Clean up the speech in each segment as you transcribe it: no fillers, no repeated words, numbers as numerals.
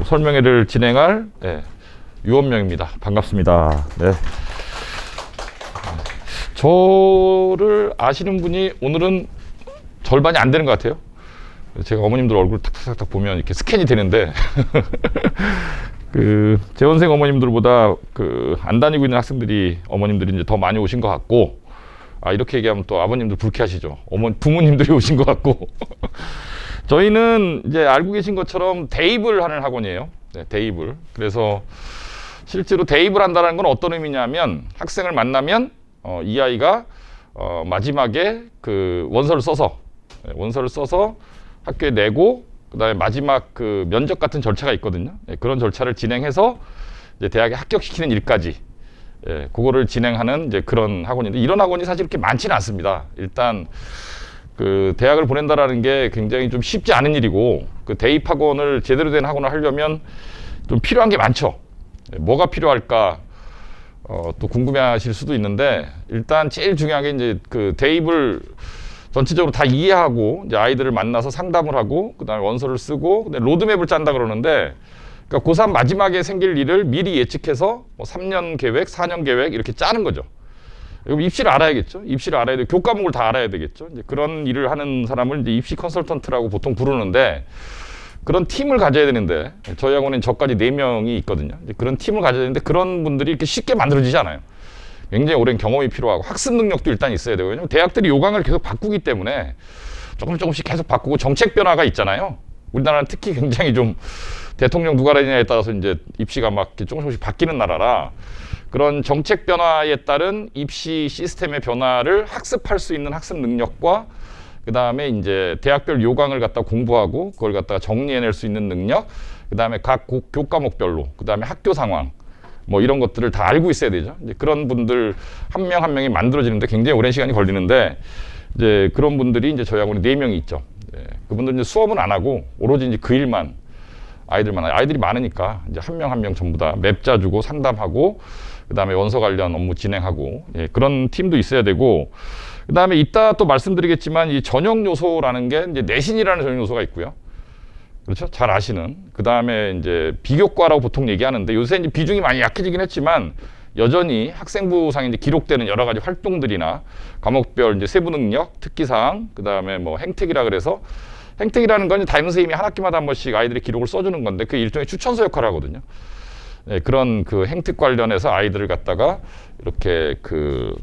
설명회를 진행할 유원명입니다. 반갑습니다. 네. 저를 아시는 분이 오늘은 절반이 안 되는 것 같아요. 제가 어머님들 얼굴 탁탁탁 보면 이렇게 스캔이 되는데 그 재원생 어머님들보다 그 안 다니고 있는 학생들이 어머님들이 이제 더 많이 오신 것 같고, 이렇게 얘기하면 또 아버님들 불쾌하시죠. 부모님들이 오신 것 같고 저희는 이제 알고 계신 것처럼 대입을 하는 학원이에요. 네, 대입을. 그래서 실제로 대입을 한다는 건 어떤 의미냐면, 학생을 만나면 이 아이가 마지막에 그 원서를 써서 학교에 내고, 그다음에 마지막 그 면접 같은 절차가 있거든요. 그런 절차를 진행해서 이제 대학에 합격시키는 일까지, 그거를 진행하는 이제 그런 학원인데, 이런 학원이 사실 그렇게 많지는 않습니다. 일단 그 대학을 보낸다라는 게 굉장히 좀 쉽지 않은 일이고, 그 대입 학원을 제대로 된 학원을 하려면 좀 필요한 게 많죠. 뭐가 필요할까 또 궁금해하실 수도 있는데, 일단 제일 중요한 게 이제 그 대입을 전체적으로 다 이해하고 이제 아이들을 만나서 상담을 하고, 그다음에 원서를 쓰고, 로드맵을 짠다 그러는데, 그러니까 고3 마지막에 생길 일을 미리 예측해서 뭐 3년 계획, 4년 계획 이렇게 짜는 거죠. 그럼 입시를 알아야겠죠. 입시를 알아야 돼. 교과목을 다 알아야 되겠죠. 이제 그런 일을 하는 사람을 이제 입시 컨설턴트라고 보통 부르는데, 그런 팀을 가져야 되는데, 저희 학원엔 저까지 4명이 있거든요. 이제 그런 팀을 가져야 되는데, 그런 분들이 이렇게 쉽게 만들어지지 않아요. 굉장히 오랜 경험이 필요하고 학습 능력도 일단 있어야 되고, 왜냐면 대학들이 요강을 계속 바꾸기 때문에 조금씩 계속 바꾸고, 정책 변화가 있잖아요. 우리나라는 특히 굉장히 좀 대통령 누가 되냐에 따라서 이제 입시가 막 이렇게 조금씩 바뀌는 나라라, 그런 정책 변화에 따른 입시 시스템의 변화를 학습할 수 있는 학습 능력과, 그 다음에 이제 대학별 요강을 갖다 공부하고 그걸 갖다가 정리해낼 수 있는 능력, 그 다음에 각 교과목별로, 그 다음에 학교 상황, 뭐 이런 것들을 다 알고 있어야 되죠. 이제 그런 분들 한 명 한 명이 만들어지는데 굉장히 오랜 시간이 걸리는데, 이제 그런 분들이 이제 저희 학원에 4명이 있죠. 그분들은 이제 수업은 안 하고 오로지 이제 그 일만, 아이들이 많으니까 이제 한 명 한 명 전부 다 맵 짜주고 상담하고, 그 다음에 원서 관련 업무 진행하고, 그런 팀도 있어야 되고, 그 다음에 이따 또 말씀드리겠지만, 이 전형 요소라는 게 이제 내신이라는 전형 요소가 있고요. 그렇죠? 잘 아시는. 그 다음에 이제 비교과라고 보통 얘기하는데, 요새 이제 비중이 많이 약해지긴 했지만, 여전히 학생부상에 이제 기록되는 여러 가지 활동들이나 과목별 이제 세부 능력, 특기사항, 그 다음에 뭐 행택이라 그래서, 행택이라는 건 담임 선생님이 한 학기마다 한 번씩 아이들의 기록을 써주는 건데, 그 일종의 추천서 역할을 하거든요. 그런 그 행특 관련해서 아이들을 갖다가 이렇게 그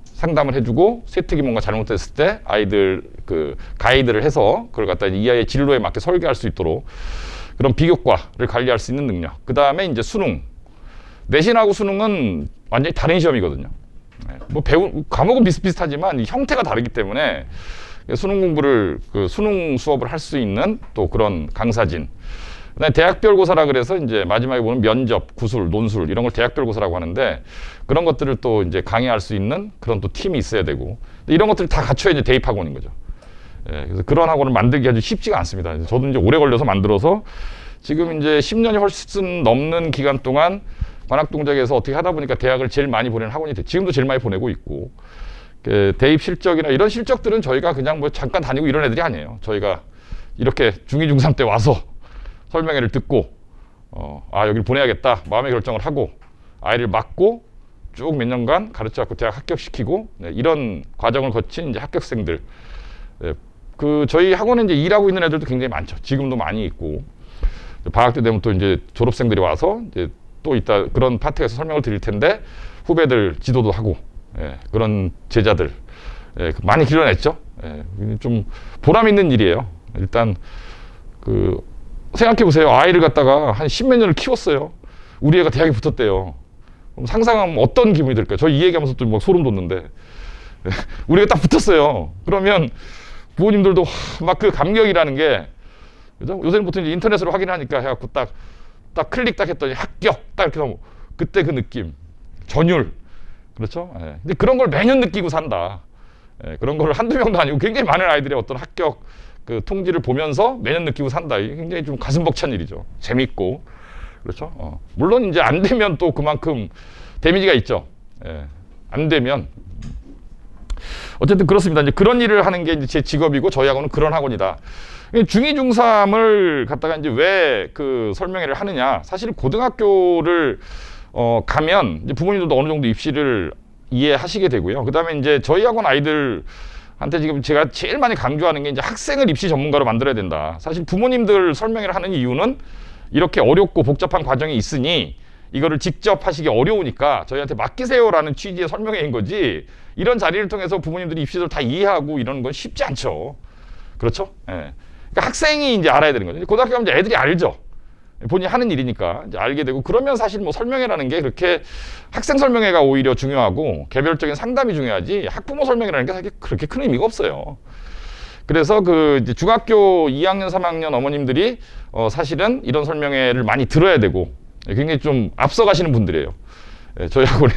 상담을 해주고, 세특이 뭔가 잘못됐을 때 아이들 그 가이드를 해서 그걸 갖다 이 아이의 진로에 맞게 설계할 수 있도록, 그런 비교과를 관리할 수 있는 능력. 그 다음에 이제 수능. 내신하고 수능은 완전히 다른 시험이거든요. 뭐 과목은 비슷비슷하지만 이 형태가 다르기 때문에 수능 공부를, 그 수능 수업을 할 수 있는 또 그런 강사진. 그다음에 대학별 고사라 그래서 이제 마지막에 보면 면접, 구술, 논술 이런 걸 대학별 고사라고 하는데, 그런 것들을 또 이제 강의할 수 있는 그런 또 팀이 있어야 되고, 이런 것들을 다 갖춰야 이제 대입 학원인 거죠. 그래서 그런 학원을 만들기 아주 쉽지가 않습니다. 저도 이제 오래 걸려서 만들어서 지금 이제 10년이 훨씬 넘는 기간 동안 관악동작에서 어떻게 하다 보니까 대학을 제일 많이 보내는 학원이 지금도 제일 많이 보내고 있고, 대입 실적이나 이런 실적들은 저희가 그냥 뭐 잠깐 다니고 이런 애들이 아니에요. 저희가 이렇게 중2, 중3 때 와서 설명회를 듣고, 여기를 보내야겠다 마음의 결정을 하고, 아이를 맡고 쭉 몇 년간 가르쳐갖고 대학 합격시키고, 이런 과정을 거친 이제 합격생들. 그 저희 학원에 이제 일하고 있는 애들도 굉장히 많죠. 지금도 많이 있고, 방학 때 되면 또 이제 졸업생들이 와서 이제 또 이따 그런 파트에서 설명을 드릴 텐데, 후배들 지도도 하고, 그런 제자들 많이 길러냈죠. 좀 보람 있는 일이에요. 일단 그 생각해 보세요. 아이를 갖다가 한 10몇 년을 키웠어요. 우리 애가 대학에 붙었대요. 그럼 상상하면 어떤 기분이 들까요? 저 이 얘기하면서 또 막 소름 돋는데, 우리 애가 딱 붙었어요. 그러면 부모님들도 막 그 감격이라는 게, 그죠? 요새는 보통 이제 인터넷으로 확인하니까 해갖고 딱 클릭 딱 했더니 합격 딱 이렇게 하면, 그때 그 느낌, 전율, 그렇죠? 근데 그런 걸 매년 느끼고 산다. 그런 걸 한두 명도 아니고 굉장히 많은 아이들의 어떤 합격 그 통지를 보면서 매년 느끼고 산다. 이게 굉장히 좀 가슴 벅찬 일이죠. 재밌고, 그렇죠? 물론 이제 안 되면 또 그만큼 데미지가 있죠. 안 되면 어쨌든 그렇습니다. 이제 그런 일을 하는 게 이제 제 직업이고 저희 학원은 그런 학원이다. 중2, 중3을 갖다가 이제 왜 그 설명회를 하느냐. 사실 고등학교를 가면 이제 부모님들도 어느 정도 입시를 이해하시게 되고요. 그 다음에 이제 저희 학원 아이들한테 지금 제가 제일 많이 강조하는 게 이제 학생을 입시 전문가로 만들어야 된다. 사실 부모님들 설명회를 하는 이유는 이렇게 어렵고 복잡한 과정이 있으니 이거를 직접 하시기 어려우니까 저희한테 맡기세요라는 취지의 설명회인 거지, 이런 자리를 통해서 부모님들이 입시를 다 이해하고 이러는 건 쉽지 않죠. 그렇죠? 예. 그러니까 학생이 이제 알아야 되는 거죠. 고등학교 가면 이제 애들이 알죠. 본인이 하는 일이니까 이제 알게 되고, 그러면 사실 뭐 설명회라는 게 그렇게 학생 설명회가 오히려 중요하고 개별적인 상담이 중요하지 학부모 설명회라는 게 사실 그렇게 큰 의미가 없어요. 그래서 그 이제 중학교 2학년, 3학년 어머님들이 사실은 이런 설명회를 많이 들어야 되고 굉장히 좀 앞서가시는 분들이에요. 저희 학원에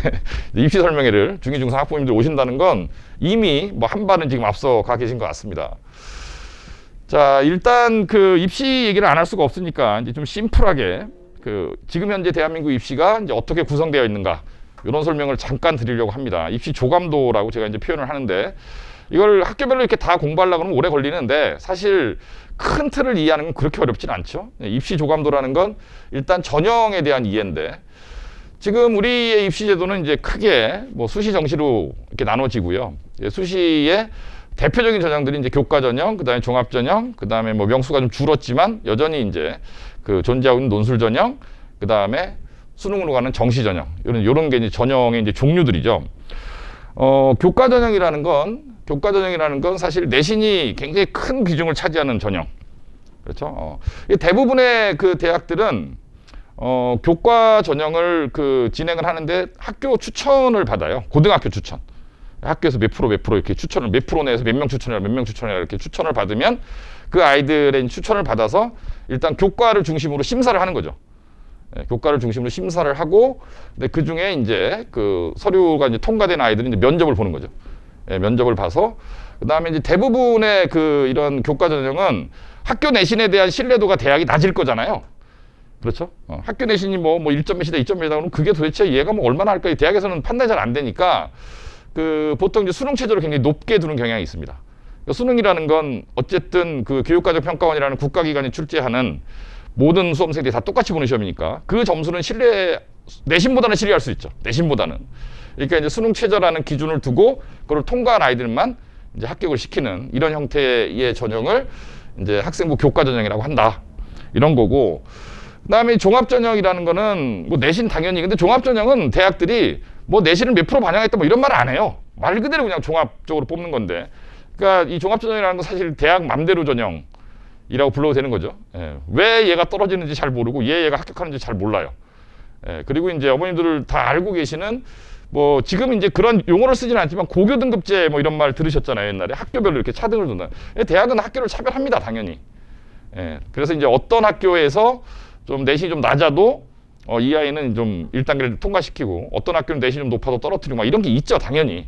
입시 설명회를 중2, 중3 학부모님들 오신다는 건 이미 뭐 한 발은 지금 앞서가 계신 것 같습니다. 자, 일단 그 입시 얘기를 안 할 수가 없으니까 이제 좀 심플하게 그 지금 현재 대한민국 입시가 이제 어떻게 구성되어 있는가, 이런 설명을 잠깐 드리려고 합니다. 입시 조감도라고 제가 이제 표현을 하는데, 이걸 학교별로 이렇게 다 공부하려고 하면 오래 걸리는데 사실 큰 틀을 이해하는 건 그렇게 어렵진 않죠. 입시 조감도라는 건 일단 전형에 대한 이해인데, 지금 우리의 입시 제도는 이제 크게 뭐 수시, 정시로 이렇게 나눠지고요. 수시의 대표적인 전형들이 이제 교과 전형, 그다음에 종합 전형, 그다음에 뭐 명수가 좀 줄었지만 여전히 이제 그 존재하고 있는 논술 전형, 그다음에 수능으로 가는 정시 전형, 이런 게 이제 전형의 이제 종류들이죠. 교과 전형이라는 건 사실 내신이 굉장히 큰 비중을 차지하는 전형. 그렇죠? 대부분의 그 대학들은 교과 전형을 그 진행을 하는데 학교 추천을 받아요. 고등학교 추천. 학교에서 몇 프로 이렇게 추천을, 몇 프로 내에서 몇 명 추천이라 이렇게 추천을 받으면 그 아이들의 추천을 받아서 일단 교과를 중심으로 심사를 하는 거죠. 교과를 중심으로 심사를 하고, 근데 그 중에 이제 그 서류가 이제 통과된 아이들은 이제 면접을 보는 거죠. 면접을 봐서, 그 다음에 이제 대부분의 그 이런 교과 전형은 학교 내신에 대한 신뢰도가 대학이 낮을 거잖아요. 그렇죠? 학교 내신이 뭐 1점 몇이다, 2점 몇이다, 그러면 그게 도대체 얘가 뭐 얼마나 할까? 대학에서는 판단이 잘 안 되니까 그 보통 이제 수능 체제로 굉장히 높게 두는 경향이 있습니다. 그러니까 수능이라는 건 어쨌든 그 교육과정평가원이라는 국가기관이 출제하는 모든 수험생들이 다 똑같이 보는 시험이니까 그 점수는 내신보다는 신뢰할 수 있죠. 내신보다는. 그러니까 이제 수능 최저라는 기준을 두고 그걸 통과한 아이들만 이제 합격을 시키는 이런 형태의 전형을 이제 학생부 교과 전형이라고 한다. 이런 거고. 그다음에 종합 전형이라는 거는 뭐 내신 당연히, 근데 종합 전형은 대학들이 뭐 내신을 몇 프로 반영했다 뭐 이런 말을 안 해요. 말 그대로 그냥 종합적으로 뽑는 건데. 그러니까 이 종합 전형이라는 건 사실 대학 맘대로 전형이라고 불러도 되는 거죠. 왜 얘가 떨어지는지 잘 모르고 얘가 합격하는지 잘 몰라요. 그리고 이제 어머님들 다 알고 계시는 뭐 지금 이제 그런 용어를 쓰지는 않지만 고교 등급제 뭐 이런 말 들으셨잖아요. 옛날에 학교별로 이렇게 차등을 둔다. 대학은 학교를 차별합니다, 당연히. 그래서 이제 어떤 학교에서 좀 내신이 좀 낮아도 이 아이는 좀 1단계를 통과시키고, 어떤 학교는 내신이 좀 높아도 떨어뜨리고 막 이런 게 있죠, 당연히.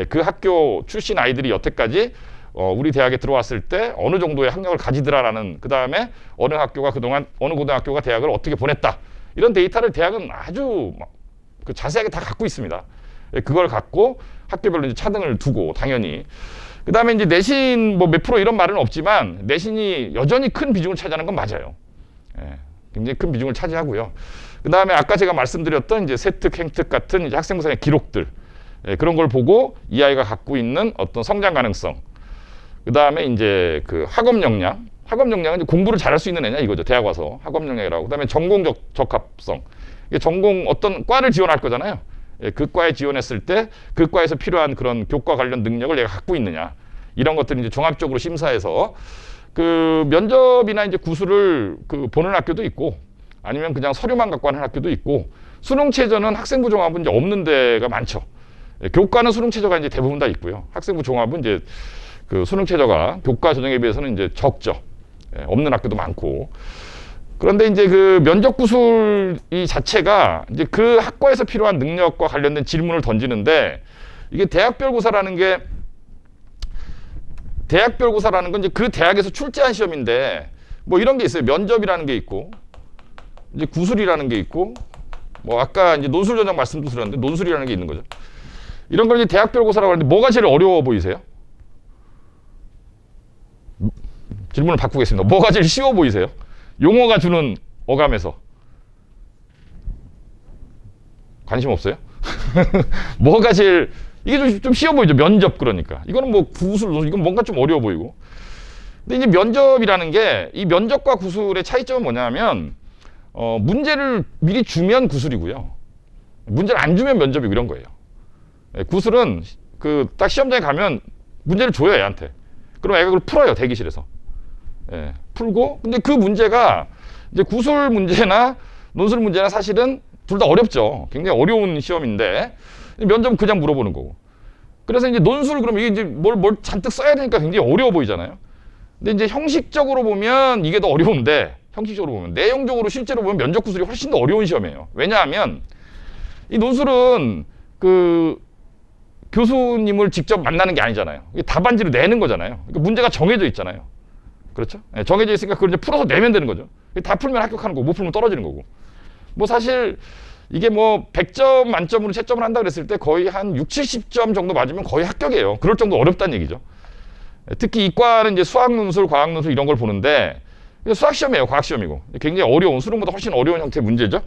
그 학교 출신 아이들이 여태까지 우리 대학에 들어왔을 때 어느 정도의 학력을 가지더라라는, 그 다음에 어느 학교가 그동안 어느 고등학교가 대학을 어떻게 보냈다, 이런 데이터를 대학은 아주 그 자세하게 다 갖고 있습니다. 그걸 갖고 학교별로 이제 차등을 두고, 당연히. 그 다음에 이제 내신 뭐 몇 프로 이런 말은 없지만 내신이 여전히 큰 비중을 차지하는 건 맞아요. 굉장히 큰 비중을 차지하고요. 그 다음에 아까 제가 말씀드렸던 이제 세특, 행특 같은 이제 학생부상의 기록들, 그런 걸 보고 이 아이가 갖고 있는 어떤 성장 가능성, 그 다음에 이제 그 학업 역량은 이제 공부를 잘할 수 있는 애냐 이거죠. 대학 와서 학업 역량이라고. 그 다음에 전공 적합성, 이게 전공 어떤 과를 지원할 거잖아요. 그 과에 지원했을 때 그 과에서 필요한 그런 교과 관련 능력을 내가 갖고 있느냐, 이런 것들을 이제 종합적으로 심사해서 그 면접이나 이제 구술을 그 보는 학교도 있고, 아니면 그냥 서류만 갖고 하는 학교도 있고, 수능 최저는 학생부 종합은 이제 없는 데가 많죠. 교과는 수능 최저가 이제 대부분 다 있고요. 학생부 종합은 이제 그 수능 최저가 교과 전형에 비해서는 이제 적죠. 없는 학교도 많고. 그런데 이제 그 면접 구술 이 자체가 이제 그 학과에서 필요한 능력과 관련된 질문을 던지는데, 이게 대학별고사라는 건 이제 그 대학에서 출제한 시험인데, 뭐 이런 게 있어요. 면접이라는 게 있고, 이제 구술이라는 게 있고, 뭐 아까 이제 논술 전형 말씀도 드렸는데 논술이라는 게 있는 거죠. 이런 걸 이제 대학별고사라고 하는데 뭐가 제일 어려워 보이세요? 질문을 바꾸겠습니다. 뭐가 제일 쉬워 보이세요? 용어가 주는 어감에서. 관심 없어요? 뭐가 제일, 이게 좀 쉬워 보이죠? 면접 그러니까. 이거는 뭐 구술, 이건 뭔가 좀 어려워 보이고. 근데 이제 면접이라는 게 이 면접과 구술의 차이점은 뭐냐면 문제를 미리 주면 구술이고요. 문제를 안 주면 면접이고 이런 거예요. 구술은 그 딱 시험장에 가면 문제를 줘요, 애한테. 그럼 애가 그걸 풀어요, 대기실에서. 예, 풀고, 근데 그 문제가 이제 구술 문제나 논술 문제나 사실은 둘 다 어렵죠. 굉장히 어려운 시험인데 면접은 그냥 물어보는 거고. 그래서 이제 논술 그럼 이게 이제 뭘 잔뜩 써야 되니까 굉장히 어려워 보이잖아요. 근데 이제 형식적으로 보면 이게 더 어려운데, 형식적으로 보면, 내용적으로 실제로 보면 면접 구술이 훨씬 더 어려운 시험이에요. 왜냐하면 이 논술은 그 교수님을 직접 만나는 게 아니잖아요. 이게 답안지를 내는 거잖아요. 그러니까 문제가 정해져 있잖아요. 그렇죠? 네, 정해져 있으니까 그걸 이제 풀어서 내면 되는 거죠. 다 풀면 합격하는 거고, 못 풀면 떨어지는 거고. 뭐 사실 이게 뭐 100점 만점으로 채점을 한다 그랬을 때 거의 한 60, 70점 정도 맞으면 거의 합격이에요. 그럴 정도 어렵다는 얘기죠. 특히 이과는 이제 수학 논술, 과학 논술 이런 걸 보는데 수학 시험이에요. 과학 시험이고. 굉장히 어려운, 수능보다 훨씬 어려운 형태의 문제죠.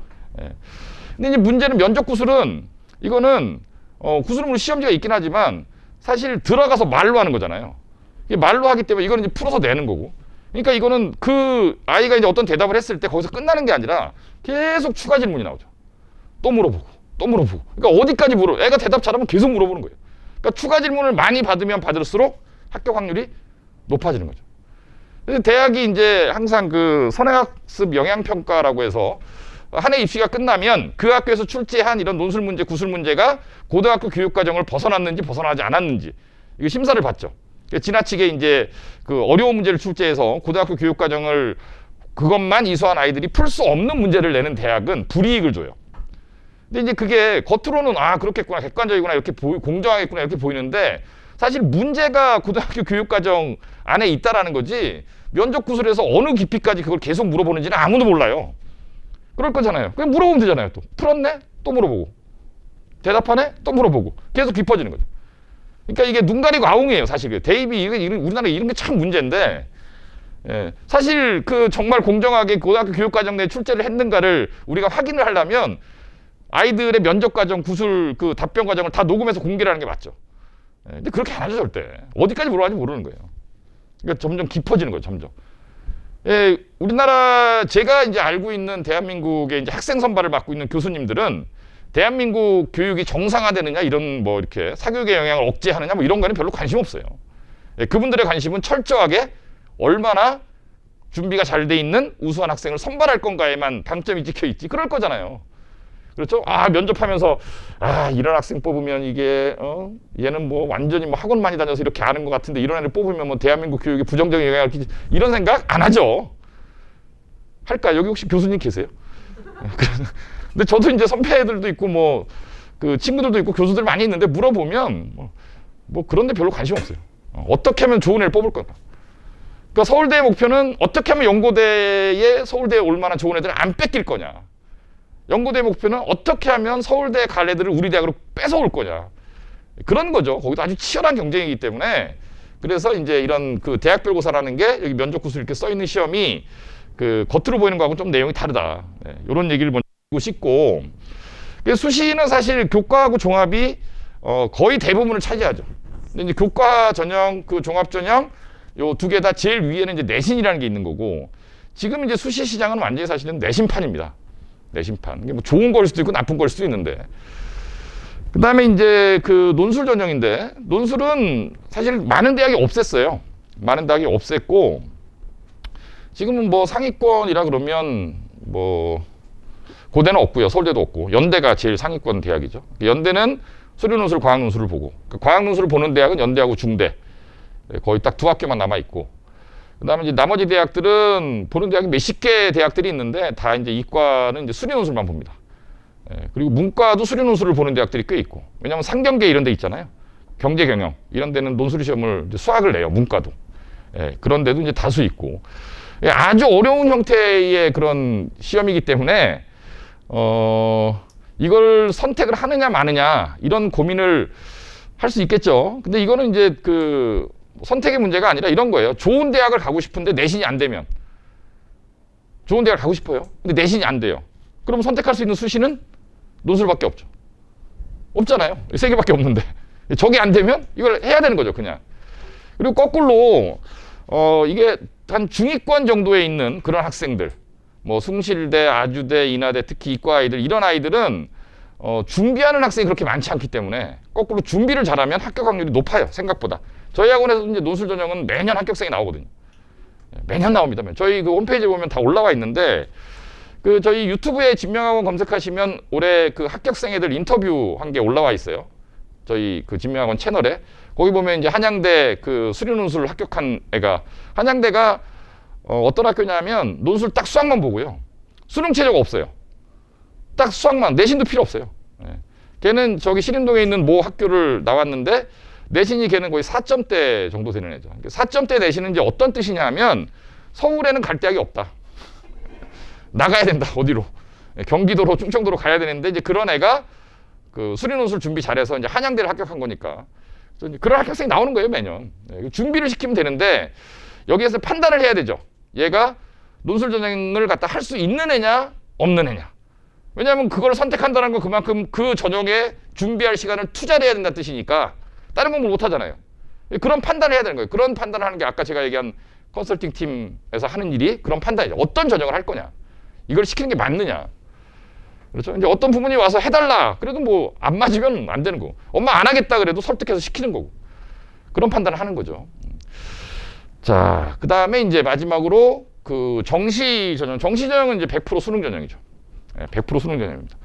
근데 이제 문제는 면접 구술은 이거는 구술은 시험지가 있긴 하지만 사실 들어가서 말로 하는 거잖아요. 말로 하기 때문에 이거는 이제 풀어서 내는 거고. 그러니까 이거는 그 아이가 이제 어떤 대답을 했을 때 거기서 끝나는 게 아니라 계속 추가 질문이 나오죠. 또 물어보고, 또 물어보고. 그러니까 어디까지 애가 대답 잘하면 계속 물어보는 거예요. 그러니까 추가 질문을 많이 받으면 받을수록 합격 확률이 높아지는 거죠. 그래서 대학이 이제 항상 그 선행학습 영향평가라고 해서 한 해 입시가 끝나면 그 학교에서 출제한 이런 논술 문제, 구술 문제가 고등학교 교육과정을 벗어났는지 벗어나지 않았는지 이거 심사를 받죠. 지나치게 이제 그 어려운 문제를 출제해서 고등학교 교육과정을 그것만 이수한 아이들이 풀 수 없는 문제를 내는 대학은 불이익을 줘요. 근데 이제 그게 겉으로는 아 그렇겠구나, 객관적이구나, 이렇게 공정하겠구나 이렇게 보이는데 사실 문제가 고등학교 교육과정 안에 있다라는 거지 면접 구술에서 어느 깊이까지 그걸 계속 물어보는지는 아무도 몰라요. 그럴 거잖아요. 그냥 물어보면 되잖아요. 또 풀었네? 또 물어보고. 대답하네? 또 물어보고. 계속 깊어지는 거죠. 그러니까 이게 눈 가리고 아웅이에요, 사실. 대입이 우리나라에 이런 게 참 문제인데, 예, 사실 그 정말 공정하게 고등학교 교육과정 내 출제를 했는가를 우리가 확인을 하려면 아이들의 면접 과정, 구술 그 답변 과정을 다 녹음해서 공개를 하는 게 맞죠. 예, 근데 그렇게 안 하죠, 절대. 어디까지 물어가는지 모르는 거예요. 그러니까 점점 깊어지는 거예요, 점점. 예, 우리나라 제가 이제 알고 있는 대한민국의 이제 학생 선발을 맡고 있는 교수님들은 대한민국 교육이 정상화되느냐 이런 뭐 이렇게 사교육의 영향을 억제하느냐 뭐 이런 거는 별로 관심 없어요. 예, 그분들의 관심은 철저하게 얼마나 준비가 잘 돼 있는 우수한 학생을 선발할 건가에만 방점이 찍혀 있지. 그럴 거잖아요. 그렇죠? 아, 면접하면서 아, 이런 학생 뽑으면 이게 얘는 뭐 완전히 뭐 학원 많이 다녀서 이렇게 아는 것 같은데 이런 애를 뽑으면 뭐 대한민국 교육에 부정적인 영향을 끼치, 이런 생각 안 하죠. 할까? 여기 혹시 교수님 계세요? 근데 저도 이제 선배들도 있고 뭐 그 친구들도 있고 교수들 많이 있는데 물어보면 뭐 그런데 별로 관심 없어요. 어떻게 하면 좋은 애를 뽑을 건가? 그러니까 서울대의 목표는 어떻게 하면 연고대에 서울대에 올 만한 좋은 애들을 안 뺏길 거냐. 연고대 목표는 어떻게 하면 서울대 갈 애들을 우리 대학으로 뺏어올 거냐. 그런 거죠. 거기도 아주 치열한 경쟁이기 때문에. 그래서 이제 이런 그 대학별고사라는 게 여기 면접구술 이렇게 써 있는 시험이 그 겉으로 보이는 거하고 좀 내용이 다르다. 네, 이런 얘기를 먼저 하고 싶고. 수시는 사실 교과하고 종합이 거의 대부분을 차지하죠. 근데 이제 교과 전형, 그 종합 전형 요 두 개 다 제일 위에는 이제 내신이라는 게 있는 거고 지금 이제 수시 시장은 완전히 사실은 내신판입니다. 내신판. 이게 뭐 좋은 걸 수도 있고 나쁜 걸 수도 있는데. 그 다음에 이제 그 논술 전형인데, 논술은 사실 많은 대학이 없앴어요. 많은 대학이 없앴고, 지금은 뭐 상위권이라 그러면 뭐, 고대는 없고요. 서울대도 없고, 연대가 제일 상위권 대학이죠. 연대는 수료논술, 과학논술을 보고, 과학논술을 보는 대학은 연대하고 중대. 거의 딱 두 학교만 남아있고, 그 다음에 이제 나머지 대학들은 보는 대학이 몇십 개 대학들이 있는데 다 이제 이과는 이제 수료논술만 봅니다. 예, 그리고 문과도 수료논술을 보는 대학들이 꽤 있고. 왜냐하면 상경계 이런 데 있잖아요. 경제 경영 이런 데는 논술 시험을 이제 수학을 내요. 문과도. 예, 그런 데도 이제 다수 있고. 예, 아주 어려운 형태의 그런 시험이기 때문에 이걸 선택을 하느냐 마느냐 이런 고민을 할 수 있겠죠. 근데 이거는 이제 그 선택의 문제가 아니라 이런 거예요. 좋은 대학을 가고 싶은데 내신이 안 되면, 좋은 대학을 가고 싶어요. 근데 내신이 안 돼요. 그럼 선택할 수 있는 수시는 논술밖에 없죠. 없잖아요. 세 개밖에 없는데. 저게 안 되면 이걸 해야 되는 거죠, 그냥. 그리고 거꾸로 이게 한 중위권 정도에 있는 그런 학생들, 뭐 숭실대, 아주대, 인하대, 특히 이과 아이들, 이런 아이들은 준비하는 학생이 그렇게 많지 않기 때문에 거꾸로 준비를 잘하면 합격 확률이 높아요, 생각보다. 저희 학원에서 이제 논술 전형은 매년 합격생이 나오거든요. 매년 나옵니다. 저희 그 홈페이지에 보면 다 올라와 있는데, 그 저희 유튜브에 진명학원 검색하시면 올해 그 합격생 애들 인터뷰 한 게 올라와 있어요. 저희 그 진명학원 채널에. 거기 보면 이제 한양대 그 수료논술 합격한 애가, 한양대가 어떤 학교냐면 논술 딱 수학만 보고요. 수능 최저가 없어요. 딱 수학만, 내신도 필요 없어요. 걔는 저기 신림동에 있는 모 학교를 나왔는데 내신이 걔는 거의 4점대 정도 되는 애죠. 4점대 내신은 이제 어떤 뜻이냐 하면 서울에는 갈 대학이 없다. 나가야 된다, 어디로. 경기도로, 충청도로 가야 되는데 이제 그런 애가 그 수리논술 준비 잘해서 이제 한양대를 합격한 거니까. 그래서 그런 합격생이 나오는 거예요, 매년. 준비를 시키면 되는데 여기에서 판단을 해야 되죠. 얘가 논술 전형을 갖다 할 수 있는 애냐, 없는 애냐. 왜냐하면 그걸 선택한다는 건 그만큼 그 전형에 준비할 시간을 투자를 해야 된다는 뜻이니까 다른 공부를 못 하잖아요. 그런 판단을 해야 되는 거예요. 그런 판단을 하는 게 아까 제가 얘기한 컨설팅 팀에서 하는 일이 그런 판단이죠. 어떤 전형을 할 거냐. 이걸 시키는 게 맞느냐. 그렇죠. 이제 어떤 부모님이 와서 해달라. 그래도 뭐 안 맞으면 안 되는 거고. 엄마 안 하겠다 그래도 설득해서 시키는 거고. 그런 판단을 하는 거죠. 자, 그 다음에 이제 마지막으로 그 정시 전형. 정시 전형은 이제 100% 수능 전형이죠. 100% 수능 전형입니다.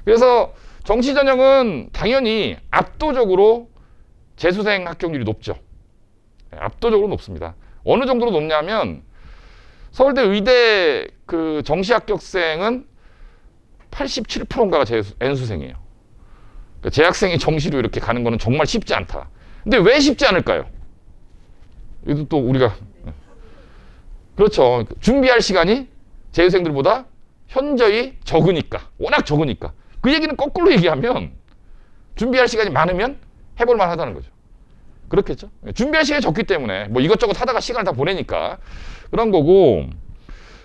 그래서 정시 전형은 당연히 압도적으로 재수생 합격률이 높죠. 압도적으로 높습니다. 어느 정도로 높냐면 서울대 의대 그 정시 합격생은 87%인가가 N수생이에요. 그러니까 재학생이 정시로 이렇게 가는 거는 정말 쉽지 않다. 근데 왜 쉽지 않을까요? 이것도 또 우리가 그렇죠. 준비할 시간이 재수생들보다 현저히 적으니까, 워낙 적으니까. 그 얘기는 거꾸로 얘기하면 준비할 시간이 많으면 해볼 만하다는 거죠. 그렇겠죠. 준비할 시간이 적기 때문에 뭐 이것저것 하다가 시간을 다 보내니까 그런 거고.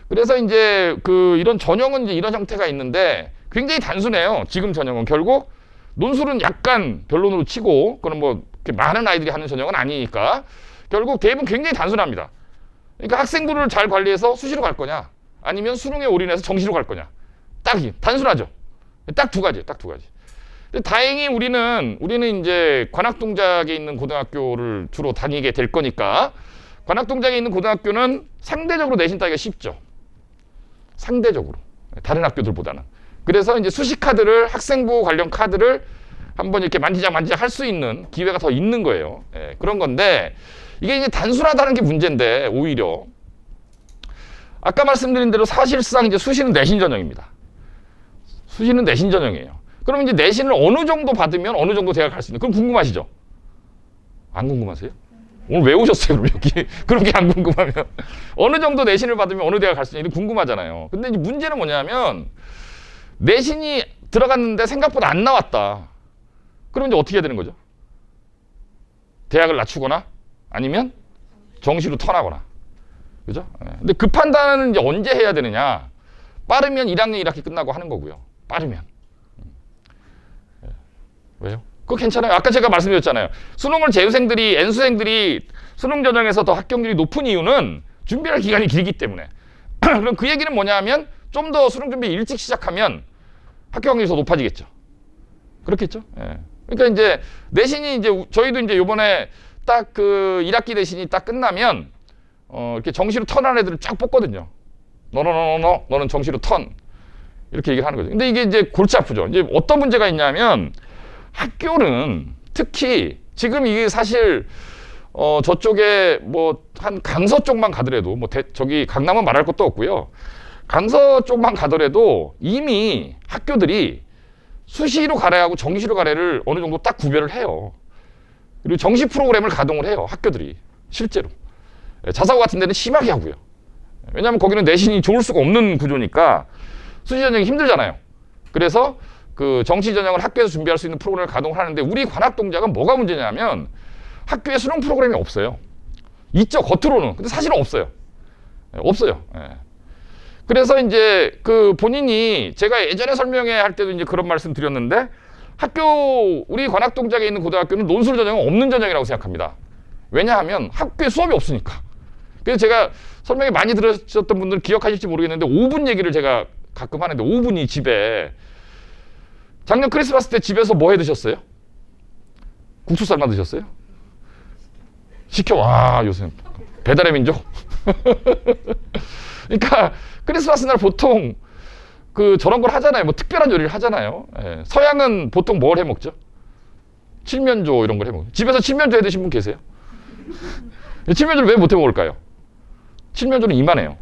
그래서 이제 그 이런 전형은 이제 이런 형태가 있는데 굉장히 단순해요. 지금 전형은 결국 논술은 약간 변론으로 치고, 그런 뭐 많은 아이들이 하는 전형은 아니니까 결국 대부분 굉장히 단순합니다. 그러니까 학생부를 잘 관리해서 수시로 갈 거냐, 아니면 수능에 올인해서 정시로 갈 거냐. 딱이 단순하죠. 딱 두 가지, 딱 두 가지. 근데 다행히 우리는 이제 관악동작에 있는 고등학교를 주로 다니게 될 거니까 관악동작에 있는 고등학교는 상대적으로 내신 따기가 쉽죠. 상대적으로 다른 학교들보다는. 그래서 이제 수시 카드를, 학생부 관련 카드를 한번 이렇게 만지작 할 수 있는 기회가 더 있는 거예요. 그런 건데 이게 이제 단순하다는 게 문제인데, 오히려 아까 말씀드린 대로 사실상 이제 수시는 내신 전형입니다. 수시는 내신 전형이에요. 그럼 이제 내신을 어느 정도 받으면 어느 정도 대학 갈 수 있는, 그럼 궁금하시죠? 안 궁금하세요? 오늘 왜 오셨어요, 그럼 여기? 그런 게 안 궁금하면. 어느 정도 내신을 받으면 어느 대학 갈 수 있는, 궁금하잖아요. 근데 이제 문제는 뭐냐면 내신이 들어갔는데 생각보다 안 나왔다. 그럼 이제 어떻게 해야 되는 거죠? 대학을 낮추거나 아니면 정시로 턴하거나. 그죠? 근데 그 판단은 이제 언제 해야 되느냐? 빠르면 1학년 1학기 끝나고 하는 거고요. 빠르면. 왜요? 그거 괜찮아요. 아까 제가 말씀드렸잖아요. 수능을 재수생들이, N수생들이 수능 전형에서 더 합격률이 높은 이유는 준비할 기간이 길기 때문에. 그럼 그 얘기는 뭐냐 하면 좀 더 수능 준비 일찍 시작하면 합격 확률이 더 높아지겠죠. 그렇겠죠? 예. 그러니까 이제 내신이 이제 저희도 이제 요번에 딱 그 1학기 내신이 딱 끝나면 이렇게 정시로 턴한 애들을 쫙 뽑거든요. 너는 정시로 턴. 이렇게 얘기를 하는 거죠. 근데 이게 이제 골치 아프죠. 이제 어떤 문제가 있냐면 학교는 특히 지금 이게 사실 저쪽에 뭐 한 강서 쪽만 가더라도 뭐 저기 강남은 말할 것도 없고요. 강서 쪽만 가더라도 이미 학교들이 수시로 가래하고 정시로 가래를 어느 정도 딱 구별을 해요. 그리고 정시 프로그램을 가동을 해요, 학교들이. 실제로. 자사고 같은 데는 심하게 하고요. 왜냐하면 거기는 내신이 좋을 수가 없는 구조니까 수시 전형이 힘들잖아요. 그래서 그 정시 전형을 학교에서 준비할 수 있는 프로그램을 가동을 하는데 우리 관악동작은 뭐가 문제냐면 학교에 수능 프로그램이 없어요. 있죠, 겉으로는. 근데 사실은 없어요. 없어요. 예. 그래서 이제 그 본인이 제가 예전에 설명회 할 때도 이제 그런 말씀 드렸는데 학교, 우리 관악동작에 있는 고등학교는 논술 전형은 없는 전형이라고 생각합니다. 왜냐하면 학교에 수업이 없으니까. 그래서 제가 설명회 많이 들으셨던 분들은 기억하실지 모르겠는데 5분 얘기를 제가 가끔 하는데 5분이 집에 작년 크리스마스 때 집에서 뭐 해 드셨어요? 국수 삶아 드셨어요? 시켜와 요새 배달의 민족. 그러니까 크리스마스 날 보통 그 저런 걸 하잖아요. 뭐 특별한 요리를 하잖아요. 예. 서양은 보통 뭘 해 먹죠? 칠면조 이런 걸 해 먹어요. 집에서 칠면조 해 드신 분 계세요? 칠면조를 왜 못 해 먹을까요? 칠면조는 이만해요.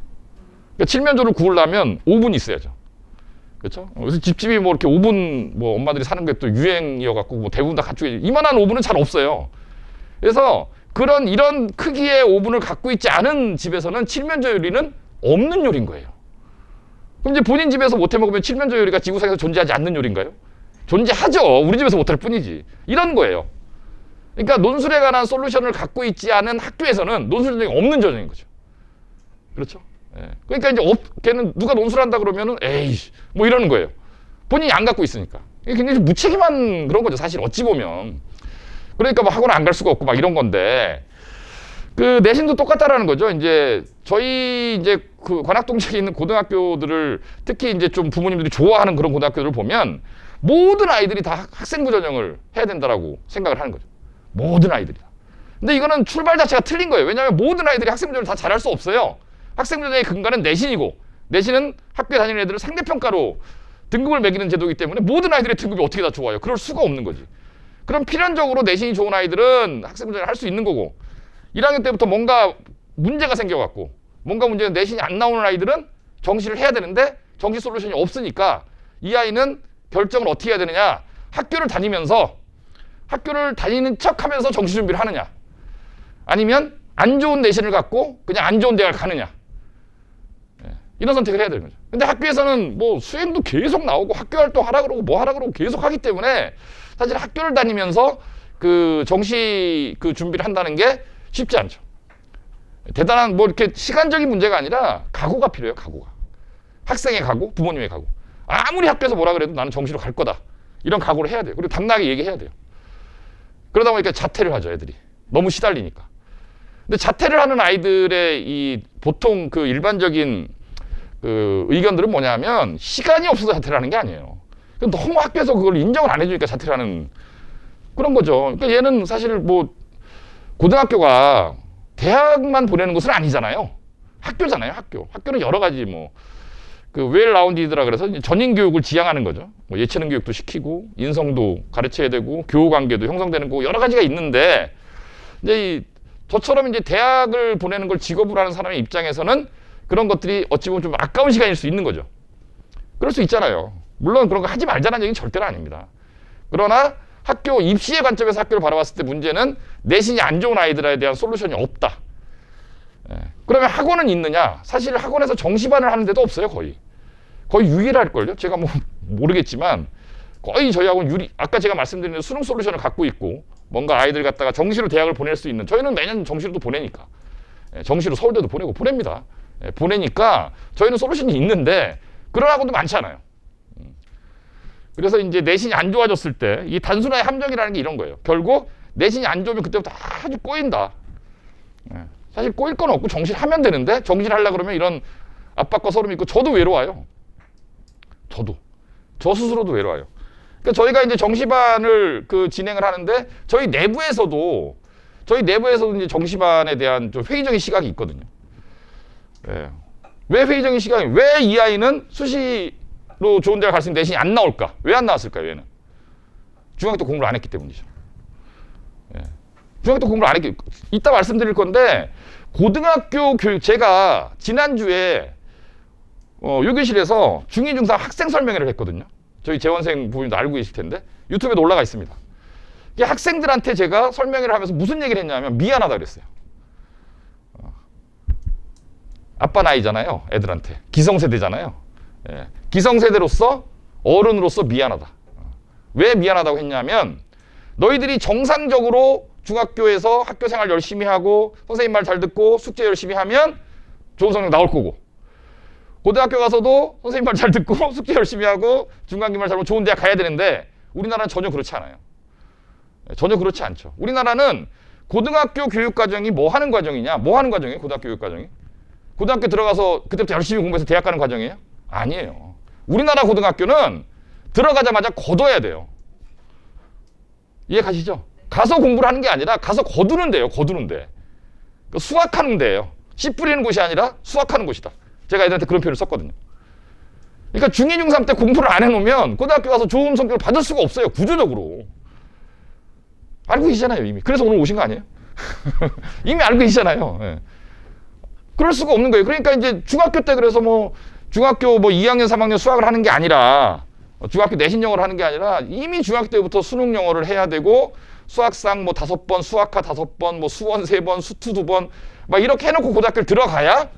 그러니까 칠면조를 구우려면 5분 있어야죠. 그렇죠? 그래서 집집이 뭐 이렇게 오븐 뭐 엄마들이 사는 게 또 유행이어 갖고 뭐 대부분 다 갖추고 이만한 오븐은 잘 없어요. 그래서 그런 이런 크기의 오븐을 갖고 있지 않은 집에서는 칠면조 요리는 없는 요리인 거예요. 그럼 이제 본인 집에서 못 해 먹으면 칠면조 요리가 지구상에서 존재하지 않는 요리인가요? 존재하죠. 우리 집에서 못 할 뿐이지. 이런 거예요. 그러니까 논술에 관한 솔루션을 갖고 있지 않은 학교에서는 논술 전형이 없는 전형인 거죠. 그렇죠? 예. 그러니까 이제 걔는 누가 논술한다 그러면은 에이 뭐 이러는 거예요. 본인이 안 갖고 있으니까. 이게 굉장히 무책임한 그런 거죠. 사실 어찌 보면. 그러니까 뭐 학원 안 갈 수가 없고 막 이런 건데 그 내신도 똑같다라는 거죠. 이제 저희 이제 그 관악동작에 있는 고등학교들을 특히 이제 좀 부모님들이 좋아하는 그런 고등학교들을 보면 모든 아이들이 다 학생부 전형을 해야 된다라고 생각을 하는 거죠. 모든 아이들이 다. 근데 이거는 출발 자체가 틀린 거예요. 왜냐하면 모든 아이들이 학생부 전형을 다 잘할 수 없어요. 학생부 전형의 근간은 내신이고 내신은 학교에 다니는 애들을 상대평가로 등급을 매기는 제도이기 때문에 모든 아이들의 등급이 어떻게 다 좋아요. 그럴 수가 없는 거지. 그럼 필연적으로 내신이 좋은 아이들은 학생부 전형을 할 수 있는 거고 1학년 때부터 뭔가 문제가 생겨갖고 뭔가 문제는 내신이 안 나오는 아이들은 정시를 해야 되는데 정시 솔루션이 없으니까 이 아이는 결정을 어떻게 해야 되느냐. 학교를 다니면서 학교를 다니는 척하면서 정시 준비를 하느냐 아니면 안 좋은 내신을 갖고 그냥 안 좋은 대학을 가느냐 이런 선택을 해야 되는 거죠. 근데 학교에서는 뭐 수행도 계속 나오고 학교 활동 하라 그러고 뭐 하라 그러고 계속 하기 때문에 사실 학교를 다니면서 그 정시 그 준비를 한다는 게 쉽지 않죠. 대단한 뭐 이렇게 시간적인 문제가 아니라 각오가 필요해요. 각오가. 학생의 각오, 부모님의 각오. 아무리 학교에서 뭐라 그래도 나는 정시로 갈 거다. 이런 각오를 해야 돼요. 그리고 당당하게 얘기해야 돼요. 그러다 보니까 자퇴를 하죠, 애들이. 너무 시달리니까. 근데 자퇴를 하는 아이들의 이 보통 그 일반적인 그 의견들은 뭐냐면 시간이 없어서 자퇴를 하는 게 아니에요. 너무 학교에서 그걸 인정을 안 해주니까 자퇴를 하는 그런 거죠. 그러니까 얘는 사실 뭐 고등학교가 대학만 보내는 것은 아니잖아요. 학교잖아요, 학교. 학교는 여러 가지 뭐 그 웰라운디드라 그래서 전인 교육을 지향하는 거죠. 뭐 예체능 교육도 시키고 인성도 가르쳐야 되고 교우 관계도 형성되는 거고 여러 가지가 있는데 이제 저처럼 이제 대학을 보내는 걸 직업으로 하는 사람의 입장에서는 그런 것들이 어찌 보면 좀 아까운 시간일 수 있는 거죠. 그럴 수 있잖아요. 물론 그런 거 하지 말자는 얘기는 절대로 아닙니다. 그러나 학교 입시의 관점에서 학교를 바라봤을 때 문제는 내신이 안 좋은 아이들에 대한 솔루션이 없다. 그러면 학원은 있느냐? 사실 학원에서 정시반을 하는 데도 없어요. 거의 유일할걸요. 제가 뭐 모르겠지만 거의 저희 학원 아까 제가 말씀드린 수능 솔루션을 갖고 있고 뭔가 아이들 갖다가 정시로 대학을 보낼 수 있는 저희는 매년 정시로도 보내니까 정시로 서울대도 보내고 보냅니다. 보내니까 저희는 솔루션이 있는데 그런 학원도 많지 않아요. 그래서 이제 내신이 안 좋아졌을 때 이 단순화의 함정이라는 게 이런 거예요. 결국 내신이 안 좋으면 그때부터 아주 꼬인다. 사실 꼬일 건 없고 정시를 하면 되는데 정시를 하려고 그러면 이런 압박과 서름이 있고 저도 외로워요. 저 스스로도 외로워요. 그러니까 저희가 이제 정시반을 그 진행을 하는데 저희 내부에서도 이제 정시반에 대한 좀 회의적인 시각이 있거든요. 왜 회의적인 시각이? 왜 이 아이는 수시로 좋은 데를 갈 수 있는 내신이 안 나올까? 왜 안 나왔을까요? 얘는 중학교 때 공부를 안 했기 때문이죠. 중학교 때 공부를 안 했기. 이따 말씀드릴 건데 고등학교 교육 제가 지난주에 요교실에서 중2, 중3 학생 설명회를 했거든요. 저희 재원생 부모님도 알고 계실 텐데 유튜브에도 올라가 있습니다. 학생들한테 제가 설명회를 하면서 무슨 얘기를 했냐면 미안하다 그랬어요. 아빠 나이잖아요. 애들한테. 기성세대잖아요. 기성세대로서 어른으로서 미안하다. 왜 미안하다고 했냐면 너희들이 정상적으로 중학교에서 학교 생활 열심히 하고 선생님 말 잘 듣고 숙제 열심히 하면 좋은 성적 나올 거고, 고등학교 가서도 선생님 말 잘 듣고 숙제 열심히 하고 중간기 말 잘하면 좋은 대학 가야 되는데 우리나라는 전혀 그렇지 않아요. 전혀 그렇지 않죠. 우리나라는 고등학교 교육 과정이 뭐 하는 과정이냐? 뭐 하는 과정이에요? 고등학교 교육 과정이? 고등학교 들어가서 그때부터 열심히 공부해서 대학 가는 과정이에요? 아니에요. 우리나라 고등학교는 들어가자마자 거둬야 돼요. 이해 가시죠? 가서 공부를 하는 게 아니라 가서 거두는 데예요. 거두는 데. 수학하는 데예요. 씨 뿌리는 곳이 아니라 수학하는 곳이다. 제가 애들한테 그런 표현을 썼거든요. 그러니까 중2, 중3 때 공부를 안 해놓으면 고등학교 가서 좋은 성적을 받을 수가 없어요. 구조적으로. 알고 계시잖아요, 이미. 그래서 오늘 오신 거 아니에요? 이미 알고 계시잖아요. 예. 그럴 수가 없는 거예요. 그러니까 이제 중학교 때 그래서 중학교 2학년, 3학년 수학을 하는 게 아니라 중학교 내신 영어를 하는 게 아니라 이미 중학교 때부터 수능 영어를 해야 되고 수학상 5번, 수학화 5번, 수원 3번, 수투 2번 막 이렇게 해놓고 고등학교를 들어가야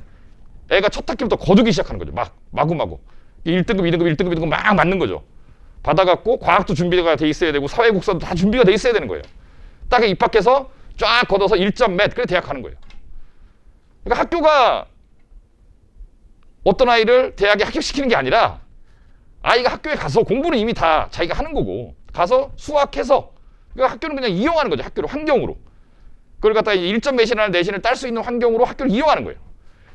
애가 첫 학기부터 거두기 시작하는 거죠. 마구마구. 1등급, 2등급, 1등급, 2등급 막 맞는 거죠. 받아갖고 과학도 준비가 돼 있어야 되고 사회국사도 다 준비가 돼 있어야 되는 거예요. 딱 입학해서 쫙 걷어서 1점 몇, 그래 대학 가는 거예요. 그러니까 학교가 어떤 아이를 대학에 합격시키는 게 아니라 아이가 학교에 가서 공부는 이미 다 자기가 하는 거고 가서 수학해서 그러니까 학교는 그냥 이용하는 거죠. 학교를 환경으로. 그걸 갖다가 1점 몇이라는 내신을 딸 수 있는 환경으로 학교를 이용하는 거예요.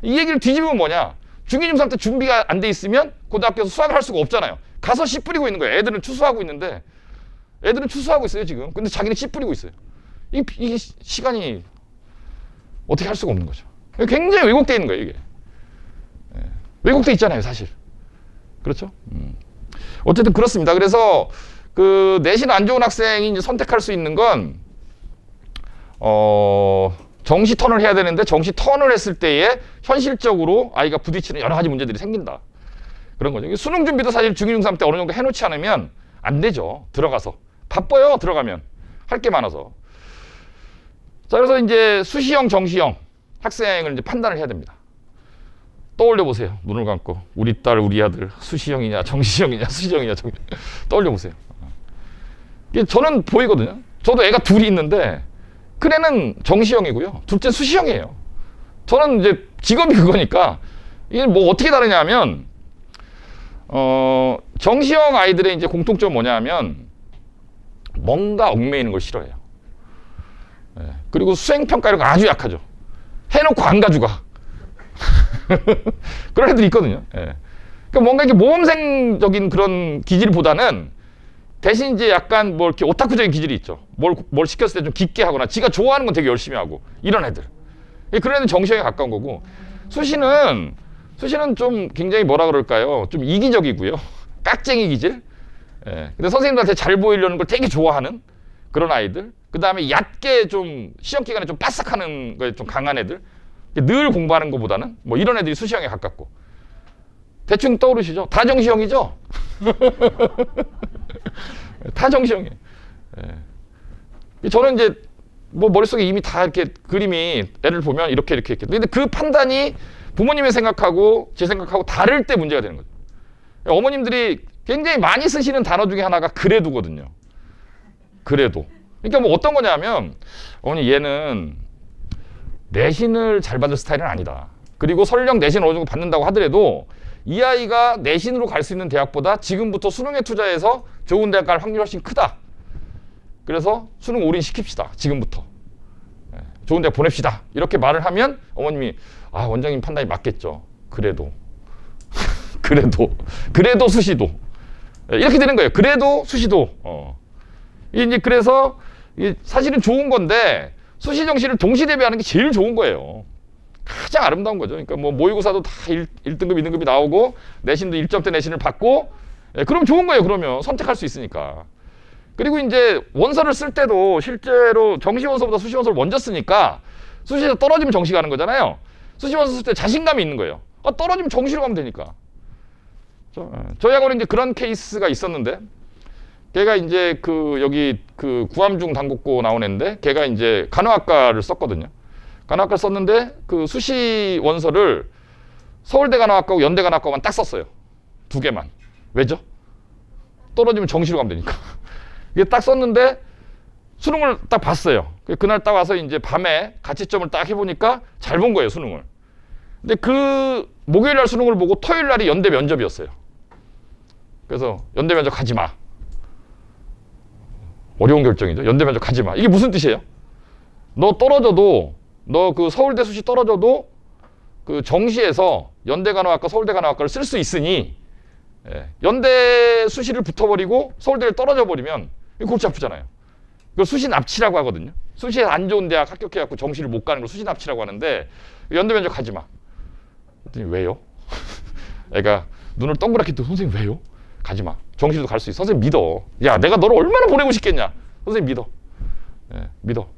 이 얘기를 뒤집으면 뭐냐? 중2, 중3 때 준비가 안 돼 있으면 고등학교에서 수학을 할 수가 없잖아요. 가서 씨 뿌리고 있는 거예요. 애들은 추수하고 있는데 애들은 추수하고 있어요 지금. 근데 자기는 씨 뿌리고 있어요. 이 시간이 어떻게 할 수가 없는 거죠. 굉장히 왜곡되어 있는 거예요 이게. 왜곡되어 있잖아요 사실. 그렇죠? 어쨌든 그렇습니다. 그래서 그 내신 안 좋은 학생이 이제 선택할 수 있는 건 정시 턴을 해야 되는데 정시 턴을 했을 때에 현실적으로 아이가 부딪히는 여러 가지 문제들이 생긴다. 그런 거죠. 수능 준비도 사실 중2, 중3 때 어느 정도 해놓지 않으면 안 되죠. 들어가서. 바빠요. 들어가면. 할 게 많아서. 자, 그래서 이제 수시형, 정시형 학생을 이제 판단을 해야 됩니다. 떠올려 보세요. 눈을 감고. 우리 딸, 우리 아들 수시형이냐, 정시형이냐, 수시형이냐, 떠올려 보세요. 저는 보이거든요. 저도 애가 둘이 있는데 큰애는 정시형이고요. 둘째 수시형이에요. 저는 이제 직업이 그거니까 이게 뭐 어떻게 다르냐면 정시형 아이들의 이제 공통점 뭐냐면 뭔가 얽매이는 걸 싫어해요. 예. 그리고 수행평가 이런 거 아주 약하죠. 해놓고 안 가져가. 그런 애들이 있거든요. 예. 그러니까 뭔가 이렇게 모험생적인 그런 기질보다는 대신 이제 약간 뭐 이렇게 오타쿠적인 기질이 있죠. 뭘 시켰을 때 좀 깊게 하거나 지가 좋아하는 건 되게 열심히 하고 이런 애들. 그런 애들 정시형에 가까운 거고 수시는 좀 굉장히 뭐라 그럴까요? 좀 이기적이고요. 깍쟁이 기질. 예. 근데 선생님들한테 잘 보이려는 걸 되게 좋아하는 그런 아이들. 그 다음에 얕게 좀 시험 기간에 좀 빠삭하는 거에 좀 강한 애들. 늘 공부하는 것보다는 뭐 이런 애들이 수시형에 가깝고. 대충 떠오르시죠? 다 정시형이죠? 다 정시형이에요. 예. 저는 이제 뭐 머릿속에 이미 다 이렇게 그림이 애를 보면 이렇게. 근데 그 판단이 부모님의 생각하고 제 생각하고 다를 때 문제가 되는 거죠. 어머님들이 굉장히 많이 쓰시는 단어 중에 하나가 그래도거든요. 그래도. 그러니까 뭐 어떤 거냐면 어머니 얘는 내신을 잘 받을 스타일은 아니다. 그리고 설령 내신을 어느 정도 받는다고 하더라도 이 아이가 내신으로 갈 수 있는 대학보다 지금부터 수능에 투자해서 좋은 대학 갈 확률이 훨씬 크다. 그래서 수능 올인 시킵시다. 지금부터. 좋은 대학 보냅시다. 이렇게 말을 하면 어머님이 원장님 판단이 맞겠죠. 그래도 수시도 이렇게 되는 거예요. 그래도 수시도. 이제 그래서 사실은 좋은 건데 수시 정시를 동시 대비하는 게 제일 좋은 거예요. 가장 아름다운 거죠. 그러니까 뭐 모의고사도 다 1등급, 2등급이 나오고 내신도 1점대 내신을 받고 그럼 좋은 거예요. 그러면 선택할 수 있으니까. 그리고 이제 원서를 쓸 때도 실제로 정시 원서보다 수시 원서를 먼저 쓰니까 수시에서 떨어지면 정시 가는 거잖아요. 수시 원서 쓸 때 자신감이 있는 거예요. 떨어지면 정시로 가면 되니까. 저희 학원에 이제 그런 케이스가 있었는데 걔가 이제 여기 구암중 당국고 나온 애인데 걔가 이제 간호학과를 썼거든요. 간호학과를 썼는데 그 수시 원서를 서울대 간호학과고 연대 간호학과만 딱 썼어요. 두 개만. 왜죠? 떨어지면 정시로 가면 되니까. 이게 딱 썼는데 수능을 딱 봤어요. 그날 딱 와서 이제 밤에 가채점을 딱 해보니까 잘 본 거예요, 수능을. 근데 그 목요일 날 수능을 보고 토요일 날이 연대 면접이었어요. 그래서 연대 면접 가지 마. 어려운 결정이죠. 연대 면접 가지 마. 이게 무슨 뜻이에요? 너 떨어져도, 너 그 서울대 수시 떨어져도 그 정시에서 연대간호학과, 서울대간호학과를 쓸 수 있으니, 연대 수시를 붙어버리고 서울대를 떨어져 버리면 이거 골치 아프잖아요. 그걸 수시 납치라고 하거든요. 수시에 안 좋은 대학 합격해갖고 정시를 못 가는 걸 수시 납치라고 하는데, 연대 면접 가지 마. 그랬더니 왜요? 애가 눈을 동그랗게 뜨고 선생님 왜요? 가지 마. 정시도 갈 수 있어. 선생님 믿어. 야, 내가 너를 얼마나 보내고 싶겠냐. 선생님 믿어. 믿어.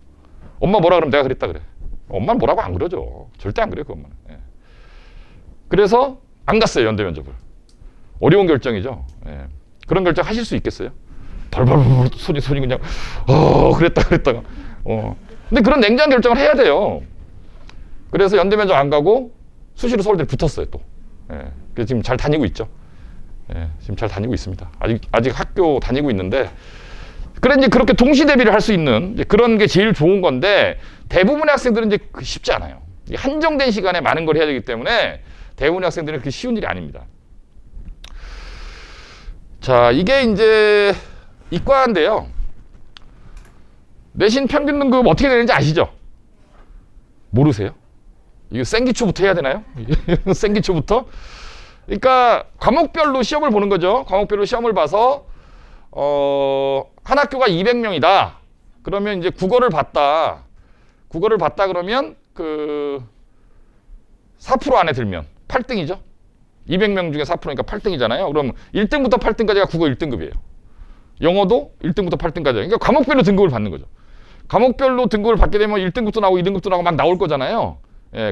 엄마 뭐라 그러면 내가 그랬다 그래. 엄마는 뭐라고 안 그러죠. 절대 안 그래요, 그 엄마는. 그래서 안 갔어요, 연대 면접을. 어려운 결정이죠. 그런 결정 하실 수 있겠어요? 벌벌벌 소리 그냥 그랬다가 근데 그런 냉정한 결정을 해야 돼요. 그래서 연대 면접 안 가고 수시로 서울대를 붙었어요, 또. 그래서 지금 잘 다니고 있죠. 지금 잘 다니고 있습니다. 아직 학교 다니고 있는데, 그래 이제 그렇게 동시 대비를 할 수 있는 그런 게 제일 좋은 건데, 대부분의 학생들은 이제 쉽지 않아요. 한정된 시간에 많은 걸 해야 되기 때문에 대부분의 학생들은 그렇게 쉬운 일이 아닙니다. 자, 이게 이제 이과인데요. 내신 평균 등급 어떻게 되는지 아시죠? 모르세요? 이거 생기초부터 해야 되나요? 생기초부터? 그러니까 과목별로 시험을 보는 거죠. 과목별로 시험을 봐서 한 학교가 200명이다. 그러면 이제 국어를 봤다 그러면 그 4% 안에 들면 8등이죠. 200명 중에 4%니까 8등이잖아요. 그럼 1등부터 8등까지가 국어 1등급이에요. 영어도 1등부터 8등까지. 그러니까 과목별로 등급을 받는 거죠. 과목별로 등급을 받게 되면 1등급도 나오고 2등급도 나오고 막 나올 거잖아요.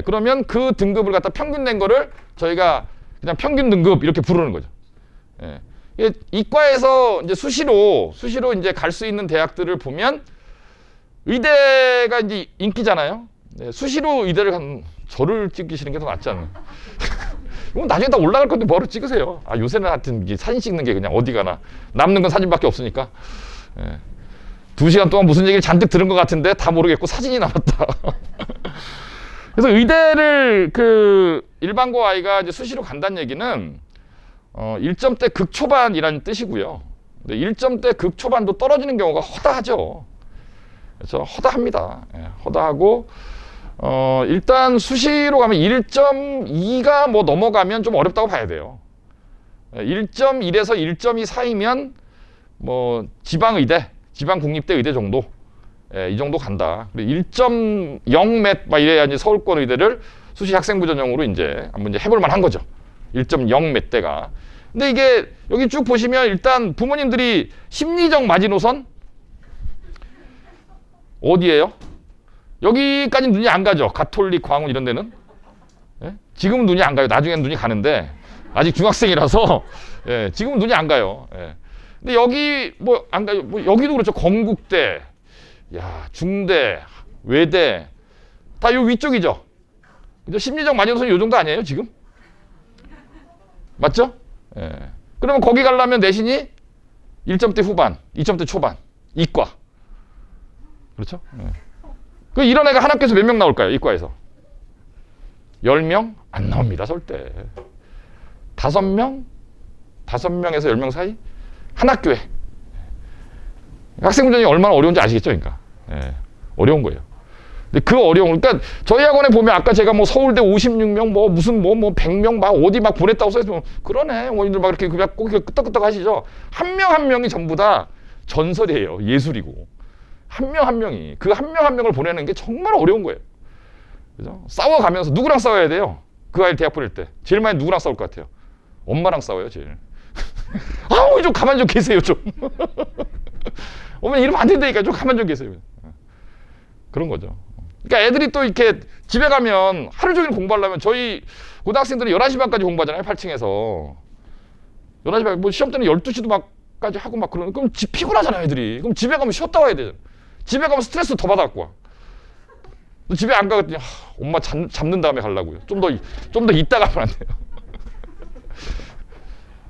그러면 그 등급을 갖다 평균 낸 거를 저희가 그냥 평균 등급 이렇게 부르는 거죠. 이과에서 이제 수시로 이제 갈 수 있는 대학들을 보면 의대가 이제 인기잖아요. 수시로 의대를 간 저를 찍으시는 게 더 낫지 않나요? 이건 나중에 다 올라갈 건데 뭐하러 찍으세요? 요새는 하여튼 사진 찍는 게 그냥 어디 가나 남는 건 사진밖에 없으니까. 2시간 동안 무슨 얘기를 잔뜩 들은 것 같은데 다 모르겠고 사진이 남았다. 그래서 의대를 그 일반고 아이가 이제 수시로 간다는 얘기는 1점대 극초반이라는 뜻이고요. 1점대 극초반도 떨어지는 경우가 허다하죠. 그래서 허다합니다. 허다하고 일단 수시로 가면 1.2가 뭐 넘어가면 좀 어렵다고 봐야 돼요. 1.1에서 1.2 사이면 뭐 지방의대, 지방국립대 의대 정도, 이 정도 간다. 1.0 몇 이래야 이제 서울권 의대를 수시 학생부 전형으로 이제 한번 이제 해볼 만한 거죠. 1.0 몇 대가. 근데 이게 여기 쭉 보시면 일단 부모님들이 심리적 마지노선 어디예요? 여기까지 눈이 안 가죠. 가톨릭, 광운 이런 데는. 지금은 눈이 안 가요. 나중에는 눈이 가는데 아직 중학생이라서 지금은 눈이 안 가요. 근데 여기 뭐 안 가요. 뭐 여기도 그렇죠. 건국대, 중대, 외대 다 요 위쪽이죠. 그죠? 심리적 마지노선이 요 정도 아니에요, 지금? 맞죠? 그러면 거기 가려면 내신이 1점대 후반, 2점대 초반, 이과. 그렇죠? 그 이런 애가 한 학교에서 몇 명 나올까요? 이과에서 10명? 안 나옵니다, 절대. 5명에서 10명 사이? 한 학교에. 학생부 전형이 얼마나 어려운지 아시겠죠? 그러니까. 어려운 거예요. 근데 그 어려움, 그러니까 저희 학원에 보면 아까 제가 뭐 서울대 56명, 뭐 무슨 뭐 100명 막 어디 막 보냈다고 써있으면 그러네. 어머님들 막 이렇게 그냥 꼭 끄떡끄떡 하시죠. 한 명 한 명이 전부 다 전설이에요. 예술이고. 한 명 한 명이. 그 한 명 한 명을 보내는 게 정말 어려운 거예요. 그죠? 싸워가면서 누구랑 싸워야 돼요? 그 아이를 대학 보낼 때. 제일 많이 누구랑 싸울 것 같아요? 엄마랑 싸워요, 제일. 아우, 좀 가만 좀 계세요, 좀. 어머니 이러면 안 된다니까. 좀 가만 좀 계세요. 그런 거죠. 그러니까 애들이 또 이렇게 집에 가면 하루 종일 공부하려면 저희 고등학생들은 11시 반까지 공부하잖아요, 8층에서. 11시 반, 뭐 시험 때는 12시도 막까지 하고 막 그러는, 그럼 피곤하잖아요, 애들이. 그럼 집에 가면 쉬었다 와야 되잖아. 집에 가면 스트레스 더 받아갖고 와. 너 집에 안 가거든요. 엄마 잡는 다음에 가려고요. 좀 더 이따 가면 안 돼요.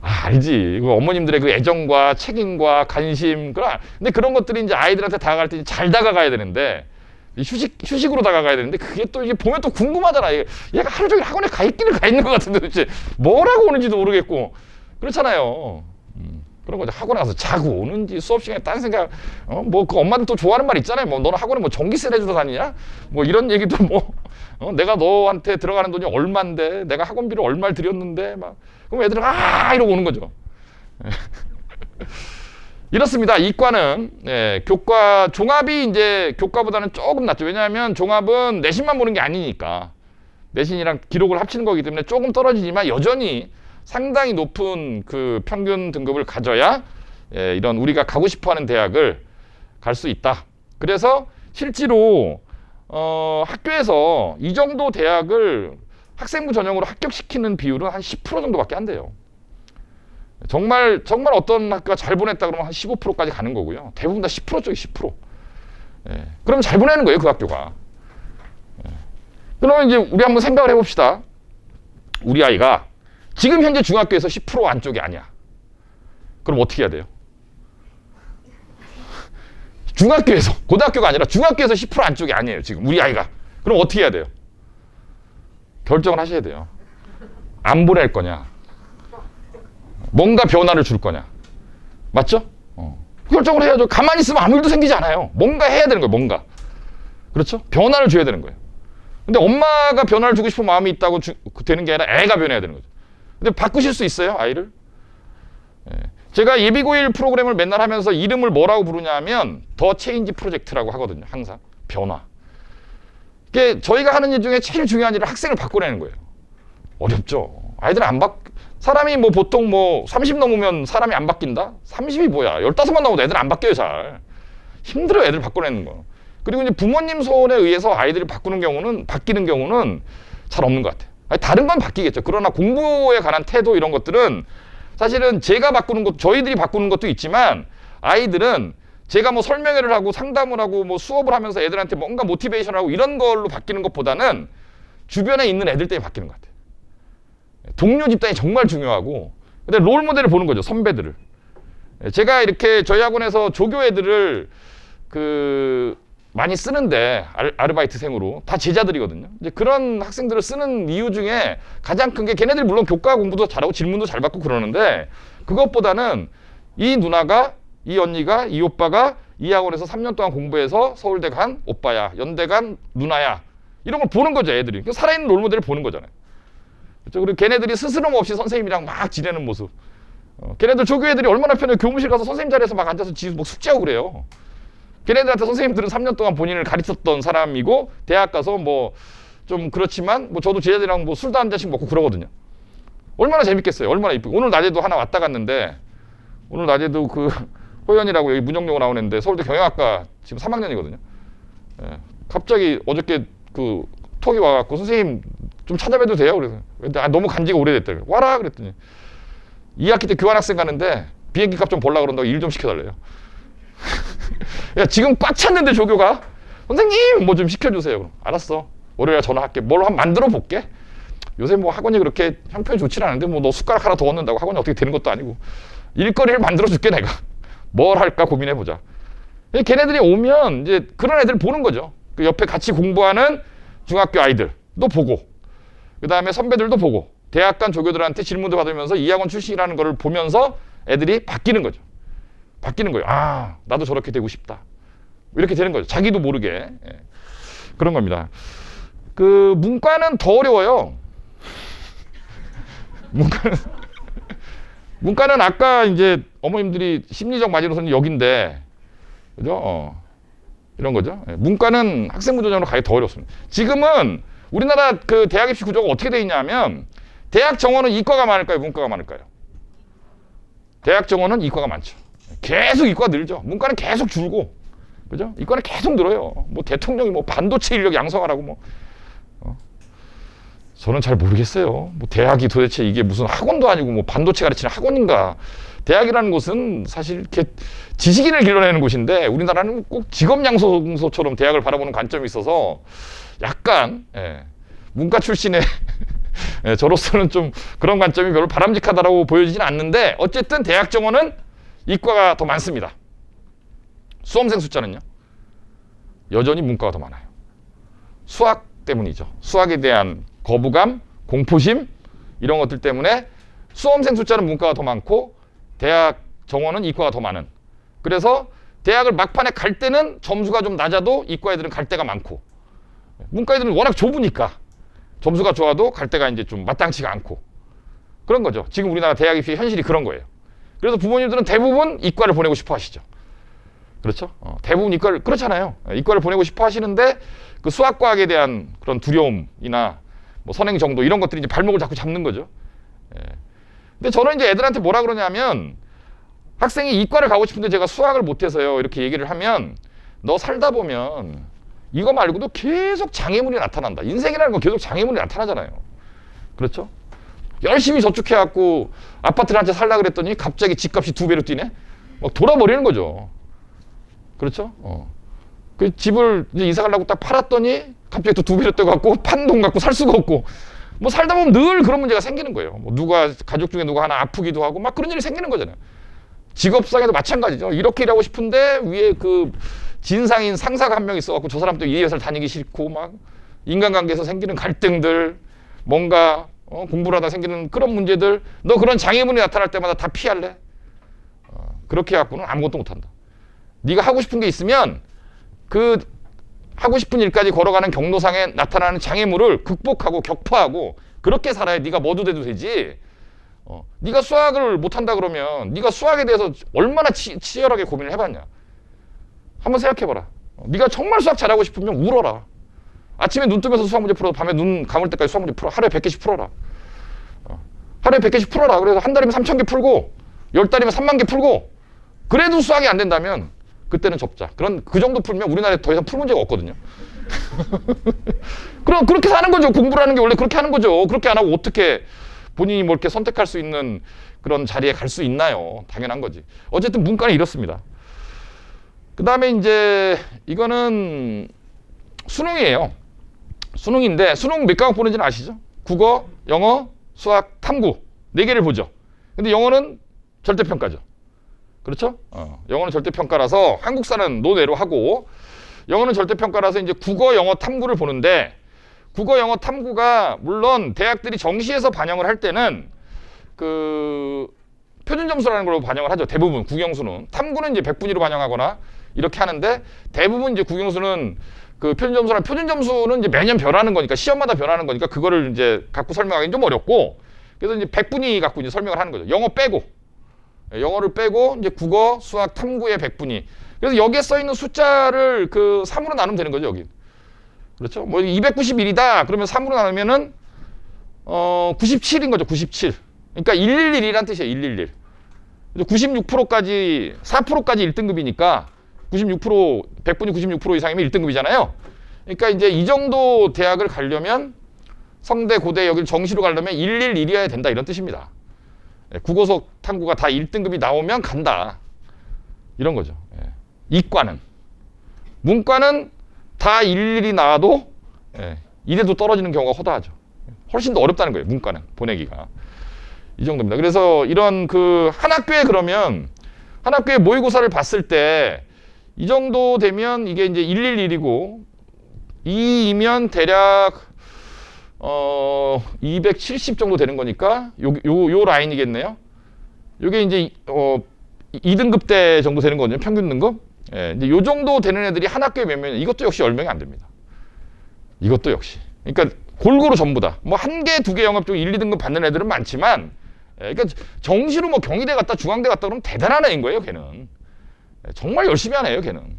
알지. 그 어머님들의 그 애정과 책임과 관심, 근데 그런 것들이 이제 아이들한테 다가갈 때 잘 다가가야 되는데, 휴식으로 다가가야 되는데, 그게 또 이게 보면 또 궁금하잖아. 얘가 하루 종일 학원에 가 있기는 가 있는 것 같은데, 도대체 뭐라고 오는지도 모르겠고. 그렇잖아요. 그런 거죠. 학원에 가서 자고 오는지, 수업 시간에 딴 생각, 그 엄마들 또 좋아하는 말 있잖아요. 뭐, 너는 학원에 뭐 전기세 내주러 다니냐? 뭐 이런 얘기도 내가 너한테 들어가는 돈이 얼만데, 내가 학원비를 얼마를 들였는데, 그럼 애들은 이러고 오는 거죠. 이렇습니다. 이과는 교과 종합이 이제 교과보다는 조금 낫죠. 왜냐하면 종합은 내신만 보는 게 아니니까 내신이랑 기록을 합치는 거기 때문에 조금 떨어지지만 여전히 상당히 높은 그 평균 등급을 가져야 이런 우리가 가고 싶어하는 대학을 갈 수 있다. 그래서 실제로 학교에서 이 정도 대학을 학생부 전형으로 합격시키는 비율은 한 10% 정도밖에 안 돼요. 정말 어떤 학교가 잘 보냈다 그러면 한 15%까지 가는 거고요. 대부분 다 10% 쪽이 10%. 그러면 잘 보내는 거예요, 그 학교가. 그러면 이제 우리 한번 생각을 해봅시다. 우리 아이가 지금 현재 중학교에서 10% 안쪽이 아니야. 그럼 어떻게 해야 돼요? 중학교에서, 고등학교가 아니라 중학교에서 10% 안쪽이 아니에요, 지금 우리 아이가. 그럼 어떻게 해야 돼요? 결정을 하셔야 돼요. 안 보낼 거냐, 뭔가 변화를 줄 거냐. 맞죠? 결정을 해야죠. 가만히 있으면 아무 일도 생기지 않아요. 뭔가 해야 되는 거예요, 뭔가. 그렇죠? 변화를 줘야 되는 거예요. 근데 엄마가 변화를 주고 싶은 마음이 있다고 되는 게 아니라 애가 변해야 되는 거죠. 근데 바꾸실 수 있어요, 아이를? 제가 예비고일 프로그램을 맨날 하면서 이름을 뭐라고 부르냐 하면 더 체인지 프로젝트라고 하거든요. 항상. 변화. 이게 저희가 하는 일 중에 제일 중요한 일은 학생을 바꿔내는 거예요. 어렵죠. 아이들은 사람이 뭐 보통 30 넘으면 사람이 안 바뀐다? 30이 뭐야? 15만 넘어도 애들 안 바뀌어요, 잘. 힘들어요, 애들 바꿔내는 거. 그리고 이제 부모님 소원에 의해서 아이들이 바뀌는 경우는 잘 없는 것 같아요. 다른 건 바뀌겠죠. 그러나 공부에 관한 태도 이런 것들은 사실은 제가 바꾸는 것, 저희들이 바꾸는 것도 있지만 아이들은 제가 뭐 설명회를 하고 상담을 하고 뭐 수업을 하면서 애들한테 뭔가 모티베이션을 하고 이런 걸로 바뀌는 것보다는 주변에 있는 애들 때문에 바뀌는 것 같아요. 동료 집단이 정말 중요하고, 근데 롤 모델을 보는 거죠, 선배들을. 제가 이렇게 저희 학원에서 조교 애들을 많이 쓰는데 아르바이트생으로 다 제자들이거든요. 이제 그런 학생들을 쓰는 이유 중에 가장 큰 게 걔네들이 물론 교과 공부도 잘하고 질문도 잘 받고 그러는데 그것보다는 이 누나가, 이 언니가, 이 오빠가 이 학원에서 3년 동안 공부해서 서울대 간 오빠야, 연대 간 누나야, 이런 걸 보는 거죠, 애들이. 살아있는 롤모델을 보는 거잖아요. 그렇죠? 그리고 걔네들이 스스럼 없이 선생님이랑 막 지내는 모습. 걔네들 조교 애들이 얼마나 편해요. 교무실 가서 선생님 자리에서 막 앉아서 뭐 숙제하고 그래요. 걔네들한테 선생님들은 3년 동안 본인을 가르쳤던 사람이고 대학 가서 뭐 좀 그렇지만 뭐 저도 제자들이랑 뭐 술도 한 잔씩 먹고 그러거든요. 얼마나 재밌겠어요. 얼마나 이쁘고. 오늘 낮에도 하나 왔다 갔는데 오늘 낮에도 호연이라고 여기 문영여고 나오는 애인데 서울대 경영학과 지금 3학년이거든요. 갑자기 어저께 톡이 와갖고 선생님 좀 찾아뵈도 돼요? 그래서 너무 간지가 오래됐다. 와라 그랬더니 2학기 때 교환학생 가는데 비행기 값 좀 벌라 그런다고 일 좀 시켜달래요. 야, 지금 꽉 찼는데 조교가 선생님 뭐 좀 시켜주세요. 그럼 알았어. 월요일에 전화할게. 뭘 한번 만들어 볼게. 요새 뭐 학원이 그렇게 형편이 좋지 않은데 뭐 너 숟가락 하나 더 얻는다고 학원이 어떻게 되는 것도 아니고 일거리를 만들어 줄게 내가. 뭘 할까 고민해 보자. 걔네들이 오면 이제 그런 애들 보는 거죠. 그 옆에 같이 공부하는 중학교 아이들도 보고, 그 다음에 선배들도 보고, 대학 간 조교들한테 질문도 받으면서 이 학원 출신이라는 걸 보면서 애들이 바뀌는 거죠. 바뀌는 거예요. 아, 나도 저렇게 되고 싶다. 이렇게 되는 거죠. 자기도 모르게. 그런 겁니다. 문과는 더 어려워요. 문과는 아까 이제 어머님들이 심리적 마지노선이 여긴데, 그죠? 이런 거죠. 문과는 학생부 전형으로 가기 더 어렵습니다. 지금은 우리나라 대학 입시 구조가 어떻게 돼 있냐면, 대학 정원은 이과가 많을까요? 문과가 많을까요? 대학 정원은 이과가 많죠. 계속 이과가 늘죠. 문과는 계속 줄고, 그죠? 이과는 계속 늘어요. 뭐 대통령이 뭐 반도체 인력 양성하라고 뭐. 저는 잘 모르겠어요. 뭐 대학이 도대체 이게 무슨 학원도 아니고 뭐 반도체 가르치는 학원인가. 대학이라는 곳은 사실 이렇게 지식인을 길러내는 곳인데 우리나라는 꼭 직업 양성소처럼 대학을 바라보는 관점이 있어서 약간 문과 출신의 예, 저로서는 좀 그런 관점이 별로 바람직하다라고 보여지진 않는데 어쨌든 대학 정원은 이과가 더 많습니다. 수험생 숫자는요? 여전히 문과가 더 많아요. 수학 때문이죠. 수학에 대한 거부감, 공포심 이런 것들 때문에 수험생 숫자는 문과가 더 많고 대학 정원은 이과가 더 많은. 그래서 대학을 막판에 갈 때는 점수가 좀 낮아도 이과 애들은 갈 데가 많고 문과 애들은 워낙 좁으니까 점수가 좋아도 갈 데가 이제 좀 마땅치가 않고 그런 거죠. 지금 우리나라 대학 입시 현실이 그런 거예요. 그래서 부모님들은 대부분 이과를 보내고 싶어 하시죠. 그렇죠? 대부분 이과를 그렇잖아요. 이과를 보내고 싶어 하시는데 그 수학과학에 대한 그런 두려움이나 뭐 선행 정도 이런 것들이 이제 발목을 자꾸 잡는 거죠. 예. 근데 저는 이제 애들한테 뭐라 그러냐면 학생이 이과를 가고 싶은데 제가 수학을 못해서요 이렇게 얘기를 하면 너 살다 보면 이거 말고도 계속 장애물이 나타난다. 인생이라는 건 계속 장애물이 나타나잖아요. 그렇죠? 열심히 저축해갖고 아파트를 한 채 살라 그랬더니 갑자기 집값이 2배로 뛰네? 막 돌아버리는 거죠. 그렇죠? 그 집을 이제 이사 가려고 딱 팔았더니 갑자기 또 2배로 뛰어갖고 판 돈 갖고 살 수가 없고 뭐 살다 보면 늘 그런 문제가 생기는 거예요. 뭐 누가 가족 중에 누가 하나 아프기도 하고 막 그런 일이 생기는 거잖아요. 직업상에도 마찬가지죠. 이렇게 일하고 싶은데 위에 그 진상인 상사가 한 명 있어갖고 저 사람도 이 회사를 다니기 싫고 막 인간관계에서 생기는 갈등들 뭔가 공부를 하다 생기는 그런 문제들 너 그런 장애물이 나타날 때마다 다 피할래? 그렇게 해갖고는 아무것도 못한다. 네가 하고 싶은 게 있으면 그 하고 싶은 일까지 걸어가는 경로상에 나타나는 장애물을 극복하고 격파하고 그렇게 살아야 네가 뭐도 돼도 되지. 네가 수학을 못한다 그러면 네가 수학에 대해서 얼마나 치열하게 고민을 해봤냐. 한번 생각해봐라. 네가 정말 수학 잘하고 싶으면 울어라. 아침에 눈 뜨면서 수학 문제 풀어 밤에 눈 감을 때까지 수학 문제 풀어. 하루에 100개씩 풀어라. 하루에 100개씩 풀어라. 그래서 한 달이면 3,000개 풀고 10달이면 3만 개 풀고 그래도 수학이 안 된다면 그때는 접자. 그 정도 풀면 우리나라에 더 이상 풀 문제가 없거든요. 그럼 그렇게 사는 거죠. 공부를 하는 게 원래 그렇게 하는 거죠. 그렇게 안 하고 어떻게 본인이 뭐 이렇게 선택할 수 있는 그런 자리에 갈 수 있나요? 당연한 거지. 어쨌든 문과는 이렇습니다. 그 다음에 이제 이거는 수능이에요. 수능인데 수능 몇 과목 보는지는 아시죠? 국어, 영어, 수학, 탐구 4개를 보죠. 근데 영어는 절대평가죠. 그렇죠? 영어는 절대평가라서 한국사는 노내로 하고 영어는 절대평가라서 이제 국어, 영어, 탐구를 보는데 국어, 영어, 탐구가 물론 대학들이 정시에서 반영을 할 때는 그 표준 점수라는 걸로 반영을 하죠. 대부분 국영수는. 탐구는 이제 100분위로 반영하거나 이렇게 하는데 대부분 이제 국영수는 그 표준 점수는 이제 매년 변하는 거니까 시험마다 변하는 거니까 그거를 이제 갖고 설명하기는 좀 어렵고 그래서 이제 100분위 갖고 이제 설명을 하는 거죠. 영어 빼고. 영어를 빼고 이제 국어, 수학, 탐구의 100분위. 그래서 여기에 써 있는 숫자를 그 3으로 나누면 되는 거죠, 여기. 그렇죠? 뭐 291이다. 그러면 3으로 나누면은 97인 거죠. 97. 그러니까 111이란 뜻이에요. 111. 96%까지 4%까지 1등급이니까 96% 100분이 96% 이상이면 1등급이잖아요. 그러니까 이제 이 정도 대학을 가려면 성대, 고대 여기를 정시로 가려면 111이어야 된다 이런 뜻입니다. 국어수 탐구가 다 1등급이 나오면 간다. 이런 거죠. 이과는. 문과는 다 111이 나와도 이래도 떨어지는 경우가 허다하죠. 훨씬 더 어렵다는 거예요. 문과는 보내기가. 이 정도입니다. 그래서 이런 그 한 학교에 그러면 한 학교에 모의고사를 봤을 때 이 정도 되면 이게 이제 111이고 2이면 대략 270 정도 되는 거니까 요 라인이겠네요. 요게 이제 2등급대 정도 되는 거거든요. 평균 등급. 이제 요 정도 되는 애들이 한 학교에 몇 명이냐. 이것도 역시 10명이 안 됩니다. 이것도 역시. 그러니까 골고루 전부 다. 뭐 1개, 2개 영업 중 1, 2등급 받는 애들은 많지만 그러니까 정시로 뭐 경희대 갔다 중앙대 갔다 그러면 대단한 애인 거예요, 걔는. 정말 열심히 하는 애예요, 걔는.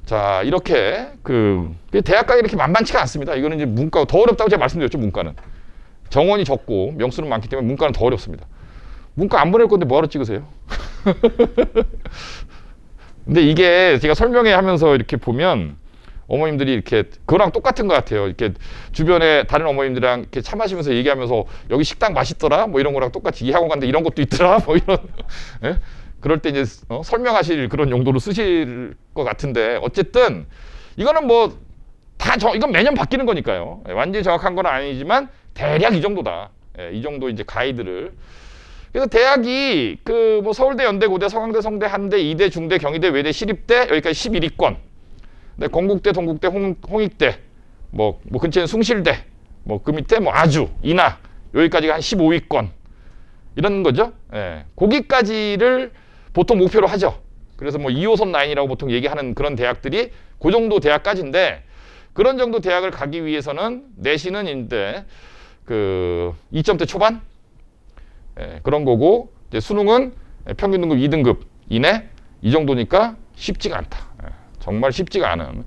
자, 이렇게 대학 가기 이렇게 만만치가 않습니다. 이거는 이제 문과 더 어렵다고 제가 말씀드렸죠, 문과는. 정원이 적고 명수는 많기 때문에 문과는 더 어렵습니다. 문과 안 보낼 건데 뭐하러 찍으세요? 근데 이게 제가 설명회 하면서 이렇게 보면 어머님들이 이렇게 그거랑 똑같은 것 같아요. 이렇게 주변에 다른 어머님들이랑 이렇게 차 마시면서 얘기하면서 여기 식당 맛있더라? 뭐 이런 거랑 똑같이 이 학원 갔는데 이런 것도 있더라? 뭐 이런. 예? 그럴 때 이제 설명하실 그런 용도로 쓰실 것 같은데 어쨌든 이거는 뭐 다 이건 매년 바뀌는 거니까요. 완전히 정확한 건 아니지만 대략 이 정도다. 예, 이 정도 이제 가이드를. 그래서 대학이 그 뭐 서울대, 연대, 고대, 서강대, 성대, 한대, 이대, 중대, 경희대, 외대, 시립대 여기까지 11위권. 네, 건국대, 동국대, 홍익대, 뭐 근처에는 숭실대, 뭐 그 밑에 뭐 아주, 인하 여기까지가 한 15위권 이런 거죠. 예, 거기까지를 보통 목표로 하죠. 그래서 뭐 2호선 라인이라고 보통 얘기하는 그런 대학들이 그 정도 대학까지인데 그런 정도 대학을 가기 위해서는 내신은 이제 그 2점대 초반 예, 그런 거고 이제 수능은 평균 등급 2등급 이내 이 정도니까 쉽지가 않다. 예, 정말 쉽지가 않은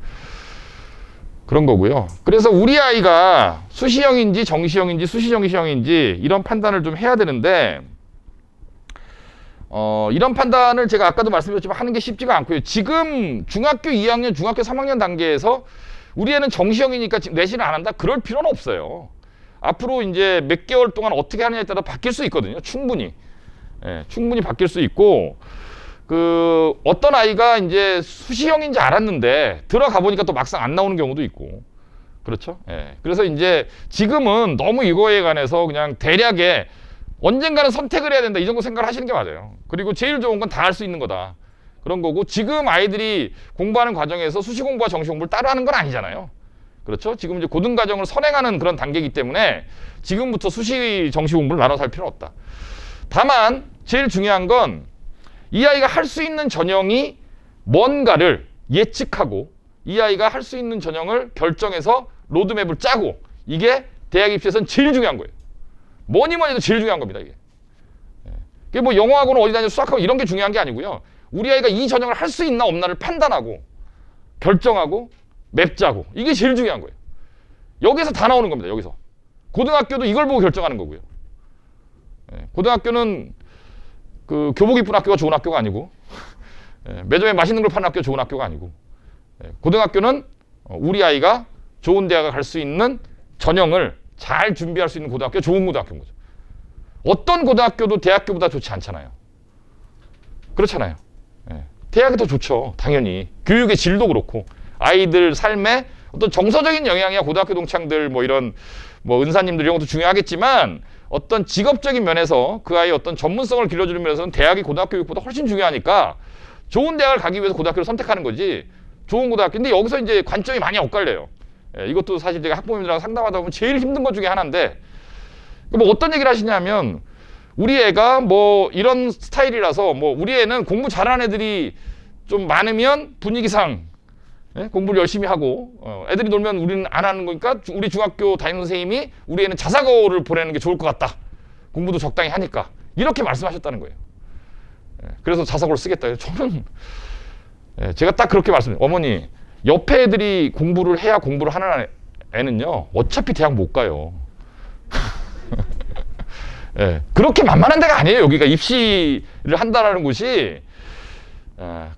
그런 거고요. 그래서 우리 아이가 수시형인지 정시형인지 수시정시형인지 이런 판단을 좀 해야 되는데 이런 판단을 제가 아까도 말씀드렸지만 하는 게 쉽지가 않고요. 지금 중학교 2학년, 중학교 3학년 단계에서 우리 애는 정시형이니까 지금 내신을 안 한다? 그럴 필요는 없어요. 앞으로 이제 몇 개월 동안 어떻게 하느냐에 따라 바뀔 수 있거든요. 충분히. 예, 충분히 바뀔 수 있고, 그, 어떤 아이가 이제 수시형인지 알았는데, 들어가 보니까 또 막상 안 나오는 경우도 있고. 그렇죠? 예. 그래서 이제 지금은 너무 이거에 관해서 그냥 대략의 언젠가는 선택을 해야 된다. 이 정도 생각을 하시는 게 맞아요. 그리고 제일 좋은 건 다 할 수 있는 거다. 그런 거고, 지금 아이들이 공부하는 과정에서 수시 공부와 정시 공부를 따로 하는 건 아니잖아요. 그렇죠? 지금 이제 고등과정을 선행하는 그런 단계이기 때문에 지금부터 수시, 정시 공부를 나눠서 할 필요는 없다. 다만 제일 중요한 건 이 아이가 할 수 있는 전형이 뭔가를 예측하고 이 아이가 할 수 있는 전형을 결정해서 로드맵을 짜고 이게 대학 입시에서는 제일 중요한 거예요. 뭐니 해도 제일 중요한 겁니다, 이게. 이게 뭐 영어학원 어디 다니고 수학학원 이런 게 중요한 게 아니고요. 우리 아이가 이 전형을 할 수 있나 없나를 판단하고 결정하고 맵 짜고 이게 제일 중요한 거예요. 여기서 다 나오는 겁니다. 여기서. 고등학교도 이걸 보고 결정하는 거고요. 고등학교는 그 교복 입은 학교가 좋은 학교가 아니고 매점에 맛있는 걸 파는 학교가 좋은 학교가 아니고 고등학교는 우리 아이가 좋은 대학을 갈 수 있는 전형을 잘 준비할 수 있는 고등학교, 좋은 고등학교인 거죠. 어떤 고등학교도 대학교보다 좋지 않잖아요. 그렇잖아요. 대학이 더 좋죠. 당연히. 교육의 질도 그렇고 아이들 삶에 어떤 정서적인 영향이야 고등학교 동창들 뭐 이런 뭐 은사님들 이런 것도 중요하겠지만 어떤 직업적인 면에서 그 아이의 어떤 전문성을 길러주는 면에서는 대학이 고등학교 교육보다 훨씬 중요하니까 좋은 대학을 가기 위해서 고등학교를 선택하는 거지 좋은 고등학교. 근데 여기서 이제 관점이 많이 엇갈려요. 이것도 사실 제가 학부모님들하고 상담하다 보면 제일 힘든 것 중에 하나인데 뭐 어떤 얘기를 하시냐면 우리 애가 뭐 이런 스타일이라서 뭐 우리 애는 공부 잘하는 애들이 좀 많으면 분위기상 공부를 열심히 하고 애들이 놀면 우리는 안 하는 거니까 우리 중학교 담임 선생님이 우리 애는 자사고를 보내는 게 좋을 것 같다. 공부도 적당히 하니까. 이렇게 말씀하셨다는 거예요. 그래서 자사고를 쓰겠다. 저는 제가 딱 그렇게 말씀해요. 어머니, 옆에 애들이 공부를 해야 공부를 하는 애는요. 어차피 대학 못 가요. 그렇게 만만한 데가 아니에요. 여기가 입시를 한다라는 곳이.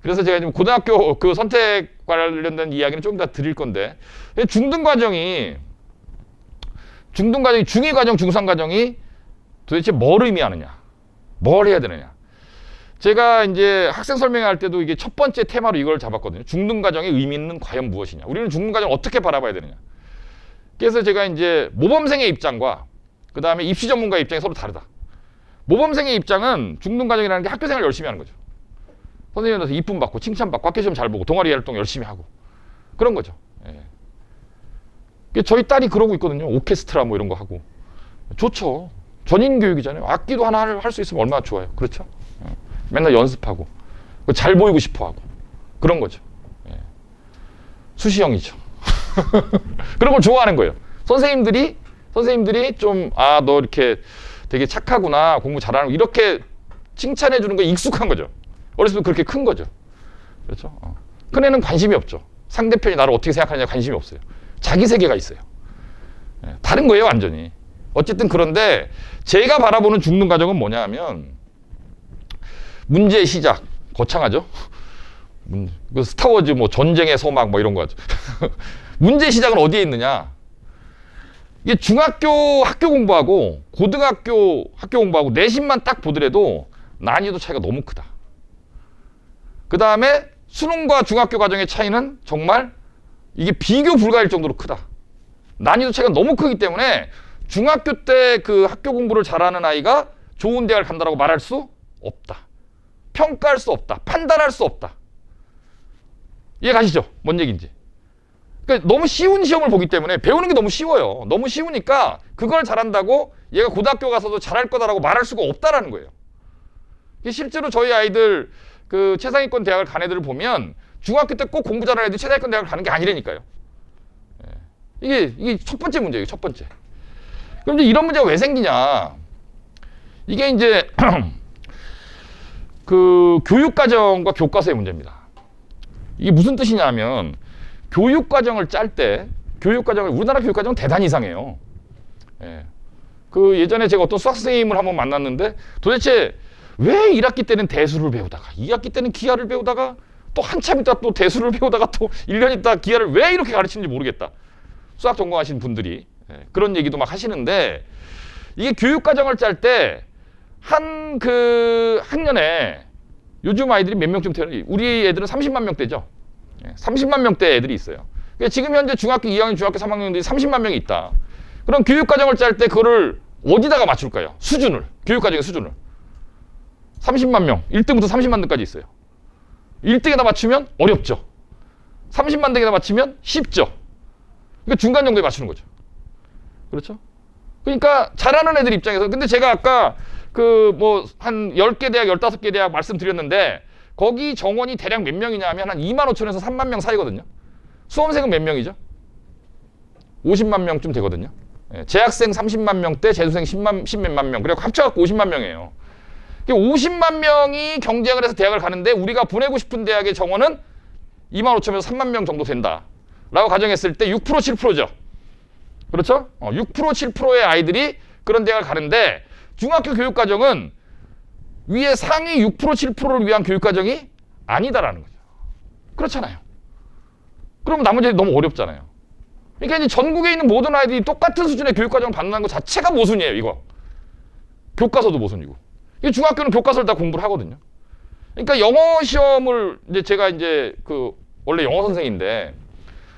그래서 제가 지금 고등학교 그 선택 관련된 이야기는 좀 더 드릴 건데 중등과정이 중2과정, 중3과정이 도대체 뭘 의미하느냐, 뭘 해야 되느냐. 제가 이제 학생 설명할 때도 이게 첫 번째 테마로 이걸 잡았거든요. 중등과정의 의미는 과연 무엇이냐. 우리는 중등과정을 어떻게 바라봐야 되느냐. 그래서 제가 이제 모범생의 입장과 그 다음에 입시 전문가의 입장이 서로 다르다. 모범생의 입장은 중등과정이라는 게 학교생활 열심히 하는 거죠. 선생님한테 이쁨 받고 칭찬받고 학교 시험 잘 보고 동아리 활동 열심히 하고 그런 거죠. 저희 딸이 그러고 있거든요. 오케스트라 뭐 이런 거 하고 좋죠. 전인 교육이잖아요. 악기도 하나 할 수 있으면 얼마나 좋아요. 그렇죠? 맨날 연습하고 잘 보이고 싶어하고 그런 거죠. 수시형이죠. 그런 걸 좋아하는 거예요. 선생님들이 좀 너 이렇게 되게 착하구나, 공부 잘하는 거 이렇게 칭찬해 주는 거에 익숙한 거죠. 어렸을 때 그렇게 큰 거죠. 그렇죠? 큰 애는 관심이 없죠. 상대편이 나를 어떻게 생각하느냐 관심이 없어요. 자기 세계가 있어요. 다른 거예요, 완전히. 어쨌든 그런데 제가 바라보는 중등과정은 뭐냐 하면 문제의 시작, 거창하죠? 그 스타워즈 뭐 전쟁의 서막 뭐 이런 거 하죠. 문제의 시작은 어디에 있느냐? 이게 중학교 학교 공부하고 고등학교 학교 공부하고 내신만 딱 보더라도 난이도 차이가 너무 크다. 그 다음에 수능과 중학교 과정의 차이는 정말 이게 비교 불가일 정도로 크다. 난이도 차이가 너무 크기 때문에 중학교 때 그 학교 공부를 잘하는 아이가 좋은 대학을 간다라고 말할 수 없다. 평가할 수 없다. 판단할 수 없다. 이해 가시죠? 뭔 얘기인지. 그러니까 너무 쉬운 시험을 보기 때문에 배우는 게 너무 쉬워요. 너무 쉬우니까 그걸 잘한다고 얘가 고등학교 가서도 잘할 거다라고 말할 수가 없다라는 거예요. 실제로 저희 아이들 그 최상위권 대학을 간 애들을 보면 중학교 때 꼭 공부 잘하는 애들이 최상위권 대학을 가는 게 아니라니까요. 이게 첫 번째 문제예요. 첫 번째. 그럼 이제 이런 문제가 왜 생기냐? 이게 이제 그 교육과정과 교과서의 문제입니다. 이게 무슨 뜻이냐면 교육과정을 짤 때 우리나라 교육과정은 대단히 이상해요. 그 예전에 제가 어떤 수학 선생님을 한번 만났는데 도대체 왜 1학기 때는 대수를 배우다가 2학기 때는 기하를 배우다가 또 한참 있다 또 대수를 배우다가 또 1년 있다 기하를 왜 이렇게 가르치는지 모르겠다. 수학 전공하신 분들이 그런 얘기도 막 하시는데 이게 교육과정을 짤 때 한 그 학년에 요즘 아이들이 몇 명쯤 태어나요? 우리 애들은 30만 명대죠. 30만 명대 애들이 있어요. 그러니까 지금 현재 중학교 2학년, 중학교 3학년들이 30만 명이 있다. 그럼 교육과정을 짤 때 그거를 어디다가 맞출까요? 수준을. 교육과정의 수준을. 30만 명. 1등부터 30만 등까지 있어요. 1등에다 맞추면 어렵죠. 30만 등에다 맞추면 쉽죠. 그러니까 중간 정도에 맞추는 거죠. 그렇죠? 그러니까 잘하는 애들 입장에서 근데 제가 아까 그 뭐 한 10개 대학, 15개 대학 말씀드렸는데 거기 정원이 대략 몇 명이냐 하면 한 2만 5천에서 3만 명 사이거든요. 수험생은 몇 명이죠? 50만 명쯤 되거든요. 재학생 30만 명대, 재수생 10몇만 명. 그리고 합쳐갖고 50만 명이에요. 50만 명이 경쟁을 해서 대학을 가는데 우리가 보내고 싶은 대학의 정원은 2만 5천에서 3만 명 정도 된다. 라고 가정했을 때 6%, 7%죠. 그렇죠? 6%, 7%의 아이들이 그런 대학을 가는데 중학교 교육과정은 위에 상위 6%, 7%를 위한 교육과정이 아니다라는 거죠. 그렇잖아요. 그럼 나머지 너무 어렵잖아요. 그러니까 이제 전국에 있는 모든 아이들이 똑같은 수준의 교육과정을 받는 것 자체가 모순이에요, 이거. 교과서도 모순이고. 중학교는 교과서를 다 공부를 하거든요. 그러니까 영어 시험을 이제 제가 이제 그 원래 영어 선생인데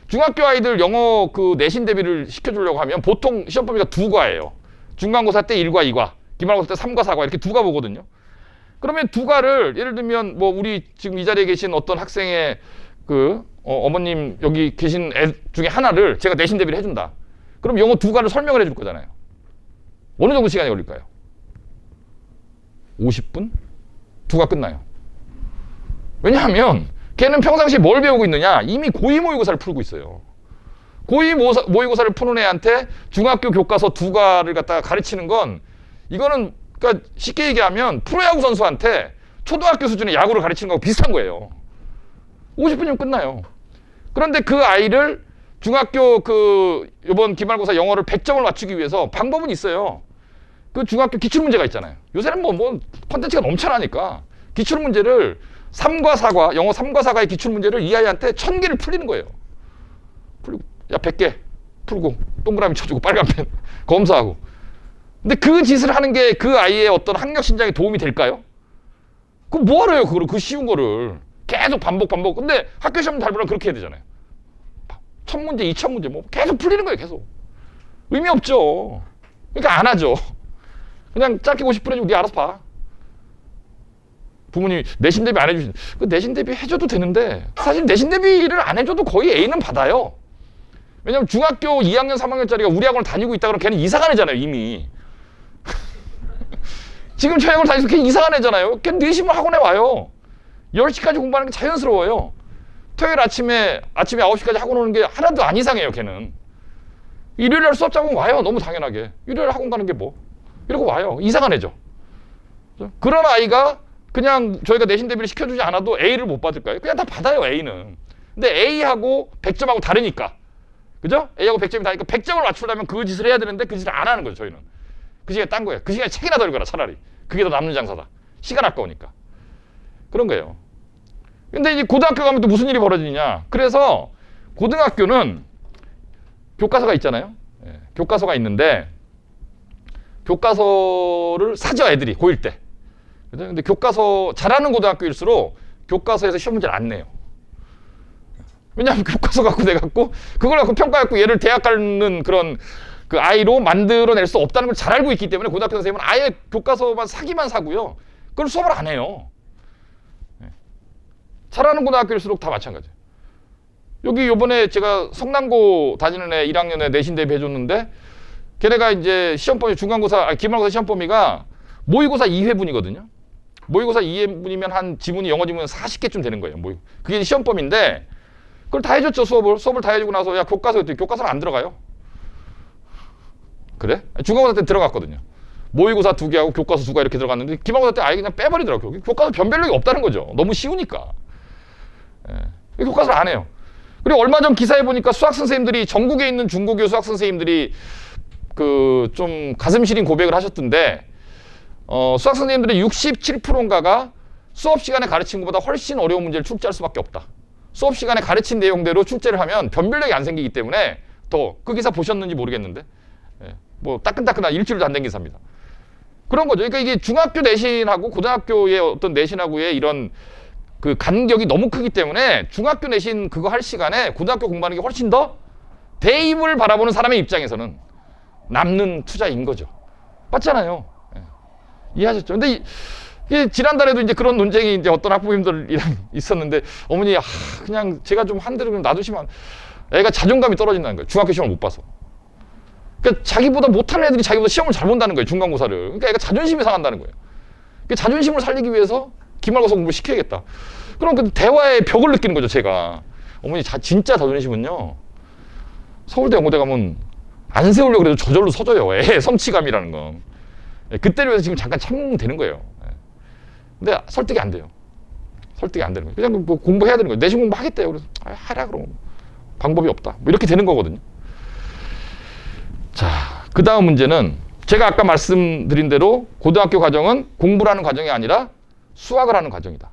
중학교 아이들 영어 그 내신 대비를 시켜주려고 하면 보통 시험 범위가 2과예요. 중간고사 때 1과, 2과, 기말고사 때 3과, 4과 이렇게 2과 보거든요. 그러면 2과를 예를 들면 뭐 우리 지금 이 자리에 계신 어떤 학생의 그 어머님 여기 계신 애 중에 하나를 제가 내신 대비를 해준다. 그럼 영어 2과를 설명을 해줄 거잖아요. 어느 정도 시간이 걸릴까요? 50분? 2과 끝나요. 왜냐하면 걔는 평상시에 뭘 배우고 있느냐? 이미 고2 모의고사를 풀고 있어요. 고2 모의고사를 푸는 애한테 중학교 교과서 2과를 갖다가 가르치는 건 이거는 그러니까 쉽게 얘기하면 프로야구 선수한테 초등학교 수준의 야구를 가르치는 거하고 비슷한 거예요. 50분이면 끝나요. 그런데 그 아이를 중학교 그 이번 기말고사 영어를 100점을 맞추기 위해서 방법은 있어요. 그 중학교 기출문제가 있잖아요. 요새는 뭐 콘텐츠가 넘쳐나니까 기출문제를 3과 4과 영어 3과 4과의 기출문제를 이 아이한테 1000개를 풀리는 거예요. 풀리고 야 100개 풀고 동그라미 쳐주고 빨간펜 검사하고. 근데 그 짓을 하는 게 그 아이의 어떤 학력 신장에 도움이 될까요? 그럼 뭐하러요 그거를 그 쉬운 거를 계속 반복. 근데 학교 시험 잘 보려면 그렇게 해야 되잖아요. 1000문제 2000문제 뭐 계속 풀리는 거예요. 계속 의미 없죠. 그러니까 안 하죠. 그냥 짧게 50분 해주고 네 알아서 봐. 부모님이 내신 대비 안 해주시는 그 내신 대비 해줘도 되는데 사실 내신 대비를 안 해줘도 거의 A는 받아요. 왜냐면 중학교 2학년 3학년짜리가 우리 학원을 다니고 있다 그러면 걔는 이상한 애잖아요 이미. 지금 저 학원을 다니면서 걔 이상한 애잖아요. 걔 내심을 학원에 와요. 10시까지 공부하는 게 자연스러워요. 토요일 아침에 9시까지 학원 오는 게 하나도 안 이상해요 걔는. 일요일날 수업 잡으면 와요. 너무 당연하게. 일요일 학원 가는 게 뭐. 이러고 와요. 이상한 애죠. 그런 아이가 그냥 저희가 내신 대비를 시켜주지 않아도 A를 못 받을까요? 그냥 다 받아요 A는. 근데 A하고 100점하고 다르니까. 그죠? A하고 100점이 다르니까 100점을 맞추려면 그 짓을 해야 되는데 그 짓을 안 하는 거죠 저희는. 그 시간에 딴 거예요. 그 시간에 책이나 더 읽어라 차라리. 그게 더 남는 장사다. 시간 아까우니까. 그런 거예요. 근데 이제 고등학교 가면 또 무슨 일이 벌어지냐. 그래서 고등학교는 교과서가 있잖아요. 교과서가 있는데 교과서를 사죠 애들이 고1 때. 근데 교과서 잘하는 고등학교일수록 교과서에서 시험 문제를 안 내요. 왜냐하면 교과서 갖고 내갖고 그걸 갖고 평가해갖고 얘를 대학 가는 그런 그 아이로 만들어낼 수 없다는 걸 잘 알고 있기 때문에 고등학교 선생님은 아예 교과서만 사기만 사고요. 그걸 수업을 안 해요. 잘하는 고등학교일수록 다 마찬가지예요. 여기 요번에 제가 성남고 다니는 애 1학년에 내신 대비 해줬는데 걔네가 이제 시험 범위 기말고사 시험 범위가 모의고사 2회분이거든요. 모의고사 2회분이면 한 지문이 영어 지문은 40개쯤 되는 거예요. 그게 시험 범위인데 그걸 다 해줬죠. 수업을 다 해주고 나서 야 교과서는 안 들어가요. 그래? 중간고사 때 들어갔거든요. 모의고사 2개하고 교과서 2가 이렇게 들어갔는데 기말고사 때 아예 그냥 빼버리더라고요. 교과서 변별력이 없다는 거죠. 너무 쉬우니까. 교과서를 안 해요. 그리고 얼마 전 기사에 보니까 수학 선생님들이 전국에 있는 중고교 수학 선생님들이 그 좀 가슴 시린 고백을 하셨던데 수학 선생님들의 67%인가가 수업 시간에 가르친 것보다 훨씬 어려운 문제를 출제할 수밖에 없다. 수업 시간에 가르친 내용대로 출제를 하면 변별력이 안 생기기 때문에 더 그 기사 보셨는지 모르겠는데 뭐 따끈따끈한 일주일도 안 된 기사입니다. 그런 거죠. 그러니까 이게 중학교 내신하고 고등학교의 어떤 내신하고의 이런 그 간격이 너무 크기 때문에 중학교 내신 그거 할 시간에 고등학교 공부하는 게 훨씬 더 대입을 바라보는 사람의 입장에서는 남는 투자인 거죠. 맞잖아요. 이해하셨죠? 근데 이게 지난달에도 이제 그런 논쟁이 이제 어떤 학부모님들이랑 있었는데 어머니 그냥 제가 좀 한 대로 놔두시면 애가 자존감이 떨어진다는 거예요. 중학교 시험을 못 봐서. 그러니까 자기보다 못하는 애들이 자기보다 시험을 잘 본다는 거예요. 중간고사를. 그러니까 애가 자존심이 상한다는 거예요. 그 자존심을 살리기 위해서 기말고사 공부를 시켜야겠다. 그럼 그 대화의 벽을 느끼는 거죠. 제가. 어머니 진짜 자존심은요. 서울대 연고대 가면 안 세우려고 그래도 저절로 서져요. 애 성취감이라는 거. 그때를 위해서 지금 잠깐 참으면 되는 거예요. 근데 설득이 안 돼요. 설득이 안 되는 거예요. 그냥 뭐 공부해야 되는 거예요. 내신 공부 하겠대요. 그래서 하라 그럼. 방법이 없다. 뭐 이렇게 되는 거거든요. 자, 그 다음 문제는 제가 아까 말씀드린 대로 고등학교 과정은 공부를 하는 과정이 아니라 수학을 하는 과정이다.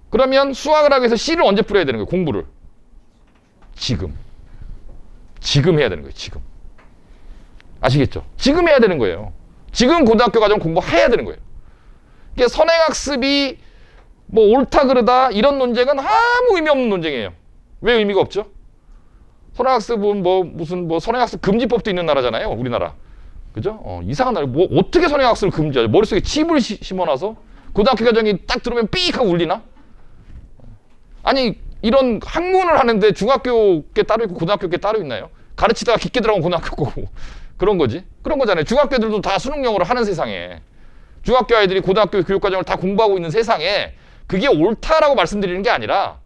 그러면 수학을 하기 위해서 C를 언제 뿌려야 되는 거예요? 공부를. 지금 해야 되는 거예요. 지금. 아시겠죠? 지금 해야 되는 거예요. 지금 고등학교 과정 공부해야 되는 거예요. 이게 선행학습이 뭐 옳다 그르다 이런 논쟁은 아무 의미 없는 논쟁이에요. 왜 의미가 없죠? 선행학습은 무슨 선행학습 금지법도 있는 나라잖아요. 우리나라. 그죠? 이상한 나라. 뭐 어떻게 선행학습을 금지하죠? 머릿속에 칩을 심어놔서 고등학교 과정이 딱 들어오면 삐익 하고 울리나? 아니 이런 학문을 하는데 중학교 게 따로 있고 고등학교 게 따로 있나요? 가르치다가 깊게 들어가면 고등학교 거고 그런 거지. 그런 거잖아요. 중학교 애들도 다 수능 영어를 하는 세상에 중학교 아이들이 고등학교 교육과정을 다 공부하고 있는 세상에 그게 옳다라고 말씀드리는 게 아니라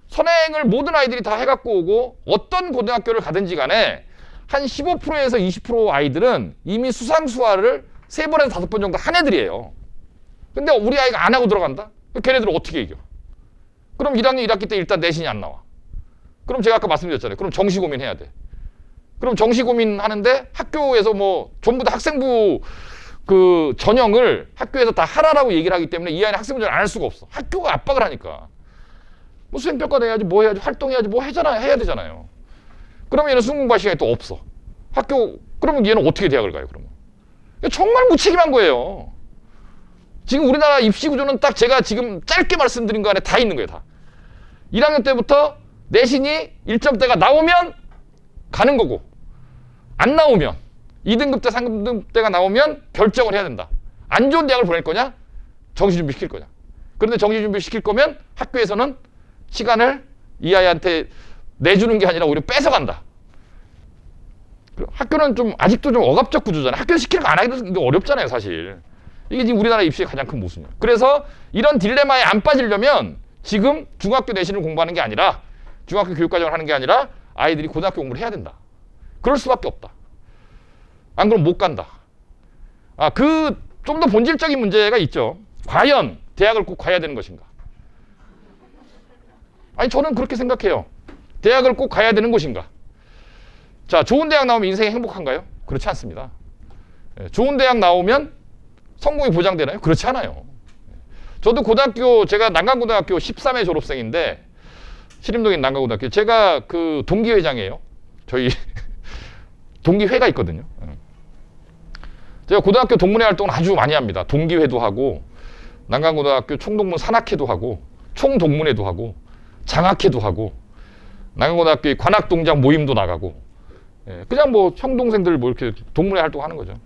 선행을 모든 아이들이 다 해갖고 오고 어떤 고등학교를 가든지 간에 한 15%에서 20% 아이들은 이미 수상수화를 3번에서 5번 정도 한 애들이에요. 근데 우리 아이가 안 하고 들어간다? 걔네들은 어떻게 이겨? 그럼 1학년 1학기 때 일단 내신이 안 나와. 그럼 제가 아까 말씀드렸잖아요. 그럼 정시 고민해야 돼. 그럼 정시 고민하는데 학교에서 뭐 전부 다 학생부 그 전형을 학교에서 다 하라라고 얘기를 하기 때문에 이 아이는 학생부 전형 안 할 수가 없어. 학교가 압박을 하니까. 뭐 수행평가 내야지 뭐 해야지 활동해야지 뭐 해야 되잖아요. 그러면 얘는 수능 공부할 시간이 또 없어. 그러면 얘는 어떻게 대학을 가요 그러면? 정말 무책임한 거예요. 지금 우리나라 입시 구조는 딱 제가 지금 짧게 말씀드린 거 안에 다 있는 거예요. 다. 1학년 때부터 내신이 1점대가 나오면 가는 거고 안 나오면 2등급 때 3등급 때가 나오면 결정을 해야 된다. 안 좋은 대학을 보낼 거냐? 정시준비 시킬 거냐? 그런데 정시준비 시킬 거면 학교에서는 시간을 이 아이한테 내주는 게 아니라 오히려 뺏어간다. 학교는 좀 아직도 좀 억압적 구조잖아요. 학교 시키는 거 안 하기도 어렵잖아요, 사실. 이게 지금 우리나라 입시의 가장 큰 모순이에요. 그래서 이런 딜레마에 안 빠지려면 지금 중학교 내신을 공부하는 게 아니라 중학교 교육과정을 하는 게 아니라 아이들이 고등학교 공부를 해야 된다. 그럴 수밖에 없다. 안 그러면 못 간다. 좀 더 본질적인 문제가 있죠. 과연 대학을 꼭 가야 되는 것인가? 아니, 저는 그렇게 생각해요. 대학을 꼭 가야 되는 것인가? 자, 좋은 대학 나오면 인생이 행복한가요? 그렇지 않습니다. 좋은 대학 나오면 성공이 보장되나요? 그렇지 않아요. 저도 제가 난강고등학교 13회 졸업생인데, 신림동에 난강고등학교. 제가 그 동기회장이에요. 저희 동기회가 있거든요. 제가 고등학교 동문회 활동을 아주 많이 합니다. 동기회도 하고, 난강고등학교 총동문 산악회도 하고, 총동문회도 하고, 장학회도 하고, 난강고등학교 관악동장 모임도 나가고, 예, 그냥 뭐 형 동생들 뭐 이렇게 동문회 활동하는 거죠.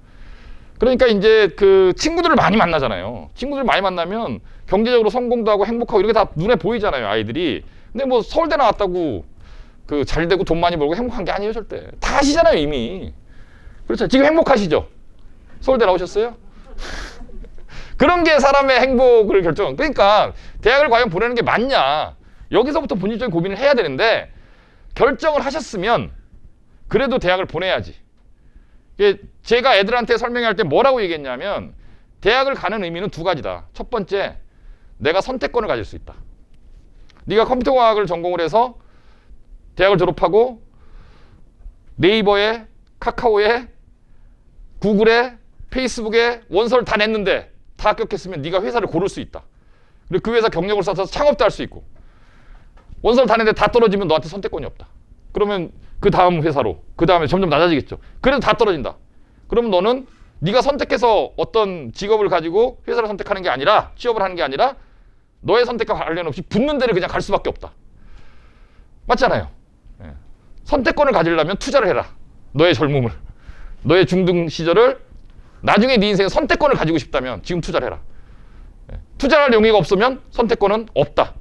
그러니까 이제 그 친구들을 많이 만나잖아요. 친구들 많이 만나면 경제적으로 성공도 하고 행복하고 이렇게 다 눈에 보이잖아요, 아이들이. 근데 뭐 서울대 나왔다고 그 잘 되고 돈 많이 벌고 행복한 게 아니에요, 절대. 다 아시잖아요, 이미. 그렇죠. 지금 행복하시죠? 서울대 나오셨어요? 그런 게 사람의 행복을 결정. 그러니까 대학을 과연 보내는 게 맞냐? 여기서부터 본질적인 고민을 해야 되는데 결정을 하셨으면 그래도 대학을 보내야지. 제가 애들한테 설명할 때 뭐라고 얘기했냐면 대학을 가는 의미는 두 가지다. 첫 번째, 내가 선택권을 가질 수 있다. 네가 컴퓨터공학을 전공을 해서 대학을 졸업하고 네이버에, 카카오에, 구글에, 페이스북에 원서를 다 냈는데 다 합격했으면 네가 회사를 고를 수 있다. 그리고 그 회사 경력을 써서 창업도 할 수 있고 원서를 다 냈는데 다 떨어지면 너한테 선택권이 없다. 그러면 그 다음 회사로 그 다음에 점점 낮아지겠죠. 그래도 다 떨어진다. 그러면 너는 네가 선택해서 어떤 직업을 가지고 회사를 선택하는 게 아니라 취업을 하는 게 아니라 너의 선택과 관련 없이 붙는 데를 그냥 갈 수밖에 없다. 맞잖아요. 예. 선택권을 가지려면 투자를 해라. 너의 젊음을. 너의 중등 시절을 나중에 네 인생에 선택권을 가지고 싶다면 지금 투자를 해라. 예. 투자할 용의가 없으면 선택권은 없다.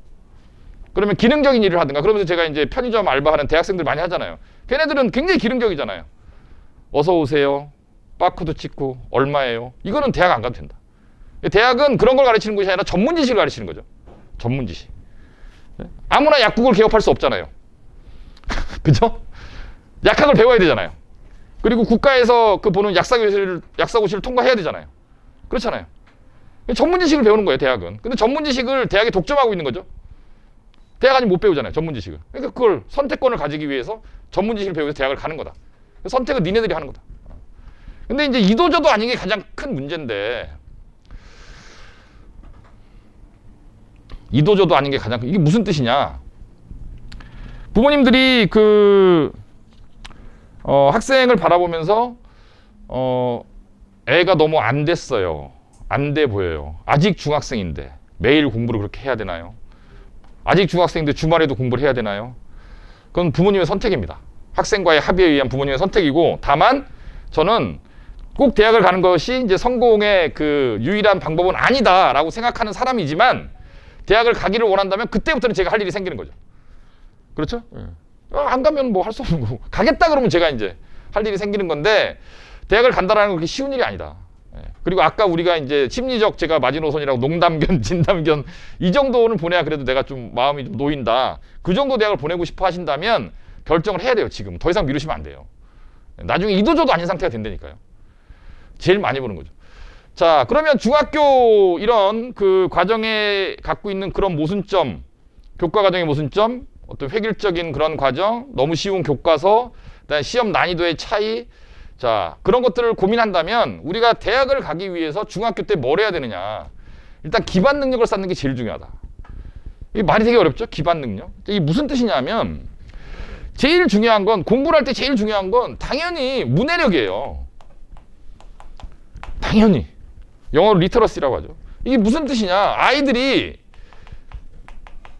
그러면 기능적인 일을 하든가. 그러면서 제가 이제 편의점 알바하는 대학생들 많이 하잖아요. 걔네들은 굉장히 기능적이잖아요. 어서 오세요. 바코드 찍고 얼마예요? 이거는 대학 안 가도 된다. 대학은 그런 걸 가르치는 것이 아니라 전문 지식을 가르치는 거죠. 전문 지식. 아무나 약국을 개업할 수 없잖아요. 그죠? 약학을 배워야 되잖아요. 그리고 국가에서 그 보는 약사고시를 통과해야 되잖아요. 그렇잖아요. 전문 지식을 배우는 거예요, 대학은. 근데 전문 지식을 대학이 독점하고 있는 거죠. 대학 아니면 못 배우잖아요, 전문 지식을. 그러니까 그걸 선택권을 가지기 위해서 전문 지식을 배우기 위해서 대학을 가는 거다. 선택은 니네들이 하는 거다. 근데 이제 이도저도 아닌 게 가장 큰 문제인데 이도저도 아닌 게 가장 이게 무슨 뜻이냐? 부모님들이 그 학생을 바라보면서 애가 너무 안 됐어요. 안 돼 보여요. 아직 중학생인데 매일 공부를 그렇게 해야 되나요? 아직 중학생인데 주말에도 공부를 해야 되나요? 그건 부모님의 선택입니다. 학생과의 합의에 의한 부모님의 선택이고, 다만 저는 꼭 대학을 가는 것이 이제 성공의 그 유일한 방법은 아니다라고 생각하는 사람이지만 대학을 가기를 원한다면 그때부터는 제가 할 일이 생기는 거죠. 그렇죠? 안 가면 뭐 할 수 없는 거고, 가겠다 그러면 제가 이제 할 일이 생기는 건데 대학을 간다라는 건 그렇게 쉬운 일이 아니다. 그리고 아까 우리가 이제 심리적 제가 마지노선이라고 농담견, 진담견 이 정도는 보내야 그래도 내가 좀 마음이 좀 놓인다. 그 정도 대학을 보내고 싶어 하신다면 결정을 해야 돼요. 지금 더 이상 미루시면 안 돼요. 나중에 이도저도 아닌 상태가 된다니까요. 제일 많이 보는 거죠. 자, 그러면 중학교 이런 그 과정에 갖고 있는 그런 모순점, 교과 과정의 모순점, 어떤 획일적인 그런 과정, 너무 쉬운 교과서, 그다음에 시험 난이도의 차이, 자, 그런 것들을 고민한다면 우리가 대학을 가기 위해서 중학교 때 뭘 해야 되느냐. 일단 기반 능력을 쌓는 게 제일 중요하다. 이게 말이 되게 어렵죠? 기반 능력. 이게 무슨 뜻이냐면 제일 중요한 건, 공부를 할 때 제일 중요한 건 당연히 문해력이에요. 당연히. 영어로 리터러시라고 하죠. 이게 무슨 뜻이냐. 아이들이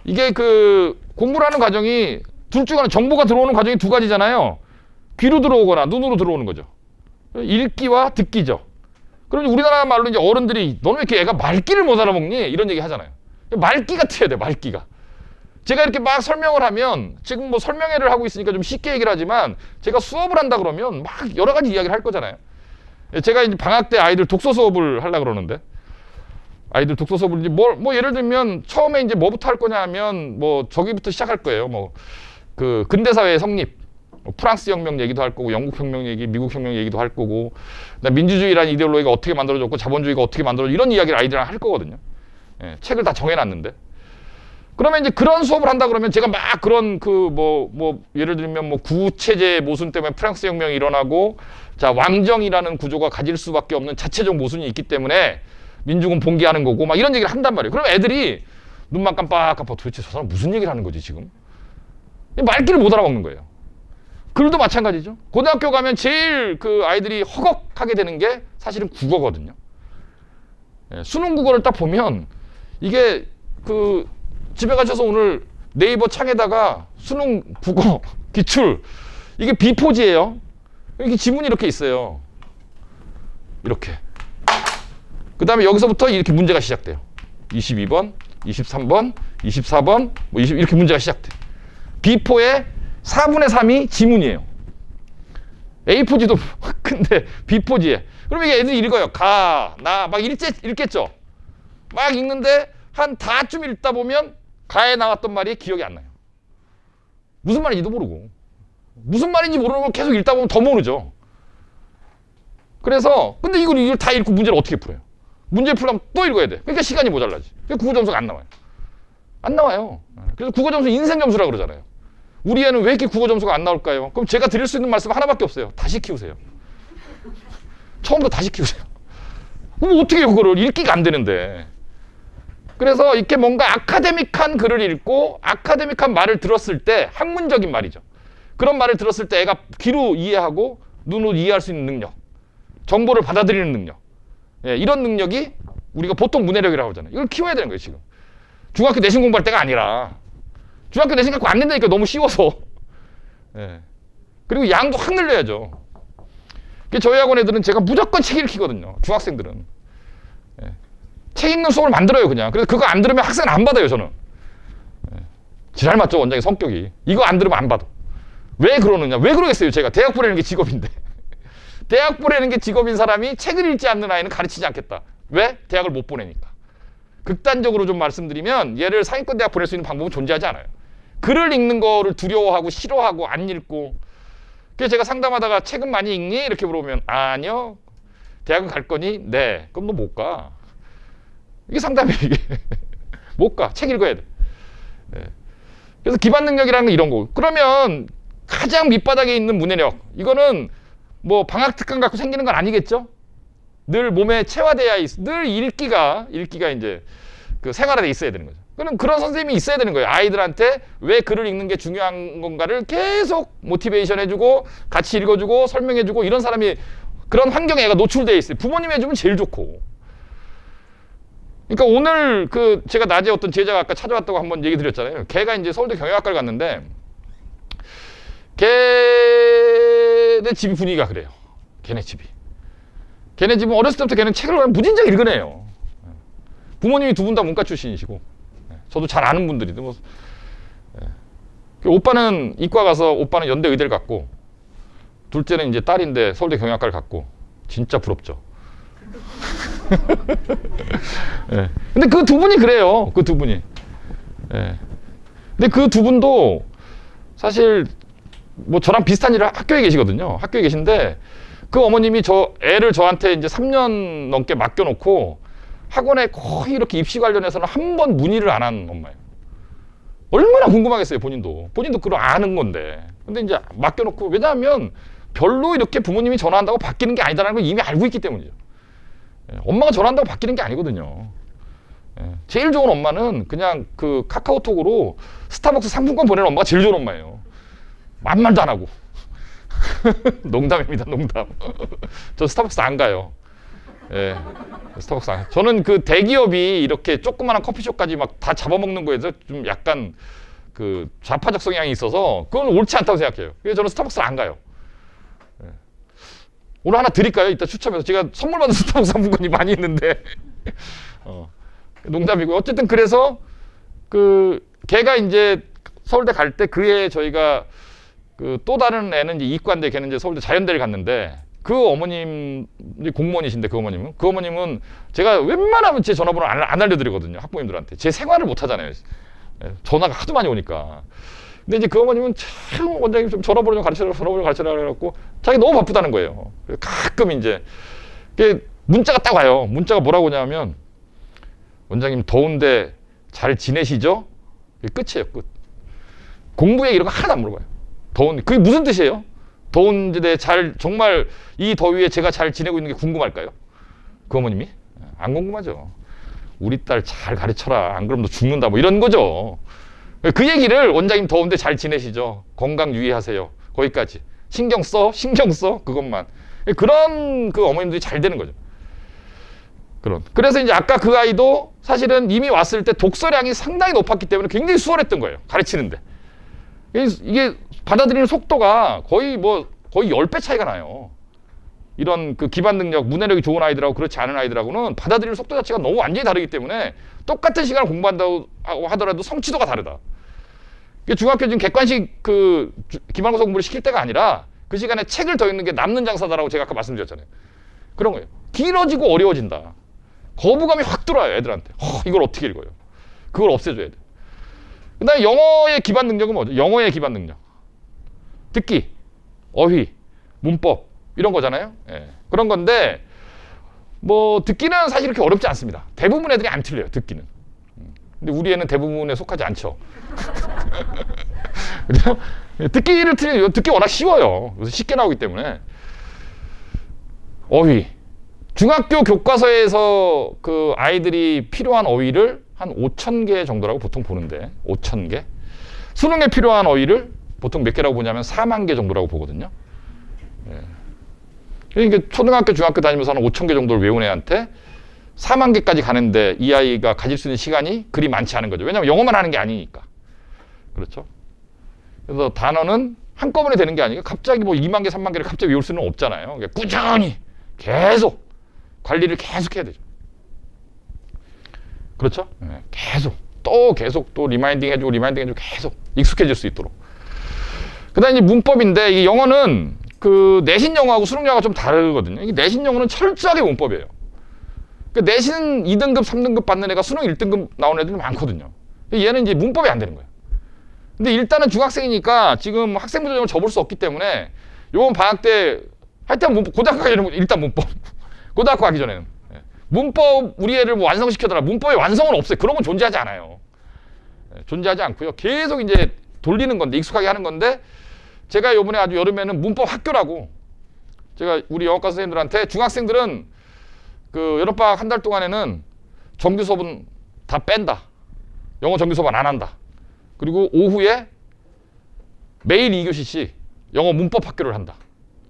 이게 그 공부를 하는 과정이 둘 중 하나, 정보가 들어오는 과정이 두 가지잖아요. 귀로 들어오거나 눈으로 들어오는 거죠. 읽기와 듣기죠. 그럼 우리나라 말로 이제 어른들이 너는 왜 이렇게 애가 말귀를 못 알아먹니? 이런 얘기 하잖아요. 말귀가 트여야 돼, 말귀가. 제가 이렇게 막 설명을 하면, 지금 뭐 설명회를 하고 있으니까 좀 쉽게 얘기를 하지만 제가 수업을 한다 그러면 막 여러 가지 이야기를 할 거잖아요. 제가 이제 방학 때 아이들 독서 수업을 하려고 그러는데, 아이들 독서 수업을 이제 뭐 예를 들면 처음에 이제 뭐부터 할 거냐 하면 뭐 저기부터 시작할 거예요. 뭐 그 근대사회의 성립, 프랑스 혁명 얘기도 할 거고, 영국 혁명 얘기, 미국 혁명 얘기도 할 거고, 민주주의라는 이데올로기가 어떻게 만들어졌고, 자본주의가 어떻게 만들어졌고, 이런 이야기를 아이들이랑 할 거거든요. 예, 책을 다 정해놨는데. 그러면 이제 그런 수업을 한다 그러면 제가 막 그런 그 예를 들면 뭐 구체제 모순 때문에 프랑스 혁명이 일어나고, 자, 왕정이라는 구조가 가질 수밖에 없는 자체적 모순이 있기 때문에 민중은 봉기하는 거고, 막 이런 얘기를 한단 말이에요. 그러면 애들이 눈만 깜빡깜빡 도대체 저 사람 무슨 얘기를 하는 거지 지금? 말귀를 못 알아먹는 거예요. 글도 마찬가지죠. 고등학교 가면 제일 그 아이들이 허걱하게 되는 게 사실은 국어거든요. 예, 수능 국어를 딱 보면 이게 그 집에 가셔서 오늘 네이버 창에다가 수능 국어 기출, 이게 비포지예요. 여기 지문이 이렇게 있어요. 이렇게. 그 다음에 여기서부터 이렇게 문제가 시작돼요. 22번, 23번, 24번, 뭐 이렇게 문제가 시작돼. B4의 4분의 3이 지문이에요. A4지도 근데 B4지에. 그럼 이게 애들이 읽어요. 가, 나, 막 읽겠죠? 막 읽는데 한 다쯤 읽다 보면 가에 나왔던 말이 기억이 안 나요. 무슨 말인지도 모르고. 무슨 말인지 모르는 걸 계속 읽다 보면 더 모르죠. 그래서 근데 이걸 다 읽고 문제를 어떻게 풀어요? 문제 풀려면 또 읽어야 돼. 그러니까 시간이 모자라지. 그러니까 국어 점수가 안 나와요. 안 나와요. 그래서 국어 점수 인생 점수라고 그러잖아요. 우리 애는 왜 이렇게 국어 점수가 안 나올까요? 그럼 제가 드릴 수 있는 말씀 하나밖에 없어요. 다시 키우세요. 처음부터 다시 키우세요. 그럼 어떻게 해요, 그거를? 읽기가 안 되는데. 그래서 이렇게 뭔가 아카데믹한 글을 읽고 아카데믹한 말을 들었을 때 학문적인 말이죠. 그런 말을 들었을 때 애가 귀로 이해하고 눈으로 이해할 수 있는 능력, 정보를 받아들이는 능력, 예, 이런 능력이 우리가 보통 문해력이라고 하잖아요. 이걸 키워야 되는 거예요, 지금. 중학교 내신 공부할 때가 아니라. 중학교 내신 갖고 안 된다니까, 너무 쉬워서. 예. 그리고 양도 확 늘려야죠. 저희 학원 애들은 제가 무조건 책 읽히거든요. 중학생들은. 예. 책 읽는 수업을 만들어요, 그냥. 그래서 그거 안 들으면 학생은 안 받아요, 저는. 예. 지랄 맞죠, 원장님 성격이. 이거 안 들으면 안 받아. 왜 그러느냐? 왜 그러겠어요, 제가. 대학 보내는 게 직업인데. 대학 보내는 게 직업인 사람이 책을 읽지 않는 아이는 가르치지 않겠다. 왜? 대학을 못 보내니까. 극단적으로 좀 말씀드리면 얘를 상위권 대학 보낼 수 있는 방법은 존재하지 않아요. 글을 읽는 거를 두려워하고 싫어하고 안 읽고. 그래서 제가 상담하다가 책은 많이 읽니? 이렇게 물어보면 아니요. 대학은 갈 거니? 네. 그럼 너 못 가. 이게 상담이에요, 이게. 못 가. 책 읽어야 돼. 네. 그래서 기반 능력이라는 건 이런 거고. 그러면 가장 밑바닥에 있는 문해력. 이거는 뭐 방학 특강 갖고 생기는 건 아니겠죠? 늘 몸에 체화돼야 늘 읽기가 이제 그 생활화돼 있어야 되는 거죠. 그런 선생님이 있어야 되는 거예요. 아이들한테 왜 글을 읽는 게 중요한 건가를 계속 모티베이션 해주고 같이 읽어주고 설명해주고 이런 사람이 그런 환경에 애가 노출되어 있어요. 부모님이 해주면 제일 좋고. 그러니까 오늘 제가 낮에 어떤 제자가 아까 찾아왔다고 한번 얘기 드렸잖아요. 걔가 이제 서울대 경영학과를 갔는데 걔네 집이 분위기가 그래요. 걔네 집은 어렸을 때부터 걔는 책을 무진장 읽으네요. 부모님이 두 분 다 문과 출신이시고, 저도 잘 아는 분들인데, 뭐, 오빠는 이과 가서 오빠는 연대 의대를 갔고, 둘째는 이제 딸인데 서울대 경영학과를 갔고, 진짜 부럽죠. 예. 근데 그 두 분이 그래요. 그 두 분이. 예. 근데 그 두 분도 사실 뭐 저랑 비슷한 일을 학교에 계시거든요. 학교에 계신데 그 어머님이 애를 저한테 이제 3년 넘게 맡겨놓고 학원에 거의 이렇게 입시 관련해서는 한 번 문의를 안 한 엄마예요. 얼마나 궁금하겠어요, 본인도 그걸 아는 건데. 근데 이제 맡겨놓고, 왜냐하면 별로 이렇게 부모님이 전화한다고 바뀌는 게 아니다라는 걸 이미 알고 있기 때문이죠. 엄마가 전화한다고 바뀌는 게 아니거든요. 제일 좋은 엄마는 그냥 그 카카오톡으로 스타벅스 상품권 보내는 엄마가 제일 좋은 엄마예요. 아무 말도 안 하고. 농담입니다, 농담. 저 스타벅스 안 가요. 예, 스타벅스 안 가요. 저는 그 대기업이 이렇게 조그마한 커피숍까지 막 다 잡아먹는 거에서 좀 약간 그 좌파적 성향이 있어서 그건 옳지 않다고 생각해요. 그래서 저는 스타벅스 안 가요. 예. 오늘 하나 드릴까요? 이따 추첨해서. 제가 선물 받은 스타벅스 상품권이 많이 있는데. 농담이고. 어쨌든 그래서 걔가 이제 서울대 갈 때 그해 저희가 또 다른 애는 이제 이과인데 걔는 이제 서울대 자연대를 갔는데 그 어머님이 공무원이신데 그 어머님은 제가 웬만하면 제 전화번호를 안 알려드리거든요. 학부모님들한테. 제 생활을 못 하잖아요. 전화가 하도 많이 오니까. 근데 이제 그 어머님은 참 원장님 좀 전화번호 좀 가르쳐라 그래갖고 자기 너무 바쁘다는 거예요. 가끔 이제 문자가 딱 와요. 문자가 뭐라고 오냐면 원장님 더운데 잘 지내시죠? 끝이에요, 끝. 공부 얘기 이런 거 하나도 안 물어봐요. 그게 무슨 뜻이에요? 더운데 정말 이 더위에 제가 잘 지내고 있는 게 궁금할까요? 그 어머님이? 안 궁금하죠. 우리 딸 잘 가르쳐라. 안 그러면 너 죽는다. 뭐 이런 거죠. 그 얘기를 원장님 더운데 잘 지내시죠? 건강 유의하세요. 거기까지. 신경 써. 그것만. 그런 그 어머님들이 잘 되는 거죠. 그래서 이제 아까 그 아이도 사실은 이미 왔을 때 독서량이 상당히 높았기 때문에 굉장히 수월했던 거예요. 가르치는데. 이게 받아들이는 속도가 거의 뭐 거의 10배 차이가 나요. 이런 그 기반 능력, 문해력이 좋은 아이들하고 그렇지 않은 아이들하고는 받아들이는 속도 자체가 너무 완전히 다르기 때문에 똑같은 시간을 공부한다고 하더라도 성취도가 다르다. 중학교 지금 객관식 그 기말고사 공부를 시킬 때가 아니라 그 시간에 책을 더 읽는 게 남는 장사다라고 제가 아까 말씀드렸잖아요. 그런 거예요. 길어지고 어려워진다. 거부감이 확 들어와요, 애들한테. 이걸 어떻게 읽어요? 그걸 없애줘야 돼. 그 다음에 영어의 기반 능력은 뭐죠? 영어의 기반 능력. 듣기, 어휘, 문법 이런 거잖아요. 예. 그런 건데 뭐 듣기는 사실 그렇게 어렵지 않습니다. 대부분 애들이 안 틀려요, 듣기는. 근데 우리 애는 대부분에 속하지 않죠. 그죠? 듣기를 틀리면 듣기 워낙 쉬워요. 그래서 쉽게 나오기 때문에. 어휘. 중학교 교과서에서 그 아이들이 필요한 어휘를 한 5,000개 정도라고 보통 보는데 5,000개. 수능에 필요한 어휘를 보통 몇 개라고 보냐면 4만 개 정도라고 보거든요. 예. 그러니까 초등학교, 중학교 다니면서 한 5,000개 정도를 외운 애한테 4만 개까지 가는데 이 아이가 가질 수 있는 시간이 그리 많지 않은 거죠. 왜냐하면 영어만 하는 게 아니니까. 그렇죠? 그래서 단어는 한꺼번에 되는 게 아니고 갑자기 뭐 2만 개, 3만 개를 갑자기 외울 수는 없잖아요. 그러니까 꾸준히 계속 관리를 계속 해야 되죠. 그렇죠? 네, 계속 또 리마인딩 해주고 계속 익숙해질 수 있도록. 그 다음에 이제 문법인데 이 영어는 그 내신 영어하고 수능 영어가 좀 다르거든요. 이게 내신 영어는 철저하게 문법이에요. 그러니까 내신 2등급, 3등급 받는 애가 수능 1등급 나오는 애들이 많거든요. 얘는 이제 문법이 안 되는 거예요. 근데 일단은 중학생이니까 지금 학생부 전형을 접을 수 없기 때문에 요번 방학 때 하여튼 문법, 고등학교 가기 전에 일단 문법. 고등학교 가기 전에는. 문법 우리 애를 뭐 완성시켜달라. 문법의 완성은 없어요. 그런 건 존재하지 않아요. 존재하지 않고요. 계속 이제 돌리는 건데, 익숙하게 하는 건데, 제가 요번에 아주 여름에는 문법 학교라고 제가 우리 영어과 선생님들한테 중학생들은 그 여름방학 한 달 동안에는 정규 수업은 다 뺀다. 영어 정규 수업 안 한다. 그리고 오후에 매일 2교시씩 영어 문법 학교를 한다.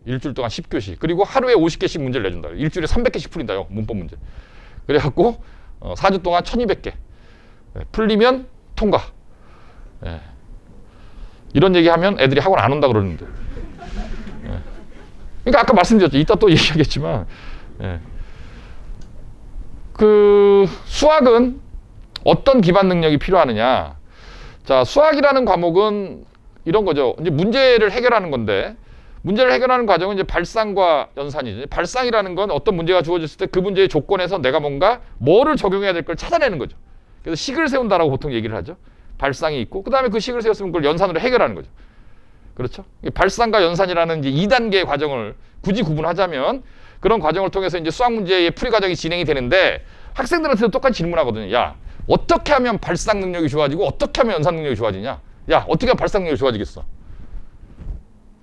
일주일 동안 10교시. 그리고 하루에 50개씩 문제를 내준다. 일주일에 300개씩 풀린다. 문법 문제. 그래갖고 4주 동안 1200개. 풀리면 통과. 예. 이런 얘기하면 애들이 학원 안 온다 그러는데. 예. 그러니까 아까 말씀드렸죠. 이따 또 얘기하겠지만 예. 그 수학은 어떤 기반 능력이 필요하느냐. 자, 수학이라는 과목은 이런 거죠. 이제 문제를 해결하는 건데 문제를 해결하는 과정은 이제 발상과 연산이죠. 발상이라는 건 어떤 문제가 주어졌을 때 그 문제의 조건에서 내가 뭔가 뭐를 적용해야 될 걸 찾아내는 거죠. 그래서 식을 세운다라고 보통 얘기를 하죠. 발상이 있고 그 다음에 그 식을 세웠으면 그걸 연산으로 해결하는 거죠. 그렇죠? 발상과 연산이라는 이제 2단계의 과정을 굳이 구분하자면 그런 과정을 통해서 이제 수학 문제의 풀이 과정이 진행이 되는데 학생들한테도 똑같이 질문하거든요. 야, 어떻게 하면 발상 능력이 좋아지고 어떻게 하면 연산 능력이 좋아지냐? 야, 어떻게 하면 발상 능력이 좋아지겠어?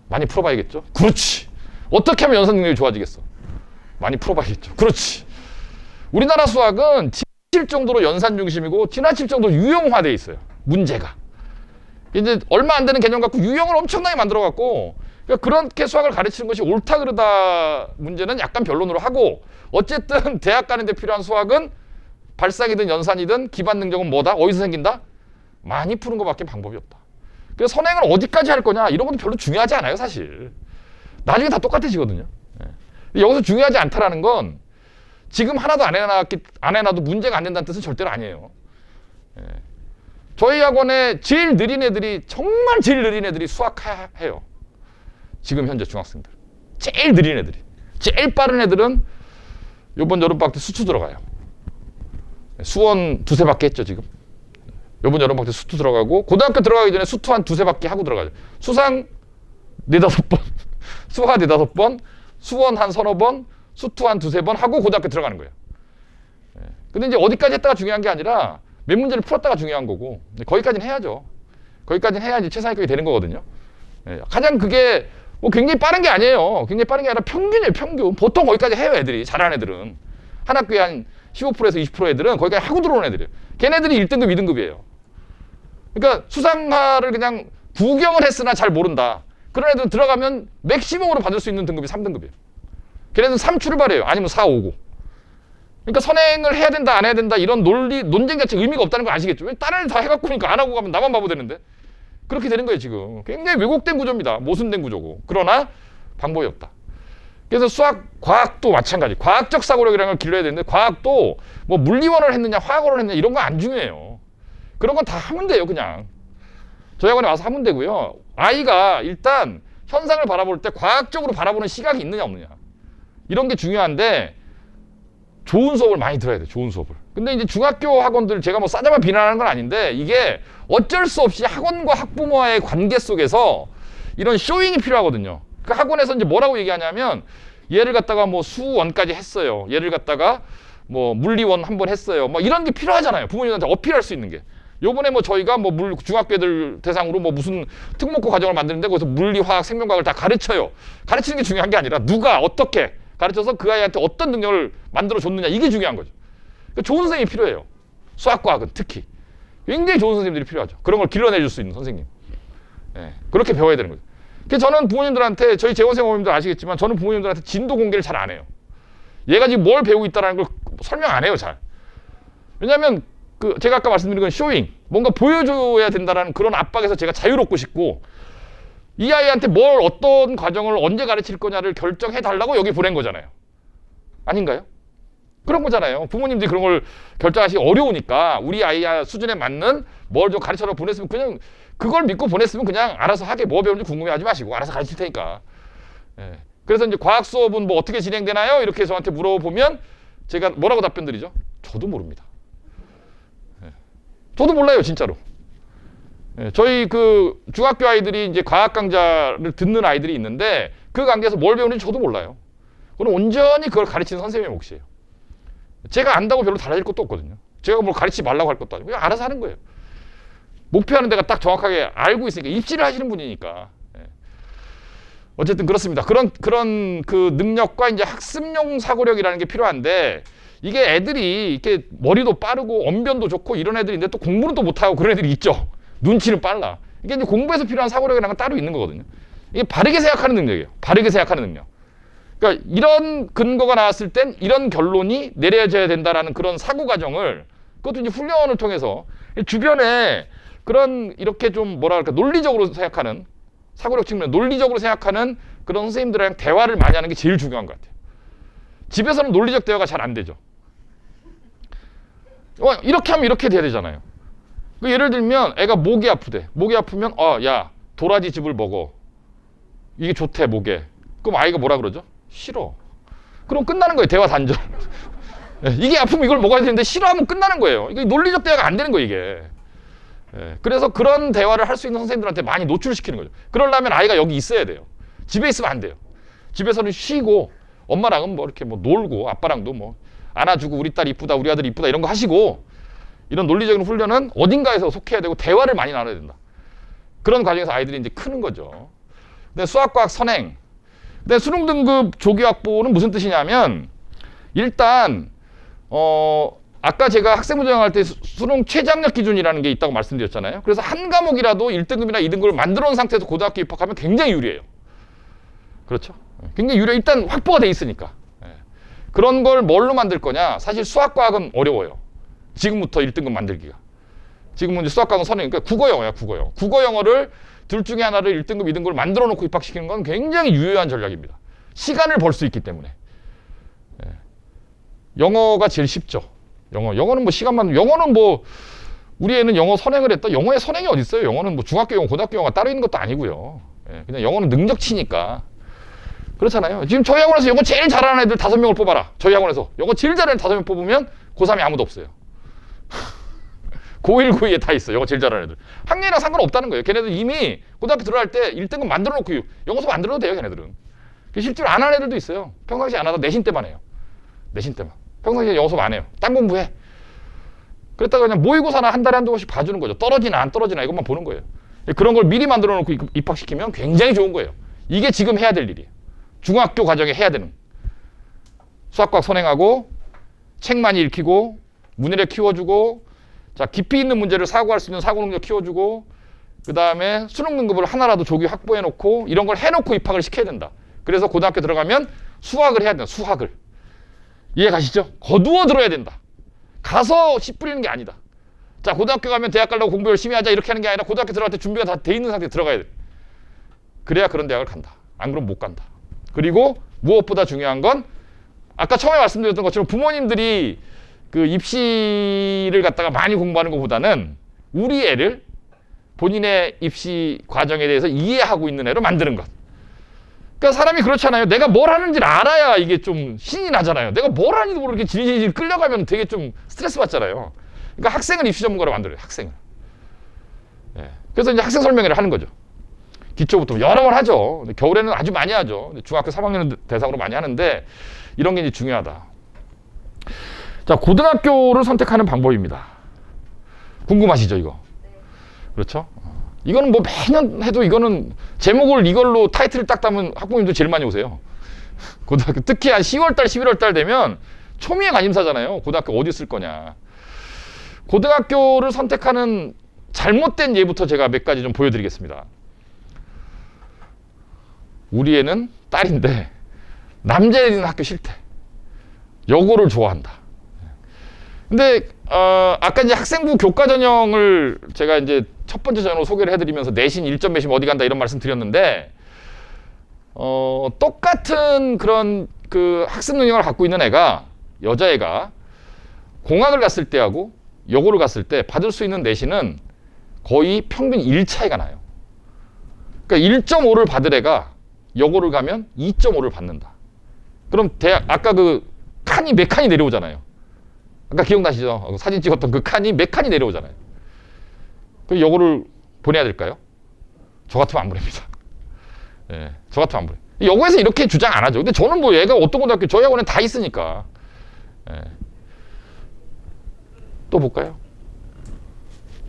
많이 풀어봐야겠죠? 그렇지. 어떻게 하면 연산 능력이 좋아지겠어? 많이 풀어봐야겠죠? 그렇지. 우리나라 수학은 지나칠 정도로 연산 중심이고 지나칠 정도로 유형화되어 있어요. 문제가. 이제 얼마 안 되는 개념 갖고 유형을 엄청나게 만들어 갖고 그러니까 그렇게 수학을 가르치는 것이 옳다 그르다 문제는 약간 변론으로 하고 어쨌든 대학 가는 데 필요한 수학은 발상이든 연산이든 기반 능력은 뭐다? 어디서 생긴다? 많이 푸는 것밖에 방법이 없다. 그래서 선행을 어디까지 할 거냐 이런 것도 별로 중요하지 않아요 사실. 나중에 다 똑같아지거든요. 여기서 중요하지 않다라는 건 지금 하나도 안 해놔도 문제가 안 된다는 뜻은 절대로 아니에요. 저희 학원에 제일 느린 애들이 정말 제일 느린 애들이 수학해요. 지금 현재 중학생들. 제일 느린 애들이. 제일 빠른 애들은 이번 여름방학 때 수투 들어가요. 수원 두세 바퀴 했죠 지금. 이번 여름방학 때 수투 들어가고 고등학교 들어가기 전에 수투 한 두세 바퀴 하고 들어가죠. 수상 4-5번, 수화 4-5번, 수원 한 서너 번, 수투 한 두세 번 하고 고등학교 들어가는 거예요. 근데 이제 어디까지 했다가 중요한 게 아니라 몇 문제를 풀었다가 중요한 거고 거기까지는 해야죠. 거기까지는 해야지 최상위권이 되는 거거든요. 가장 그게 뭐 굉장히 빠른 게 아니에요. 굉장히 빠른 게 아니라 평균이에요. 평균. 보통 거기까지 해요. 애들이. 잘하는 애들은. 한 학교에 한 15%에서 20% 애들은 거기까지 하고 들어오는 애들이에요. 걔네들이 1등급, 2등급이에요. 그러니까 수상화를 그냥 구경을 했으나 잘 모른다. 그런 애들은 들어가면 맥시멈으로 받을 수 있는 등급이 3등급이에요. 걔네들은 3 출발해요. 아니면 4, 5고. 그러니까 선행을 해야 된다, 안 해야 된다 이런 논쟁 자체 의미가 없다는 거 아시겠죠? 왜 다른 애들 다 해갖고 니까 안 하고 가면 나만 바보 되는데. 그렇게 되는 거예요 지금. 굉장히 왜곡된 구조입니다. 모순된 구조고. 그러나 방법이 없다. 그래서 수학, 과학도 마찬가지. 과학적 사고력이라는 걸 길러야 되는데 과학도 뭐 물리원을 했느냐 화학원을 했느냐 이런 거 안 중요해요. 그런 건 다 하면 돼요. 그냥. 저희 학원에 와서 하면 되고요. 아이가 일단 현상을 바라볼 때 과학적으로 바라보는 시각이 있느냐 없느냐. 이런 게 중요한데 좋은 수업을 많이 들어야 돼. 좋은 수업을. 근데 이제 중학교 학원들 제가 뭐 싸잡아 비난하는 건 아닌데 이게 어쩔 수 없이 학원과 학부모와의 관계 속에서 이런 쇼잉이 필요하거든요. 그 학원에서 이제 뭐라고 얘기하냐면 얘를 갖다가 뭐 수원까지 했어요. 얘를 갖다가 뭐 물리원 한번 했어요. 뭐 이런 게 필요하잖아요. 부모님한테 어필할 수 있는 게. 요번에 뭐 저희가 뭐 중학교 애들 대상으로 뭐 무슨 특목고 과정을 만드는데 거기서 물리, 화학, 생명과학을 다 가르쳐요. 가르치는 게 중요한 게 아니라 누가 어떻게 가르쳐서 그 아이한테 어떤 능력을 만들어 줬느냐 이게 중요한 거죠. 그러니까 좋은 선생님이 필요해요. 수학과학은 특히. 굉장히 좋은 선생님들이 필요하죠. 그런 걸 길러내줄 수 있는 선생님. 예, 그렇게 배워야 되는 거죠. 그래서 저는 부모님들한테 저희 재원생 어머님들 아시겠지만 저는 부모님들한테 진도 공개를 잘 안 해요. 얘가 지금 뭘 배우고 있다는 걸 설명 안 해요. 잘. 왜냐하면 제가 아까 말씀드린 건 쇼잉. 뭔가 보여줘야 된다는 그런 압박에서 제가 자유롭고 싶고 이 아이한테 뭘 어떤 과정을 언제 가르칠 거냐를 결정해 달라고 여기 보낸 거잖아요. 아닌가요? 그런 거잖아요. 부모님들이 그런 걸 결정하시기 어려우니까 우리 아이 수준에 맞는 뭘 좀 가르쳐라 보냈으면 그냥 그걸 믿고 보냈으면 그냥 알아서 하게 뭐 배우는지 궁금해하지 마시고 알아서 가르칠 테니까. 예. 그래서 이제 과학 수업은 뭐 어떻게 진행되나요? 이렇게 저한테 물어보면 제가 뭐라고 답변 드리죠? 저도 모릅니다. 예. 저도 몰라요, 진짜로. 예. 저희 그 중학교 아이들이 이제 과학 강좌를 듣는 아이들이 있는데 그 강좌에서 뭘 배우는지 저도 몰라요. 그건 온전히 그걸 가르치는 선생님의 몫이에요. 제가 안다고 별로 달라질 것도 없거든요. 제가 뭘 가르치지 말라고 할 것도 아니고 그냥 알아서 하는 거예요. 목표하는 데가 딱 정확하게 알고 있으니까 입시를 하시는 분이니까. 예. 어쨌든 그렇습니다. 그런 그 능력과 이제 학습용 사고력이라는 게 필요한데 이게 애들이 이렇게 머리도 빠르고 언변도 좋고 이런 애들인데 또 공부는 또 못하고 그런 애들이 있죠. 눈치는 빨라. 이게 이제 공부에서 필요한 사고력이라는 건 따로 있는 거거든요. 이게 바르게 생각하는 능력이에요. 바르게 생각하는 능력. 그러니까 이런 근거가 나왔을 땐 이런 결론이 내려져야 된다라는 그런 사고 과정을 그것도 이제 훈련을 통해서 주변에 그런 이렇게 좀 뭐랄까 논리적으로 생각하는 사고력 측면 논리적으로 생각하는 그런 선생님들이랑 대화를 많이 하는 게 제일 중요한 것 같아요. 집에서는 논리적 대화가 잘 안 되죠. 이렇게 하면 이렇게 돼야 되잖아요. 예를 들면 애가 목이 아프대. 목이 아프면 야 도라지즙을 먹어. 이게 좋대 목에. 그럼 아이가 뭐라 그러죠? 싫어. 그럼 끝나는 거예요. 대화 단절. 이게 아프면 이걸 먹어야 되는데 싫어하면 끝나는 거예요. 이게 논리적 대화가 안 되는 거예요. 이게. 그래서 그런 대화를 할 수 있는 선생님들한테 많이 노출시키는 거죠. 그러려면 아이가 여기 있어야 돼요. 집에 있으면 안 돼요. 집에서는 쉬고 엄마랑은 뭐 이렇게 뭐 놀고 아빠랑도 뭐 안아주고 우리 딸 이쁘다 우리 아들 이쁘다 이런 거 하시고 이런 논리적인 훈련은 어딘가에서 속해야 되고 대화를 많이 나눠야 된다. 그런 과정에서 아이들이 이제 크는 거죠. 근데 수학과학 선행. 근데 수능 등급 조기확보는 무슨 뜻이냐면 일단 아까 제가 학생부 전형할 때 수능 최장력 기준이라는 게 있다고 말씀드렸잖아요. 그래서 한 과목이라도 1등급이나 2등급을 만들어 놓은 상태에서 고등학교 입학하면 굉장히 유리해요. 그렇죠? 굉장히 유리해. 일단 확보가 돼 있으니까. 그런 걸 뭘로 만들 거냐? 사실 수학과학은 어려워요. 지금부터 1등급 만들기가. 지금은 이제 수학과학은 선행, 그러니까 국어 영어야, 국어 영어. 국어 영어를 둘 중에 하나를 1등급, 2등급을 만들어 놓고 입학시키는 건 굉장히 유효한 전략입니다. 시간을 벌 수 있기 때문에. 영어가 제일 쉽죠. 영어는 뭐 시간만, 영어는 뭐, 우리 애는 영어 선행을 했다. 영어에 선행이 어디 있어요? 영어는 뭐 중학교 영어, 고등학교 영어가 따로 있는 것도 아니고요. 그냥 영어는 능력치니까. 그렇잖아요. 지금 저희 학원에서 영어 제일 잘하는 애들 5명을 뽑아라. 저희 학원에서. 영어 제일 잘하는 5명 뽑으면 고3이 아무도 없어요. 고1, 고2에 다 있어. 영어 제일 잘하는 애들. 학년이랑 상관없다는 거예요. 걔네들 이미 고등학교 들어갈 때 1등급 만들어 놓고 영어 수업 안 들어도 돼요. 걔네들은. 실제로 안 하는 애들도 있어요. 평상시에 안 하다 내신 때만 해요. 내신 때만. 평상시에 영어 수업 안 해요. 딴 공부해. 그랬다가 그냥 모의고사나 한 달에 한두 번씩 봐주는 거죠. 떨어지나 안 떨어지나 이것만 보는 거예요. 그런 걸 미리 만들어 놓고 입학시키면 굉장히 좋은 거예요. 이게 지금 해야 될 일이에요. 중학교 과정에 해야 되는. 수학과학 선행하고 책 많이 읽히고 문해력 키워주고 자 깊이 있는 문제를 사고할 수 있는 사고 능력 키워주고 그 다음에 수능 등급을 하나라도 조기 확보해 놓고 이런 걸 해놓고 입학을 시켜야 된다. 그래서 고등학교 들어가면 수학을 해야 된다. 수학을. 이해 가시죠? 거두어 들어야 된다. 가서 씨 뿌리는 게 아니다. 자 고등학교 가면 대학 가려고 공부 열심히 하자 이렇게 하는 게 아니라 고등학교 들어갈 때 준비가 다 돼 있는 상태에 들어가야 돼. 그래야 그런 대학을 간다. 안 그러면 못 간다. 그리고 무엇보다 중요한 건 아까 처음에 말씀드렸던 것처럼 부모님들이 그 입시를 갖다가 많이 공부하는 것보다는 우리 애를 본인의 입시 과정에 대해서 이해하고 있는 애로 만드는 것. 그러니까 사람이 그렇잖아요. 내가 뭘 하는지를 알아야 이게 좀 신이 나잖아요. 내가 뭘 하는지도 모르게 질질 끌려가면 되게 좀 스트레스 받잖아요. 그러니까 학생을 입시 전문가로 만들어요. 학생을. 예. 그래서 이제 학생 설명회를 하는 거죠. 기초부터 여러 번 하죠. 겨울에는 아주 많이 하죠. 중학교 3학년 대상으로 많이 하는데 이런 게 이제 중요하다. 자, 고등학교를 선택하는 방법입니다. 궁금하시죠, 이거? 그렇죠? 이거는 뭐 매년 해도 이거는 제목을 이걸로 타이틀을 딱 따면 학부모님들 제일 많이 오세요. 고등학교 특히 한 10월달, 11월달 되면 초미의 관심사잖아요. 고등학교 어디 쓸 거냐. 고등학교를 선택하는 잘못된 예부터 제가 몇 가지 좀 보여드리겠습니다. 우리 애는 딸인데 남자애는 학교 싫대. 여고를 좋아한다. 근데 아까 이제 학생부 교과 전형을 제가 이제 첫 번째 전형으로 소개를 해드리면서 내신 1점 매심 어디 간다 이런 말씀 드렸는데 똑같은 그런 그 학습 능력을 갖고 있는 애가 여자애가 공학을 갔을 때하고 여고를 갔을 때 받을 수 있는 내신은 거의 평균 1 차이가 나요. 그러니까 1.5를 받을 애가 여고를 가면 2.5를 받는다. 그럼 대학 아까 그 칸이 몇 칸이 내려오잖아요. 아까 기억나시죠? 사진 찍었던 그 칸이 몇 칸이 내려오잖아요. 그 여고를 보내야 될까요? 저 같으면 안 보냅니다. 예, 저 같으면 안 보내. 여고에서 이렇게 주장 안 하죠. 근데 저는 뭐 얘가 어떤 고등학교 저희 학원에 다 있으니까. 예. 또 볼까요?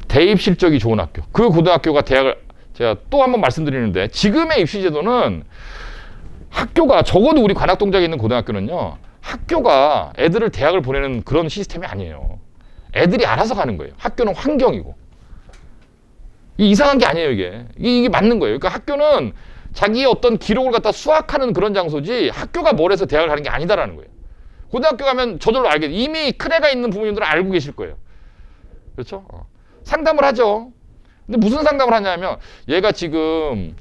대입 실적이 좋은 학교. 그 고등학교가 대학을 제가 또 한 번 말씀드리는데 지금의 입시 제도는 학교가 적어도 우리 관악동작에 있는 고등학교는요. 학교가 애들을 대학을 보내는 그런 시스템이 아니에요. 애들이 알아서 가는 거예요. 학교는 환경이고. 이상한 게 아니에요, 이게 맞는 거예요. 그러니까 학교는 자기의 어떤 기록을 갖다 수확하는 그런 장소지 학교가 뭘 해서 대학을 가는 게 아니다라는 거예요. 고등학교 가면 저절로 알게 돼요. 이미 큰 애가 있는 부모님들은 알고 계실 거예요. 그렇죠? 상담을 하죠. 근데 무슨 상담을 하냐면 얘가 지금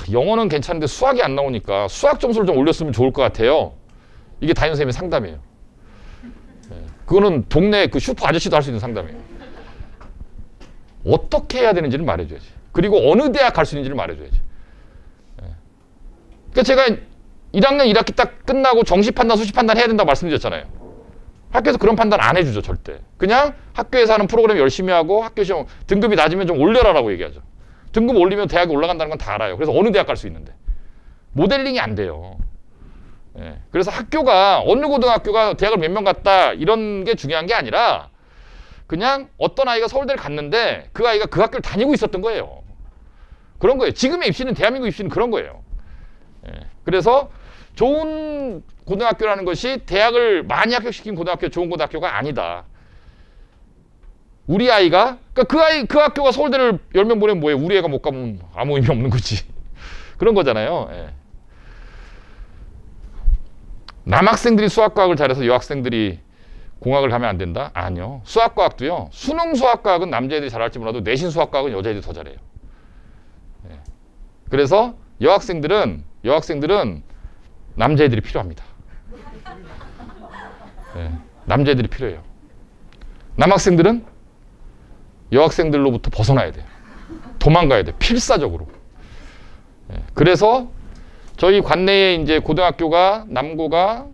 영어는 괜찮은데 수학이 안 나오니까 수학 점수를 좀 올렸으면 좋을 것 같아요. 이게 담임선생님의 상담이에요. 그거는 동네 그 슈퍼 아저씨도 할 수 있는 상담이에요. 어떻게 해야 되는지를 말해줘야지. 그리고 어느 대학 갈 수 있는지를 말해줘야지. 그러니까 제가 1학년 1학기 딱 끝나고 정시 판단, 수시 판단 해야 된다고 말씀드렸잖아요. 학교에서 그런 판단 안 해주죠, 절대. 그냥 학교에서 하는 프로그램 열심히 하고 학교 시험 등급이 낮으면 좀 올려라라고 얘기하죠. 등급 올리면 대학에 올라간다는 건 다 알아요. 그래서 어느 대학 갈 수 있는데. 모델링이 안 돼요. 예. 그래서 학교가 어느 고등학교가 대학을 몇 명 갔다 이런 게 중요한 게 아니라 그냥 어떤 아이가 서울대를 갔는데 그 아이가 그 학교를 다니고 있었던 거예요. 그런 거예요. 지금의 입시는 대한민국 입시는 그런 거예요. 예. 그래서 좋은 고등학교라는 것이 대학을 많이 합격시킨 고등학교 좋은 고등학교가 아니다. 우리 아이가 그러니까 그 학교가 서울대를 10명 보내면 뭐예요? 우리 애가 못 가면 아무 의미 없는 거지. 그런 거잖아요. 예. 남학생들이 수학과학을 잘해서 여학생들이 공학을 가면 안 된다? 아니요. 수학과학도요. 수능 수학과학은 남자애들이 잘할지 몰라도 내신 수학과학은 여자애들이 더 잘해요. 예. 그래서 여학생들은 남자애들이 필요합니다. 예. 남자애들이 필요해요. 남학생들은 여학생들로부터 벗어나야 돼요. 도망가야 돼요. 필사적으로. 예. 그래서 저희 관내에 이제 고등학교가 남고가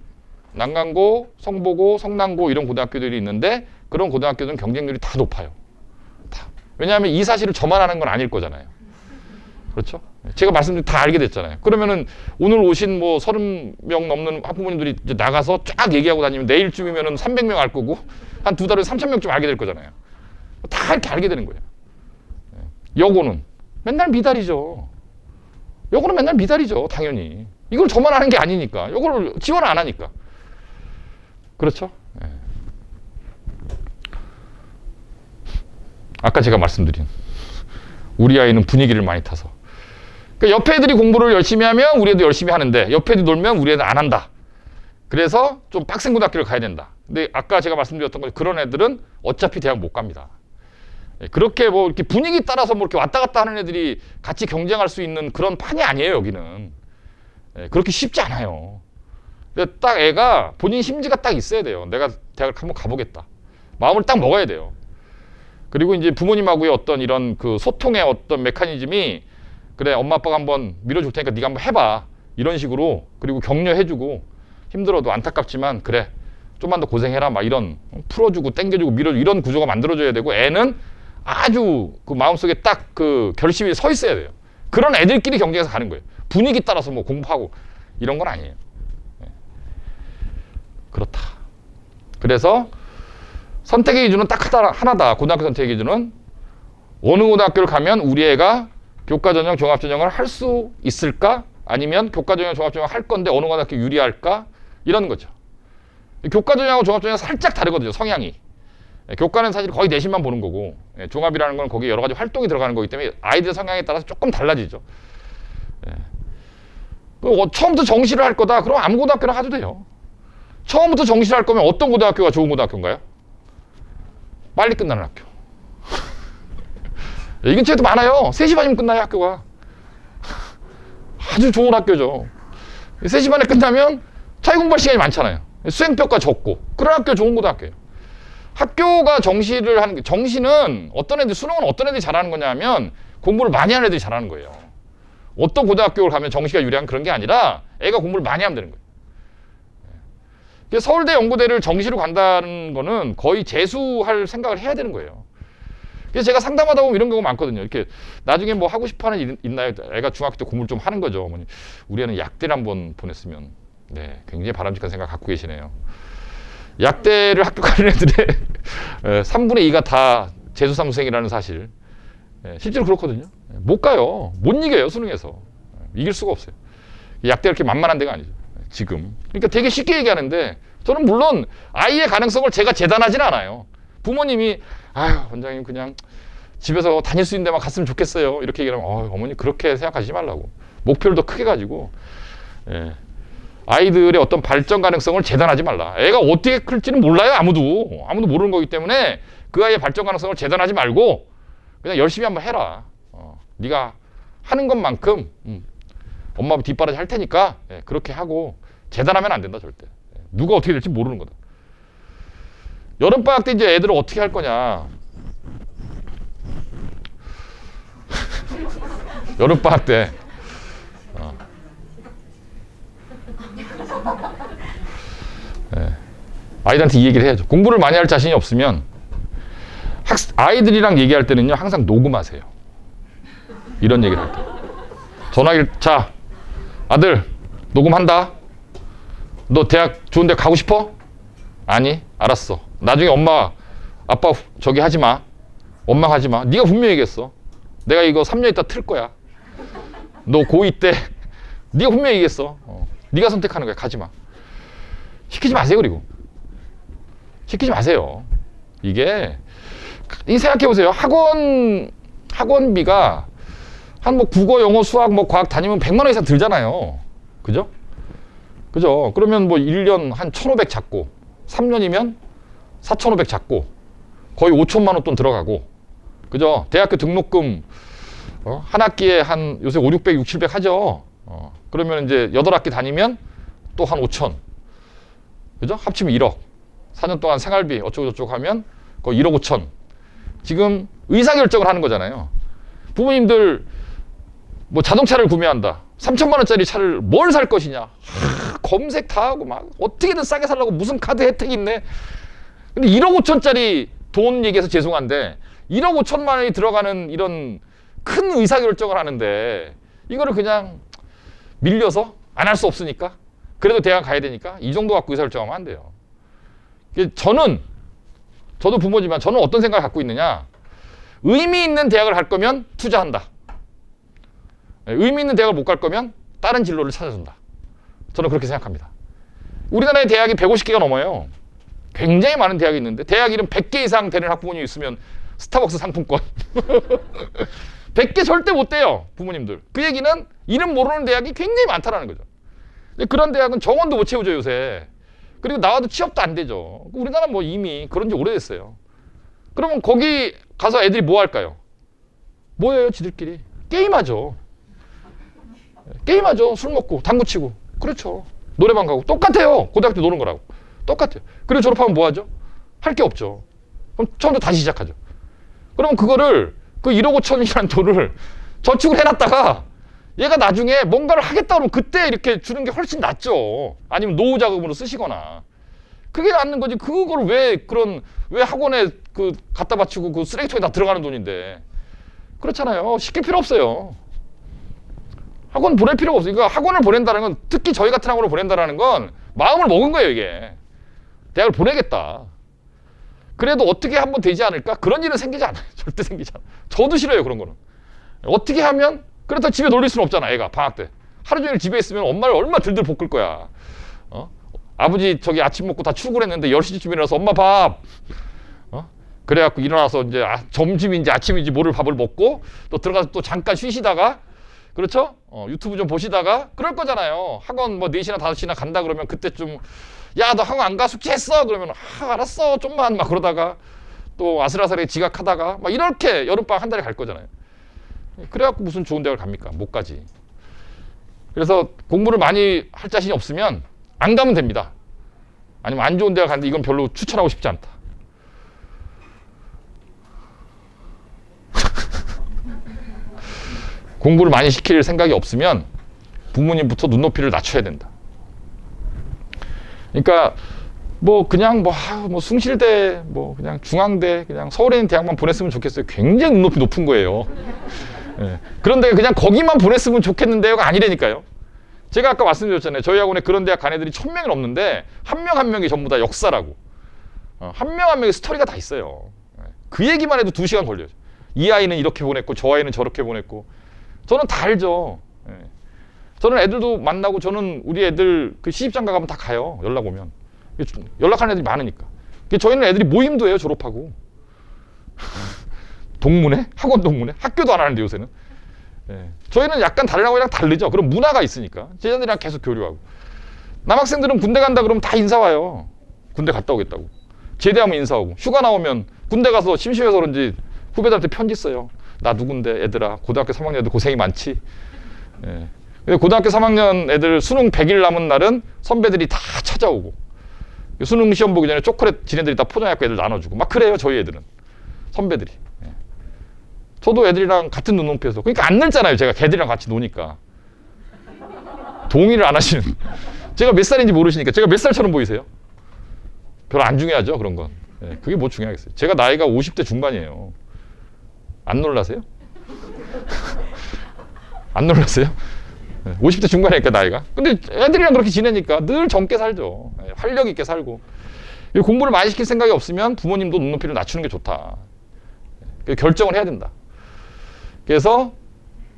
난강고, 성보고, 성남고 이런 고등학교들이 있는데 그런 고등학교들은 경쟁률이 다 높아요. 다. 왜냐하면 이 사실을 저만 아는 건 아닐 거잖아요. 그렇죠? 제가 말씀드린 다 알게 됐잖아요. 그러면은 오늘 오신 뭐 30명 넘는 학부모님들이 이제 나가서 쫙 얘기하고 다니면 내일쯤이면은 300명 알 거고 한 두 달에 3,000명쯤 알게 될 거잖아요. 다 이렇게 알게 되는 거예요. 여고는 맨날 미달이죠. 여고는 맨날 미달이죠. 당연히. 이걸 저만 아는 게 아니니까. 여고를 지원을 안 하니까. 그렇죠? 네. 아까 제가 말씀드린 우리 아이는 분위기를 많이 타서 그러니까 옆에 애들이 공부를 열심히 하면 우리 애도 열심히 하는데 옆에 애들이 놀면 우리 애는 안 한다. 그래서 좀 빡센 고등학교를 가야 된다. 근데 아까 제가 말씀드렸던 것 그런 애들은 어차피 대학 못 갑니다. 그렇게 뭐 이렇게 분위기 따라서 뭐 이렇게 왔다 갔다 하는 애들이 같이 경쟁할 수 있는 그런 판이 아니에요, 여기는. 그렇게 쉽지 않아요. 근데 딱 애가 본인 심지가 딱 있어야 돼요. 내가 대학을 한번 가보겠다. 마음을 딱 먹어야 돼요. 그리고 이제 부모님하고의 어떤 이런 그 소통의 어떤 메커니즘이 그래 엄마 아빠가 한번 밀어줄 테니까 네가 한번 해봐. 이런 식으로 그리고 격려해주고 힘들어도 안타깝지만 그래 좀만 더 고생해라 막 이런 풀어주고 땡겨주고 밀어주고 이런 구조가 만들어져야 되고 애는 아주 그 마음속에 딱 그 결심이 서 있어야 돼요. 그런 애들끼리 경쟁해서 가는 거예요. 분위기 따라서 뭐 공부하고 이런 건 아니에요. 그렇다. 그래서 선택의 기준은 딱 하나다. 고등학교 선택의 기준은 어느 고등학교를 가면 우리 애가 교과전형, 종합전형을 할 수 있을까? 아니면 교과전형, 종합전형 할 건데 어느 고등학교 유리할까? 이런 거죠. 교과전형하고 종합전형은 살짝 다르거든요. 성향이. 교과는 사실 거의 내신만 보는 거고 종합이라는 건 거기에 여러 가지 활동이 들어가는 거기 때문에 아이들 성향에 따라서 조금 달라지죠. 처음부터 정시를 할 거다. 그럼 아무 고등학교나 가도 돼요. 처음부터 정시를 할 거면 어떤 고등학교가 좋은 고등학교인가요? 빨리 끝나는 학교. 이 근처에도 많아요. 3시 반이면 끝나요, 학교가. 아주 좋은 학교죠. 3시 반에 끝나면 자기 공부할 시간이 많잖아요. 수행평가 적고. 그런 학교 좋은 고등학교예요. 학교가 정시를 하는 게, 정시는 어떤 애들, 수능은 어떤 애들이 잘하는 거냐면 공부를 많이 하는 애들이 잘하는 거예요. 어떤 고등학교를 가면 정시가 유리한 그런 게 아니라 애가 공부를 많이 하면 되는 거예요. 서울대 연고대를 정시로 간다는 거는 거의 재수할 생각을 해야 되는 거예요. 그래서 제가 상담하다 보면 이런 경우가 많거든요. 이렇게 나중에 뭐 하고 싶어 하는 일 있나요? 애가 중학교 때 공부를 좀 하는 거죠. 어머니. 우리 애는 약대를 한번 보냈으면. 네, 굉장히 바람직한 생각 갖고 계시네요. 약대를 학교 가는 애들의 3분의 2가 다 재수삼수생이라는 사실. 실제로 그렇거든요. 못 가요. 못 이겨요, 수능에서. 이길 수가 없어요. 약대가 그렇게 만만한 데가 아니죠. 지금. 그러니까 되게 쉽게 얘기하는데 저는 물론 아이의 가능성을 제가 재단하진 않아요. 부모님이 아유 원장님 그냥 집에서 다닐 수 있는 데만 갔으면 좋겠어요. 이렇게 얘기하면 어머니 그렇게 생각하지 말라고. 목표를 더 크게 가지고 아이들의 어떤 발전 가능성을 재단하지 말라. 애가 어떻게 클지는 몰라요. 아무도 모르는 거기 때문에 그 아이의 발전 가능성을 재단하지 말고 그냥 열심히 한번 해라. 네가 하는 것만큼 엄마 뒷바라지 할 테니까 그렇게 하고 재단하면 안 된다 절대. 누가 어떻게 될지 모르는 거다. 여름방학 때 이제 애들을 어떻게 할 거냐. 여름방학 때 아이들한테 이 얘기를 해야죠. 공부를 많이 할 자신이 없으면 아이들이랑 얘기할 때는요 항상 녹음하세요. 이런 얘기를 할 때 전화기를 자 아들 녹음한다. 너 대학 좋은 데 가고 싶어? 아니 알았어. 나중에 엄마 아빠 저기 하지 마. 원망하지 마. 네가 분명히 얘기했어. 내가 이거 3년 있다 틀 거야. 너 고2 때 네가 분명히 얘기했어. 네가 선택하는 거야. 가지 마. 시키지 마세요. 그리고 시키지 마세요. 이게 생각해 보세요. 학원비가 한 뭐 국어, 영어, 수학, 뭐 과학 다니면 100만 원 이상 들잖아요. 그죠? 그러면 뭐 1년 한 1,500 잡고 3년이면 4,500 잡고 거의 5천만 원 돈 들어가고. 그죠? 대학교 등록금 한 학기에 한 요새 5, 600, 6, 700 하죠. 그러면 이제 8학기 다니면 또 한 5천. 그죠? 합치면 1억. 4년 동안 생활비 어쩌고저쩌고 하면 거의 1억 5천. 지금 의사결정을 하는 거잖아요. 부모님들 뭐 자동차를 구매한다. 3천만 원짜리 차를 뭘 살 것이냐. 검색 다 하고 막 어떻게든 싸게 살라고 무슨 카드 혜택이 있네. 근데 1억 5천짜리 돈 얘기해서 죄송한데 1억 5천만 원이 들어가는 이런 큰 의사결정을 하는데 이거를 그냥 밀려서 안 할 수 없으니까 그래도 대학 가야 되니까 이 정도 갖고 의사결정하면 안 돼요. 저도 부모지만 저는 어떤 생각을 갖고 있느냐. 의미 있는 대학을 갈 거면 투자한다. 의미 있는 대학을 못 갈 거면 다른 진로를 찾아준다. 저는 그렇게 생각합니다. 우리나라의 대학이 150개가 넘어요. 굉장히 많은 대학이 있는데 대학 이름 100개 이상 되는 학부모님이 있으면 스타벅스 상품권 100개 절대 못 돼요. 부모님들. 그 얘기는 이름 모르는 대학이 굉장히 많다는 거죠. 근데 그런 대학은 정원도 못 채우죠 요새. 그리고 나와도 취업도 안 되죠. 우리나라 뭐 이미 그런 지 오래됐어요. 그러면 거기 가서 애들이 뭐 할까요? 뭐예요 지들끼리? 게임하죠. 게임하죠. 술 먹고 당구 치고. 그렇죠. 노래방 가고 똑같아요. 고등학교 때 노는 거라고 똑같아요. 그리고 졸업하면 뭐 하죠? 할 게 없죠. 그럼 처음부터 다시 시작하죠. 그러면 그거를 그 1억 5천이라는 돈을 저축을 해놨다가 얘가 나중에 뭔가를 하겠다 그러면 그때 이렇게 주는 게 훨씬 낫죠. 아니면 노후 자금으로 쓰시거나. 그게 낫는 거지. 그걸 왜 학원에 그 갖다 바치고 그 쓰레기통에 다 들어가는 돈인데. 그렇잖아요. 시킬 필요 없어요. 학원 보낼 필요가 없어요. 그러니까 학원을 보낸다는 건, 특히 저희 같은 학원을 보낸다는 건 마음을 먹은 거예요, 이게. 대학을 보내겠다. 그래도 어떻게 한번 되지 않을까? 그런 일은 생기지 않아요. 절대 생기지 않아요. 저도 싫어요, 그런 거는. 어떻게 하면, 그렇다고 집에 놀릴 수는 없잖아, 애가, 방학 때. 하루 종일 집에 있으면 엄마를 얼마나 들들 볶을 거야. 아버지 저기 아침 먹고 다 출근을 했는데 10시쯤 일어나서 엄마 밥. 그래갖고 일어나서 이제 점심인지 아침인지 모를 밥을 먹고 또 들어가서 또 잠깐 쉬시다가, 그렇죠? 유튜브 좀 보시다가 그럴 거잖아요. 학원 뭐 4시나 5시나 간다 그러면 그때쯤, 야, 너 학원 안 가? 숙제했어? 그러면 알았어. 좀만 막 그러다가 또 아슬아슬하게 지각하다가 막 이렇게 여름방학 한 달에 갈 거잖아요. 그래갖고 무슨 좋은 대학을 갑니까? 못 가지. 그래서 공부를 많이 할 자신이 없으면 안 가면 됩니다. 아니면 안 좋은 대학 가는데 이건 별로 추천하고 싶지 않다. 공부를 많이 시킬 생각이 없으면 부모님부터 눈높이를 낮춰야 된다. 그러니까 뭐 그냥 뭐 숭실대, 뭐 그냥 중앙대, 그냥 서울에 있는 대학만 보냈으면 좋겠어요. 굉장히 눈높이 높은 거예요. 예. 그런데 그냥 거기만 보냈으면 좋겠는데요가 아니라니까요. 제가 아까 말씀드렸잖아요. 저희 학원에 그런 대학 간 애들이 1000명이 넘는데 한 명 한 명이 전부 다 역사라고. 한 명 한 명의 스토리가 다 있어요. 그 얘기만 해도 2시간 걸려요. 이 아이는 이렇게 보냈고 저 아이는 저렇게 보냈고. 저는 다 알죠. 저는 애들도 만나고, 저는 우리 애들 그 시집장가 가면 다 가요. 연락 오면. 연락하는 애들이 많으니까. 저희는 애들이 모임도 해요, 졸업하고. 동문회? 학원 동문회? 학교도 안 하는데 요새는. 저희는 약간 다른 학원이랑 다르죠. 그런 문화가 있으니까. 제자들이랑 계속 교류하고. 남학생들은 군대 간다 그러면 다 인사 와요. 군대 갔다 오겠다고. 제대하면 인사하고. 휴가 나오면 군대 가서 심심해서 그런지 후배들한테 편지 써요. 나 누군데 애들아, 고등학교 3학년 애들 고생이 많지. 근데 고등학교 3학년 애들 수능 100일 남은 날은 선배들이 다 찾아오고, 수능 시험 보기 전에 초콜릿 지네들이 다 포장해갖고 애들 나눠주고 막 그래요. 저희 애들은, 선배들이. 저도 애들이랑 같은 눈높이에서, 그러니까 안 늙잖아요. 제가 걔들이랑 같이 노니까. 동의를 안 하시는. 제가 몇 살인지 모르시니까. 제가 몇 살처럼 보이세요? 별로 안 중요하죠, 그런 건. 그게 뭐 중요하겠어요. 제가 나이가 50대 중반이에요. 안 놀라세요? 안 놀랐어요? 50대 중반이니까 나이가. 근데 애들이랑 그렇게 지내니까 늘 젊게 살죠. 활력 있게 살고. 공부를 많이 시킬 생각이 없으면 부모님도 눈높이를 낮추는 게 좋다. 결정을 해야 된다. 그래서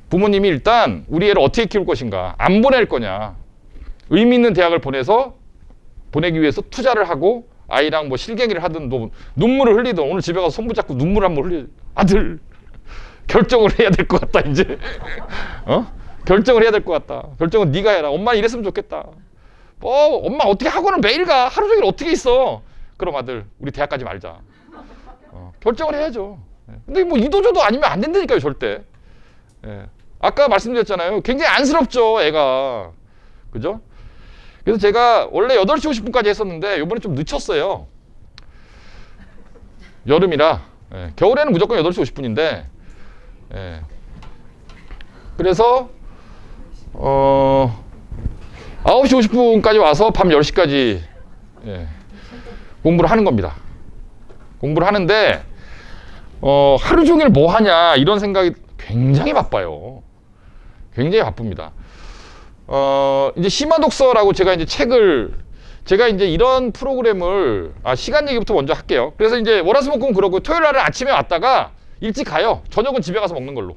부모님이 일단 우리 애를 어떻게 키울 것인가, 안 보낼 거냐, 의미 있는 대학을 보내기 위해서 투자를 하고 아이랑 뭐 실갱이를 하든 눈물을 흘리든, 오늘 집에 가서 손 붙잡고 눈물 한번 흘리. 아들, 결정을 해야 될 것 같다 이제. 결정을 해야 될 것 같다. 결정은 네가 해라. 엄마 이랬으면 좋겠다. 엄마 어떻게 학원을 매일 가? 하루 종일 어떻게 있어? 그럼 아들, 우리 대학 가지 말자. 결정을 해야죠. 근데 뭐 이도저도 아니면 안 된다니까요, 절대. 아까 말씀드렸잖아요. 굉장히 안쓰럽죠, 애가. 그죠? 그래서 제가 원래 8시 50분까지 했었는데 이번에 좀 늦췄어요. 여름이라. 겨울에는 무조건 8시 50분인데. 그래서 9시 50분까지 와서 밤 10시까지 공부를 하는 겁니다. 공부를 하는데 하루 종일 뭐 하냐 이런 생각이 굉장히 바빠요. 굉장히 바쁩니다. 이제 심화독서라고 제가 이제 제가 이제 이런 프로그램을, 시간 얘기부터 먼저 할게요. 그래서 이제 월화수목금 그러고 토요일 날은 아침에 왔다가 일찍 가요. 저녁은 집에 가서 먹는 걸로.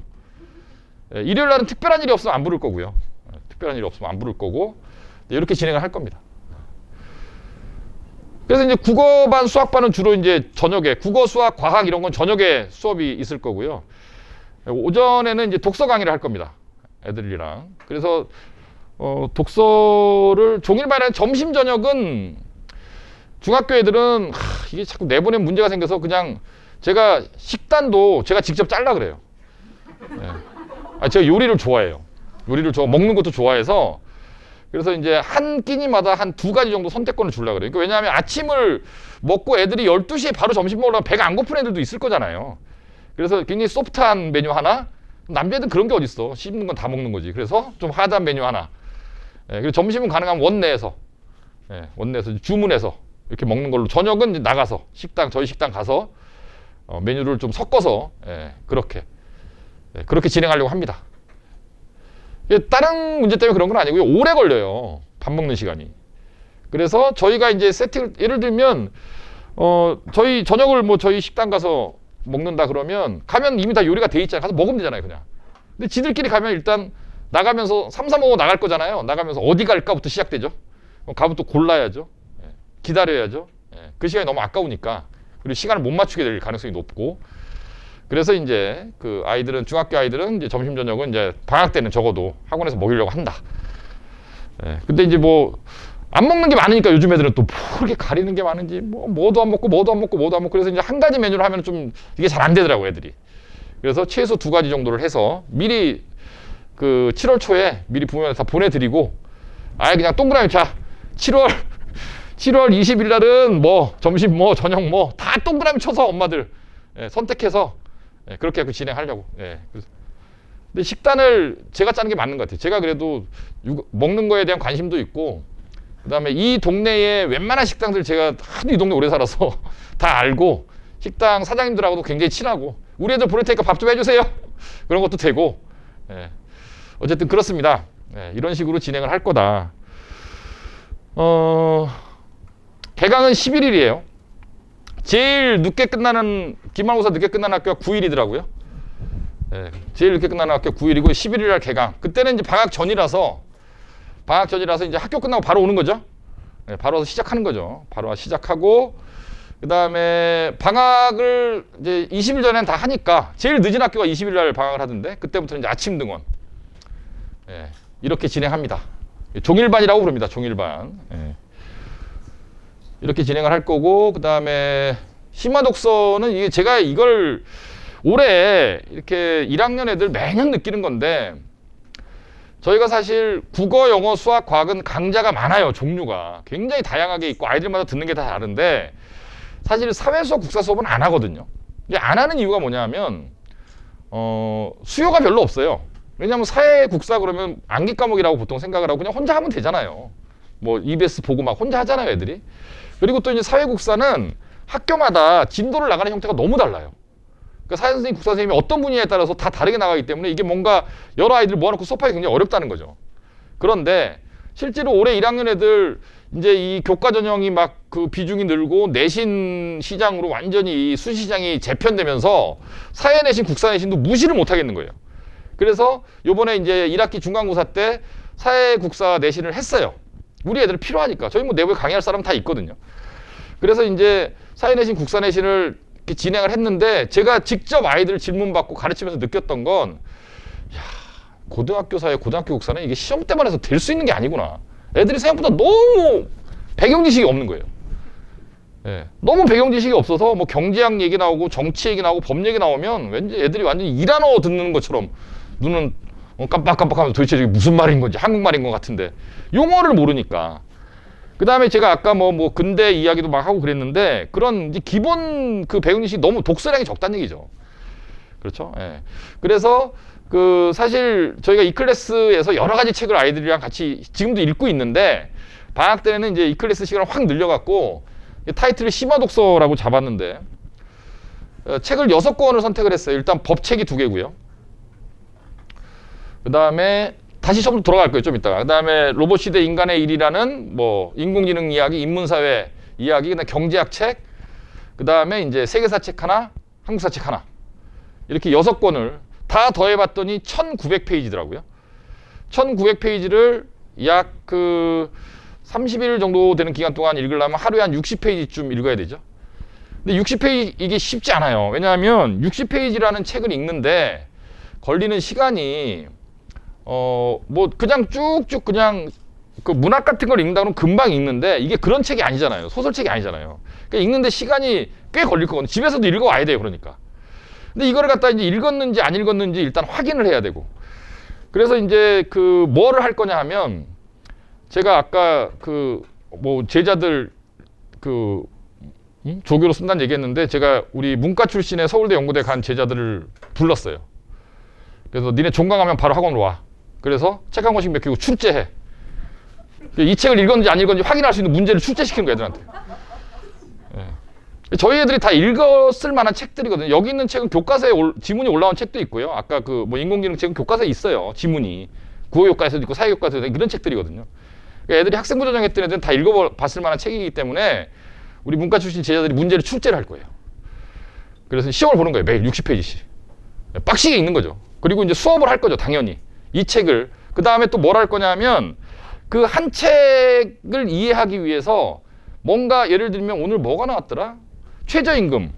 일요일 날은 특별한 일이 없으면 안 부를 거고요. 특별한 일이 없으면 안 부를 거고, 이렇게 진행을 할 겁니다. 그래서 이제 국어반, 수학반은 주로 이제 저녁에, 국어, 수학, 과학 이런 건 저녁에 수업이 있을 거고요. 오전에는 이제 독서 강의를 할 겁니다. 애들이랑. 그래서 독서를 종일반에, 점심 저녁은 중학교 애들은 이게 자꾸 내보낸 문제가 생겨서 그냥 제가 식단도 제가 직접 잘라 그래요. 제가 요리를 좋아해요. 요리를 먹는 것도 좋아해서 그래서 이제 한 끼니마다 한 2가지 정도 선택권을 주려고 그래요. 그러니까 왜냐하면 아침을 먹고 애들이 12시에 바로 점심 먹으려면 배가 안 고픈 애들도 있을 거잖아요. 그래서 굉장히 소프트한 메뉴 하나, 남자애들은 그런 게 어딨어. 씹는 건 다 먹는 거지. 그래서 좀 하드한 메뉴 하나. 예, 그리고 점심은 가능하면 원내에서, 예, 원내에서 주문해서 이렇게 먹는 걸로, 저녁은 이제 나가서 저희 식당 가서 메뉴를 좀 섞어서, 예, 그렇게 진행하려고 합니다. 다른 문제 때문에 그런 건 아니고요. 오래 걸려요. 밥 먹는 시간이. 그래서 저희가 이제 세팅을, 예를 들면 저희 저녁을 저희 식당 가서 먹는다 그러면 가면 이미 다 요리가 돼 있잖아요. 가서 먹으면 되잖아요, 그냥. 근데 지들끼리 가면 일단 나가면서 3, 4 먹어 나갈 거잖아요. 나가면서 어디 갈까부터 시작되죠. 가면 또 골라야죠. 예. 기다려야죠. 예. 그 시간이 너무 아까우니까. 그리고 시간을 못 맞추게 될 가능성이 높고. 그래서 이제 그 아이들은, 중학교 아이들은 이제 점심 저녁은 이제 방학 때는 적어도 학원에서 먹이려고 한다. 예. 근데 이제 안 먹는 게 많으니까 요즘 애들은 또 그렇게 가리는 게 많은지 뭐도 안 먹고 뭐도 안 먹고 뭐도 안 먹고, 그래서 이제 한 가지 메뉴를 하면 좀 이게 잘 안 되더라고 애들이. 그래서 최소 2가지 정도를 해서 미리 그 7월 초에 미리 부모님한테 다 보내드리고, 아예 그냥 동그라미, 자 7월 20일 날은 점심 저녁 다 동그라미 쳐서 엄마들, 예, 선택해서, 예, 그렇게 진행하려고. 예. 근데 식단을 제가 짜는 게 맞는 것 같아요. 제가 그래도 먹는 거에 대한 관심도 있고, 그다음에 이 동네에 웬만한 식당들 제가 하도 이 동네 오래 살아서 다 알고, 식당 사장님들하고도 굉장히 친하고, 우리 애들 보낼 테니까 밥 좀 해주세요. 그런 것도 되고, 예. 어쨌든 그렇습니다. 예, 이런 식으로 진행을 할 거다. 개강은 11일이에요. 제일 늦게 끝나는, 기말고사 늦게 끝나는 학교가 9일이더라고요. 예, 제일 늦게 끝나는 학교가 9일이고 11일 날 개강. 그때는 이제 방학 전이라서 이제 학교 끝나고 바로 오는 거죠. 예, 바로 와서 시작하는 거죠. 바로 와서 시작하고, 그 다음에 방학을 이제 20일 전에는 다 하니까, 제일 늦은 학교가 20일 날 방학을 하던데, 그때부터는 이제 아침 등원. 예, 이렇게 진행합니다. 종일반이라고 부릅니다. 종일반. 예. 이렇게 진행을 할 거고, 그 다음에 심화독서는 이게 제가 이걸 올해 이렇게 1학년 애들 매년 느끼는 건데, 저희가 사실 국어, 영어, 수학, 과학은 강좌가 많아요. 종류가 굉장히 다양하게 있고 아이들마다 듣는 게 다 다른데, 사실 사회 수업, 국사 수업은 안 하거든요. 이게 안 하는 이유가 뭐냐면 수요가 별로 없어요. 왜냐하면 사회, 국사 그러면 암기 과목이라고 보통 생각을 하고 그냥 혼자 하면 되잖아요. EBS 보고 막 혼자 하잖아요, 애들이. 그리고 또 이제 사회, 국사는 학교마다 진도를 나가는 형태가 너무 달라요. 그러니까 사회 선생님, 국사 선생님이 어떤 분야에 따라서 다 다르게 나가기 때문에 이게 뭔가 여러 아이들을 모아놓고 수업하기 굉장히 어렵다는 거죠. 그런데 실제로 올해 1학년 애들 이제 이 교과 전형이 막 그 비중이 늘고 내신 시장으로 완전히 이 수시장이 재편되면서 사회 내신, 국사 내신도 무시를 못 하겠는 거예요. 그래서 요번에 이제 1학기 중간고사 때 사회, 국사 내신을 했어요. 우리 애들 필요하니까. 저희 내부에 강의할 사람 다 있거든요. 그래서 이제 사회 내신, 국사 내신을 이렇게 진행을 했는데, 제가 직접 아이들 질문 받고 가르치면서 느꼈던 건, 고등학교 사회, 고등학교 국사는 이게 시험 때만 해서 될 수 있는 게 아니구나. 애들이 생각보다 너무 배경 지식이 없는 거예요. 예, 너무 배경 지식이 없어서 경제학 얘기 나오고 정치 얘기 나오고 법 얘기 나오면 왠지 애들이 완전히 일하러 듣는 것처럼 눈은 깜빡깜빡하면서 도대체 이게 무슨 말인 건지, 한국말인 것 같은데 용어를 모르니까. 그 다음에 제가 아까 근대 이야기도 막 하고 그랬는데, 그런 이제 기본 그 배경 지식이 너무 독서량이 적다는 얘기죠. 그렇죠? 예. 그래서 사실 저희가 이 클래스에서 여러 가지 책을 아이들이랑 같이 지금도 읽고 있는데, 방학 때는 이제 이 클래스 시간을 확 늘려갖고 타이틀을 심화독서라고 잡았는데, 책을 6권을 선택을 했어요. 일단 법책이 2개고요. 그 다음에 다시 처음부터 돌아갈 거예요, 좀 이따가. 그 다음에 로봇 시대 인간의 일이라는 인공지능 이야기, 인문사회 이야기, 그다음에 경제학 책, 그 다음에 이제 세계사 책 하나, 한국사 책 하나. 이렇게 6권을 다 더해봤더니 1900페이지더라고요. 1900페이지를 약 30일 정도 되는 기간 동안 읽으려면 하루에 한 60페이지쯤 읽어야 되죠. 근데 60페이지 이게 쉽지 않아요. 왜냐하면 60페이지라는 책을 읽는데 걸리는 시간이 그냥 쭉쭉 그냥 그 문학 같은 걸 읽는다 그러면 금방 읽는데, 이게 그런 책이 아니잖아요. 소설책이 아니잖아요. 그러니까 읽는데 시간이 꽤 걸릴 거거든요. 집에서도 읽어와야 돼요. 그러니까. 근데 이거를 갖다 이제 읽었는지 안 읽었는지 일단 확인을 해야 되고, 그래서 이제 그 뭐를 할 거냐 하면 제가 아까 그 뭐 제자들 그 조교로 쓴다는 얘기했는데 제가 우리 문과 출신의 서울대 연구대 간 제자들을 불렀어요. 그래서 니네 종강하면 바로 학원으로 와. 그래서 책 한 권씩 맡기고 출제해. 이 책을 읽었는지 안 읽었는지 확인할 수 있는 문제를 출제시키는 거야 애들한테. 예. 저희 애들이 다 읽었을 만한 책들이거든요. 여기 있는 책은 교과서에 지문이 올라온 책도 있고요. 아까 그 뭐 인공지능 책은 교과서에 있어요. 지문이. 국어교과서도 있고 사회교과서도 있고 이런 책들이거든요. 그러니까 애들이 학생부 전형했던 애들은 다 읽어봤을 만한 책이기 때문에 우리 문과 출신 제자들이 문제를 출제를 할 거예요. 그래서 시험을 보는 거예요. 매일 60페이지씩. 빡시게 읽는 거죠. 그리고 이제 수업을 할 거죠. 당연히. 이 책을. 그 다음에 또 뭘 할 거냐면 그 한 책을 이해하기 위해서 뭔가 예를 들면 오늘 뭐가 나왔더라? 최저임금.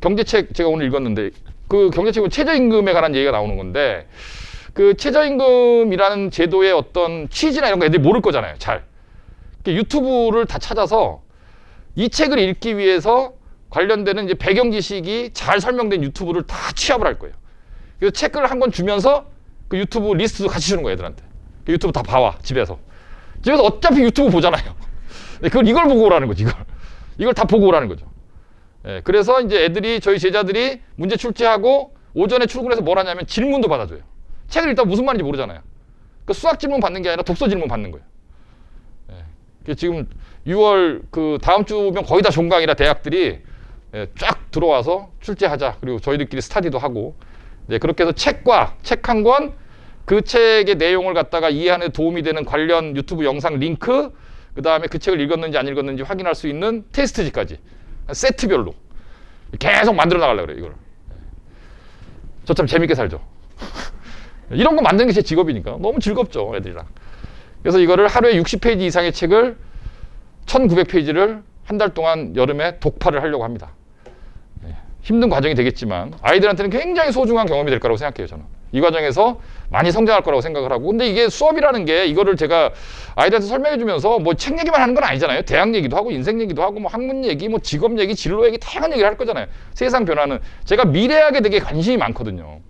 경제책 제가 오늘 읽었는데 그 경제책은 최저임금에 관한 얘기가 나오는 건데 그 최저임금이라는 제도의 어떤 취지나 이런 거 애들이 모를 거잖아요. 잘. 유튜브를 다 찾아서 이 책을 읽기 위해서 관련되는 이제 배경 지식이 잘 설명된 유튜브를 다 취합을 할 거예요. 그래서 책을 한 권 주면서 그 유튜브 리스트도 같이 주는 거예요, 애들한테. 그 유튜브 다 봐와, 집에서. 집에서 어차피 유튜브 보잖아요. 그걸 이걸 보고 오라는 거지, 이걸. 이걸 다 보고 오라는 거죠. 예, 그래서 이제 애들이, 저희 제자들이 문제 출제하고 오전에 출근해서 뭘 하냐면 질문도 받아줘요. 책을 일단 무슨 말인지 모르잖아요. 그 수학 질문 받는 게 아니라 독서 질문 받는 거예요. 예, 지금 6월 그 다음 주면 거의 다 종강이라 대학들이 예, 쫙 들어와서 출제하자. 그리고 저희들끼리 스터디도 하고. 네, 그렇게 해서 책 한 권, 그 책의 내용을 갖다가 이해하는 데 도움이 되는 관련 유튜브 영상 링크, 그 다음에 그 책을 읽었는지 안 읽었는지 확인할 수 있는 테스트지까지 세트별로 계속 만들어 나가려고 그래요, 이걸. 저 참 재밌게 살죠. 이런 거 만드는 게 제 직업이니까 너무 즐겁죠, 애들이랑. 그래서 이거를 하루에 60페이지 이상의 책을 1900페이지를 한 달 동안 여름에 독파를 하려고 합니다. 힘든 과정이 되겠지만 아이들한테는 굉장히 소중한 경험이 될 거라고 생각해요, 저는. 이 과정에서 많이 성장할 거라고 생각을 하고. 근데 이게 수업이라는 게 이거를 제가 아이들한테 설명해 주면서 뭐 책 얘기만 하는 건 아니잖아요. 대학 얘기도 하고 인생 얘기도 하고 뭐 학문 얘기, 뭐 직업 얘기, 진로 얘기 다양한 얘기를 할 거잖아요. 세상 변화는. 제가 미래학에 되게 관심이 많거든요.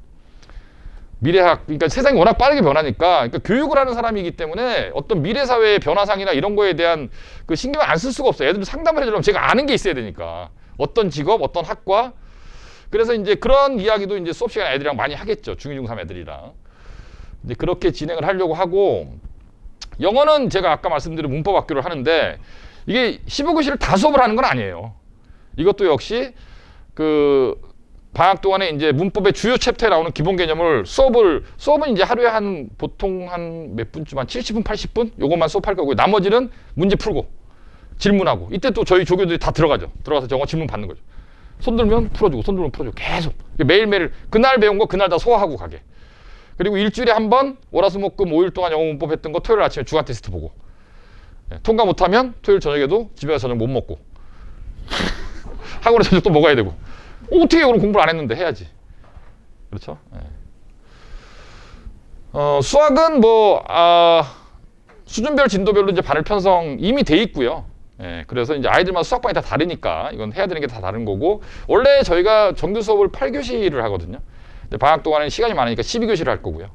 미래학, 그러니까 세상이 워낙 빠르게 변하니까, 그러니까 교육을 하는 사람이기 때문에 어떤 미래 사회의 변화상이나 이런 거에 대한 그 신경을 안 쓸 수가 없어요. 애들 상담을 해주려면 제가 아는 게 있어야 되니까. 어떤 직업, 어떤 학과. 그래서 이제 그런 이야기도 이제 수업 시간에 애들이랑 많이 하겠죠. 중2, 중3 애들이랑. 이제 그렇게 진행을 하려고 하고, 영어는 제가 아까 말씀드린 문법학교를 하는데, 이게 15교시를 다 수업을 하는 건 아니에요. 이것도 역시 그 방학 동안에 이제 문법의 주요 챕터에 나오는 기본 개념을 수업은 이제 하루에 보통 한 몇 분쯤, 한 70분, 80분? 요것만 수업할 거고요. 나머지는 문제 풀고, 질문하고. 이때 또 저희 조교들이 다 들어가죠. 들어가서 영어 질문 받는 거죠. 손 들면 풀어주고, 손 들면 풀어주고, 계속. 매일매일, 그날 배운 거 그날 다 소화하고 가게. 그리고 일주일에 한 번, 월화수목금 5일 동안 영어 문법 했던 거 토요일 아침에 주간 테스트 보고. 통과 못하면 토요일 저녁에도 집에 가서 저녁 못 먹고. 학원에 저녁 또 먹어야 되고. 어떻게 오늘 공부를 안 했는데 해야지. 그렇죠? 수학은 뭐, 수준별, 진도별로 이제 반을 편성 이미 돼 있고요. 그래서 이제 아이들마다 수학반이 다 다르니까 이건 해야 되는 게 다 다른 거고, 원래 저희가 정규 수업을 8교시를 하거든요. 근데 방학 동안에는 시간이 많으니까 12교시를 할 거고요.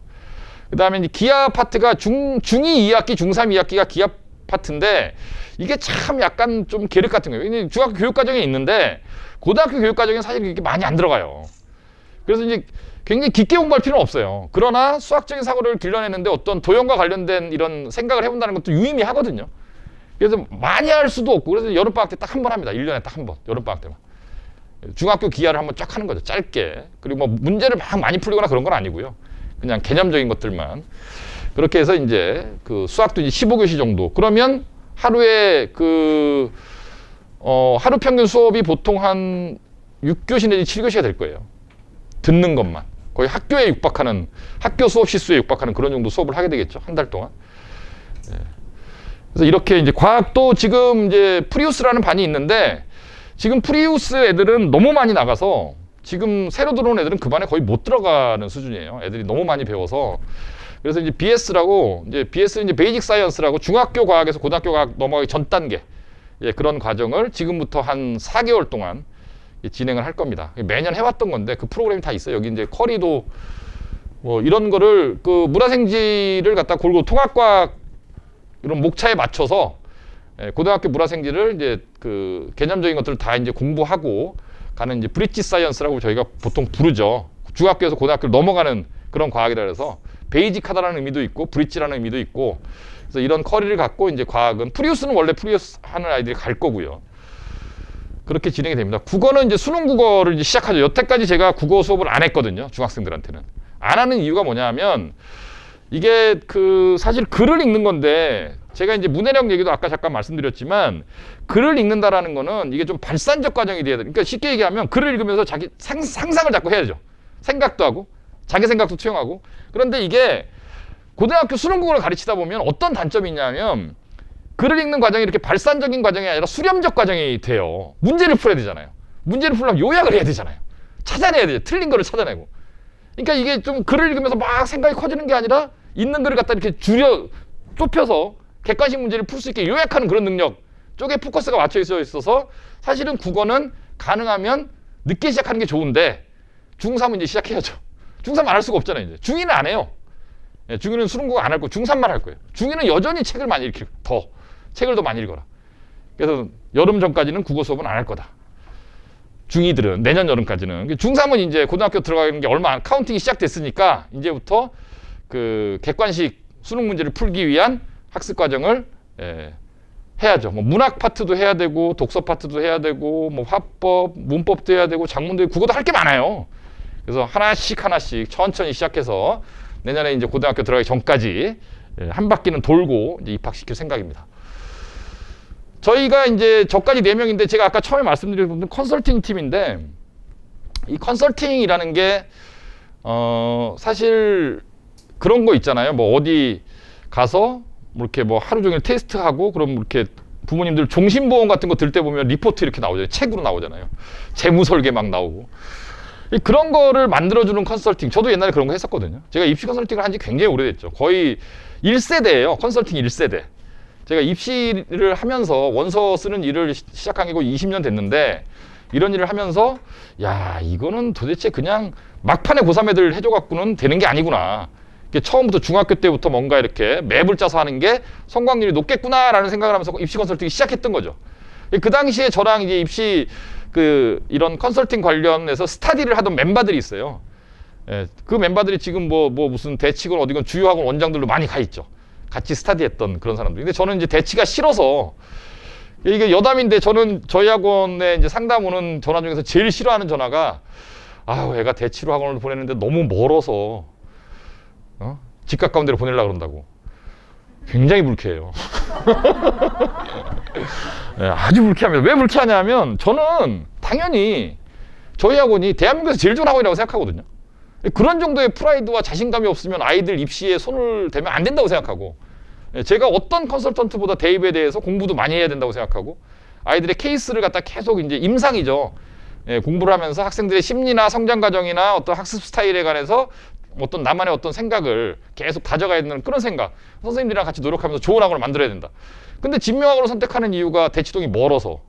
그 다음에 이제 기하 파트가 중2 2학기, 중3 2학기가 기하 파트인데, 이게 참 약간 좀 계륵 같은 거예요. 중학교 교육과정에 있는데, 고등학교 교육과정에 사실 그렇게 많이 안 들어가요. 그래서 이제 굉장히 깊게 공부할 필요는 없어요. 그러나 수학적인 사고를 길러내는데 어떤 도형과 관련된 이런 생각을 해본다는 것도 유의미하거든요. 그래서 많이 할 수도 없고, 그래서 여름방학 때 딱 한 번 합니다. 1년에 딱 한 번. 여름방학 때만. 중학교 기하를 한번 쫙 하는 거죠. 짧게. 그리고 뭐 문제를 막 많이 풀리거나 그런 건 아니고요. 그냥 개념적인 것들만. 그렇게 해서 이제 그 수학도 이제 15교시 정도. 그러면 하루에 하루 평균 수업이 보통 한 6교시 내지 7교시가 될 거예요. 듣는 것만. 거의 학교에 육박하는, 학교 수업 시수에 육박하는 그런 정도 수업을 하게 되겠죠. 한 달 동안. 그래서 이렇게 이제 과학도 지금 이제 프리우스라는 반이 있는데, 지금 프리우스 애들은 너무 많이 나가서 지금 새로 들어온 애들은 그 반에 거의 못 들어가는 수준이에요. 애들이 너무 많이 배워서. 그래서 이제 BS라고, 이제 BS는 이제 베이직 사이언스라고 중학교 과학에서 고등학교 과학 넘어가기 전 단계. 그런 과정을 지금부터 한 4개월 동안 진행을 할 겁니다. 매년 해왔던 건데 그 프로그램이 다 있어요. 여기 이제 쿼리도 뭐 이런 거를 그 물화생지를 갖다 골고 통합과학 이런 목차에 맞춰서 고등학교 물화생지를 이제 그 개념적인 것들을 다 이제 공부하고 가는 이제 브릿지 사이언스라고 저희가 보통 부르죠. 중학교에서 고등학교를 넘어가는 그런 과학이라 해서 베이직하다라는 의미도 있고 브릿지라는 의미도 있고 그래서 이런 커리를 갖고 이제 과학은 프리우스는 원래 프리우스 하는 아이들이 갈 거고요. 그렇게 진행이 됩니다. 국어는 이제 수능 국어를 이제 시작하죠. 여태까지 제가 국어 수업을 안 했거든요. 중학생들한테는. 안 하는 이유가 뭐냐면 이게 그 사실 글을 읽는 건데 제가 이제 문해력 얘기도 아까 잠깐 말씀드렸지만 글을 읽는다라는 거는 이게 좀 발산적 과정이 돼야 돼. 그러니까 쉽게 얘기하면 글을 읽으면서 자기 상상을 자꾸 해야죠. 생각도 하고 자기 생각도 투영하고. 그런데 이게 고등학교 수능 국어를 가르치다 보면 어떤 단점이 있냐면 글을 읽는 과정이 이렇게 발산적인 과정이 아니라 수렴적 과정이 돼요. 문제를 풀어야 되잖아요. 문제를 풀려면 요약을 해야 되잖아요. 찾아내야 되죠. 틀린 거를 찾아내고. 그러니까 이게 좀 글을 읽으면서 막 생각이 커지는 게 아니라 있는 글을 갖다 이렇게 좁혀서 객관식 문제를 풀 수 있게 요약하는 그런 능력 쪽에 포커스가 맞춰 있어서 사실은 국어는 가능하면 늦게 시작하는 게 좋은데 중3은 이제 시작해야죠. 중3 안 할 수가 없잖아요. 이제 중2는 안 해요. 중2는 수능 국어 안 할 거고 중3만 할 거예요. 중2는 여전히 책을 많이 읽히고 책을 더 많이 읽어라. 그래서 여름 전까지는 국어 수업은 안 할 거다. 중2들은 내년 여름까지는. 중3은 이제 고등학교 들어가는 게 얼마 카운팅이 시작됐으니까 이제부터 그 객관식 수능 문제를 풀기 위한 학습 과정을 해야죠. 뭐 문학 파트도 해야 되고 독서 파트도 해야 되고 뭐 화법, 문법도 해야 되고 작문도 국어도 할 게 많아요. 그래서 하나씩 천천히 시작해서 내년에 이제 고등학교 들어가기 전까지 한 바퀴는 돌고 이제 입학시킬 생각입니다. 저희가 이제 저까지 4명인데 제가 아까 처음에 말씀드린 컨설팅 팀인데 이 컨설팅이라는 게 사실 그런 거 있잖아요. 뭐 어디 가서 뭐 이렇게 뭐 하루 종일 테스트하고 그럼 이렇게 부모님들 종신보험 같은 거 들 때 보면 리포트 이렇게 나오잖아요. 책으로 나오잖아요. 재무 설계 막 나오고. 그런 거를 만들어주는 컨설팅. 저도 옛날에 그런 거 했었거든요. 제가 입시 컨설팅을 한 지 굉장히 오래됐죠. 거의 1세대예요. 컨설팅 1세대. 제가 입시를 하면서 원서 쓰는 일을 시작한 게 거의 20년 됐는데 이런 일을 하면서 야 이거는 도대체 그냥 막판에 고3 애들 해줘갖고는 되는 게 아니구나. 처음부터 중학교 때부터 뭔가 이렇게 맵을 짜서 하는 게 성공률이 높겠구나라는 생각을 하면서 입시 컨설팅이 시작했던 거죠. 그 당시에 저랑 이제 입시 이런 컨설팅 관련해서 스타디를 하던 멤버들이 있어요. 그 멤버들이 지금 뭐 무슨 대치건 어디건 주요 학원 원장들로 많이 가 있죠. 같이 스타디했던 그런 사람들. 근데 저는 이제 대치가 싫어서 이게 여담인데 저는 저희 학원에 이제 상담 오는 전화 중에서 제일 싫어하는 전화가 아우 애가 대치로 학원을 보내는데 너무 멀어서 집 가까운 데로 보내려고 그런다고. 굉장히 불쾌해요. 아주 불쾌합니다. 왜 불쾌하냐면 저는 당연히 저희 학원이 대한민국에서 제일 좋은 학원이라고 생각하거든요. 그런 정도의 프라이드와 자신감이 없으면 아이들 입시에 손을 대면 안 된다고 생각하고 제가 어떤 컨설턴트보다 대입에 대해서 공부도 많이 해야 된다고 생각하고 아이들의 케이스를 갖다 계속 이제 임상이죠. 공부를 하면서 학생들의 심리나 성장 과정이나 어떤 학습 스타일에 관해서 어떤 나만의 어떤 생각을 계속 다져가야 되는 그런 생각. 선생님들이랑 같이 노력하면서 좋은 학원을 만들어야 된다. 근데 진명학원을 선택하는 이유가 대치동이 멀어서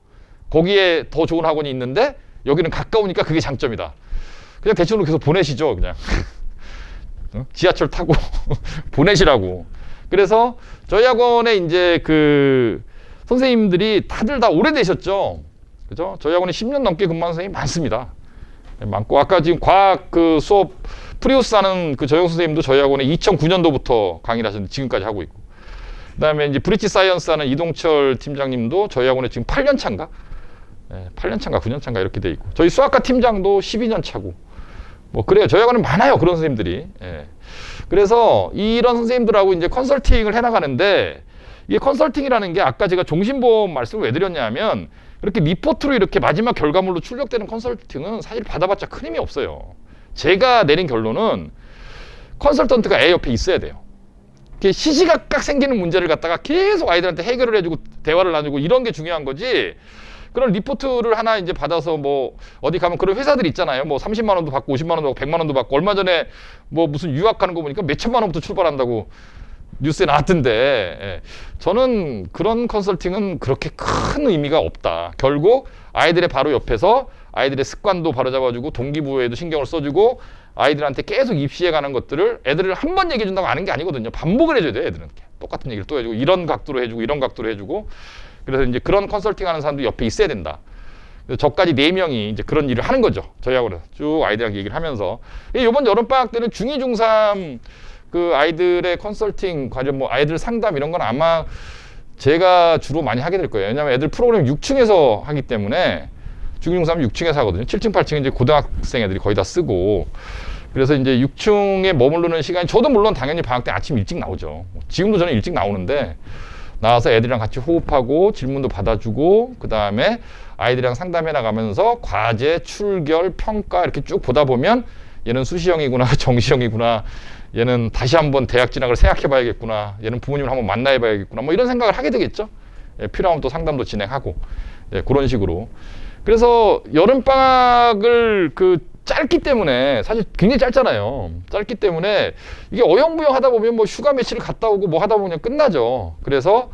거기에 더 좋은 학원이 있는데 여기는 가까우니까 그게 장점이다. 그냥 대치동으로 계속 보내시죠. 그냥 지하철 타고 보내시라고. 그래서 저희 학원에 이제 그 선생님들이 다들 다 오래되셨죠. 그죠? 저희 학원에 10년 넘게 근무한 선생님이 많습니다. 많고 아까 지금 과학 그 수업 프리우스 하는 그 저영 선생님도 저희 학원에 2009년도부터 강의를 하셨는데 지금까지 하고 있고 그다음에 이제 브릿지 사이언스 하는 이동철 팀장님도 저희 학원에 지금 8년 차인가? 8년 차인가 9년 차인가 이렇게 돼 있고 저희 수학과 팀장도 12년 차고 뭐 그래요. 저희 학원에 많아요. 그런 선생님들이. 그래서 이런 선생님들하고 이제 컨설팅을 해나가는데 이게 컨설팅이라는 게 아까 제가 종신보험 말씀을 왜 드렸냐면 이렇게 리포트로 이렇게 마지막 결과물로 출력되는 컨설팅은 사실 받아봤자 큰 힘이 없어요. 제가 내린 결론은 컨설턴트가 애 옆에 있어야 돼요. 이렇게 시시각각 생기는 문제를 갖다가 계속 아이들한테 해결을 해주고 대화를 나누고 이런 게 중요한 거지. 그런 리포트를 하나 이제 받아서 뭐 어디 가면 그런 회사들 있잖아요. 뭐 30만 원도 받고 50만 원도 받고 100만 원도 받고 얼마 전에 뭐 무슨 유학하는 거 보니까 몇 천만 원부터 출발한다고 뉴스에 나왔던데 저는 그런 컨설팅은 그렇게 큰 의미가 없다. 결국 아이들의 바로 옆에서 아이들의 습관도 바로잡아주고 동기부여에도 신경을 써주고 아이들한테 계속 입시해 가는 것들을 애들을 한 번 얘기해 준다고 아는 게 아니거든요. 반복을 해줘야 돼요. 애들은 똑같은 얘기를 또 해주고 이런 각도로 해주고 이런 각도로 해주고. 그래서 이제 그런 컨설팅 하는 사람도 옆에 있어야 된다. 그래서 저까지 4명이 이제 그런 일을 하는 거죠. 저희하고 쭉 아이들하고 얘기를 하면서. 이번 여름방학 때는 중2, 중3 그 아이들의 컨설팅 과정, 뭐 아이들 상담 이런 건 아마 제가 주로 많이 하게 될 거예요. 왜냐하면 애들 프로그램 6층에서 하기 때문에 중2, 중3은 6층에서 하거든요. 7층, 8층은 이제 고등학생 애들이 거의 다 쓰고. 그래서 이제 6층에 머무르는 시간이, 저도 물론 당연히 방학 때 아침 일찍 나오죠. 지금도 저는 일찍 나오는데, 나와서 애들이랑 같이 호흡하고 질문도 받아주고, 그 다음에 아이들이랑 상담해 나가면서 과제, 출결, 평가 이렇게 쭉 보다 보면 얘는 수시형이구나, 정시형이구나, 얘는 다시 한번 대학 진학을 생각해 봐야겠구나, 얘는 부모님을 한번 만나해 봐야겠구나, 뭐 이런 생각을 하게 되겠죠. 예, 필요하면 또 상담도 진행하고. 예, 그런 식으로. 그래서 여름방학을 짧기 때문에, 사실 굉장히 짧잖아요. 짧기 때문에 이게 어영부영 하다 보면 뭐 휴가 며칠 갔다 오고 뭐 하다 보면 끝나죠. 그래서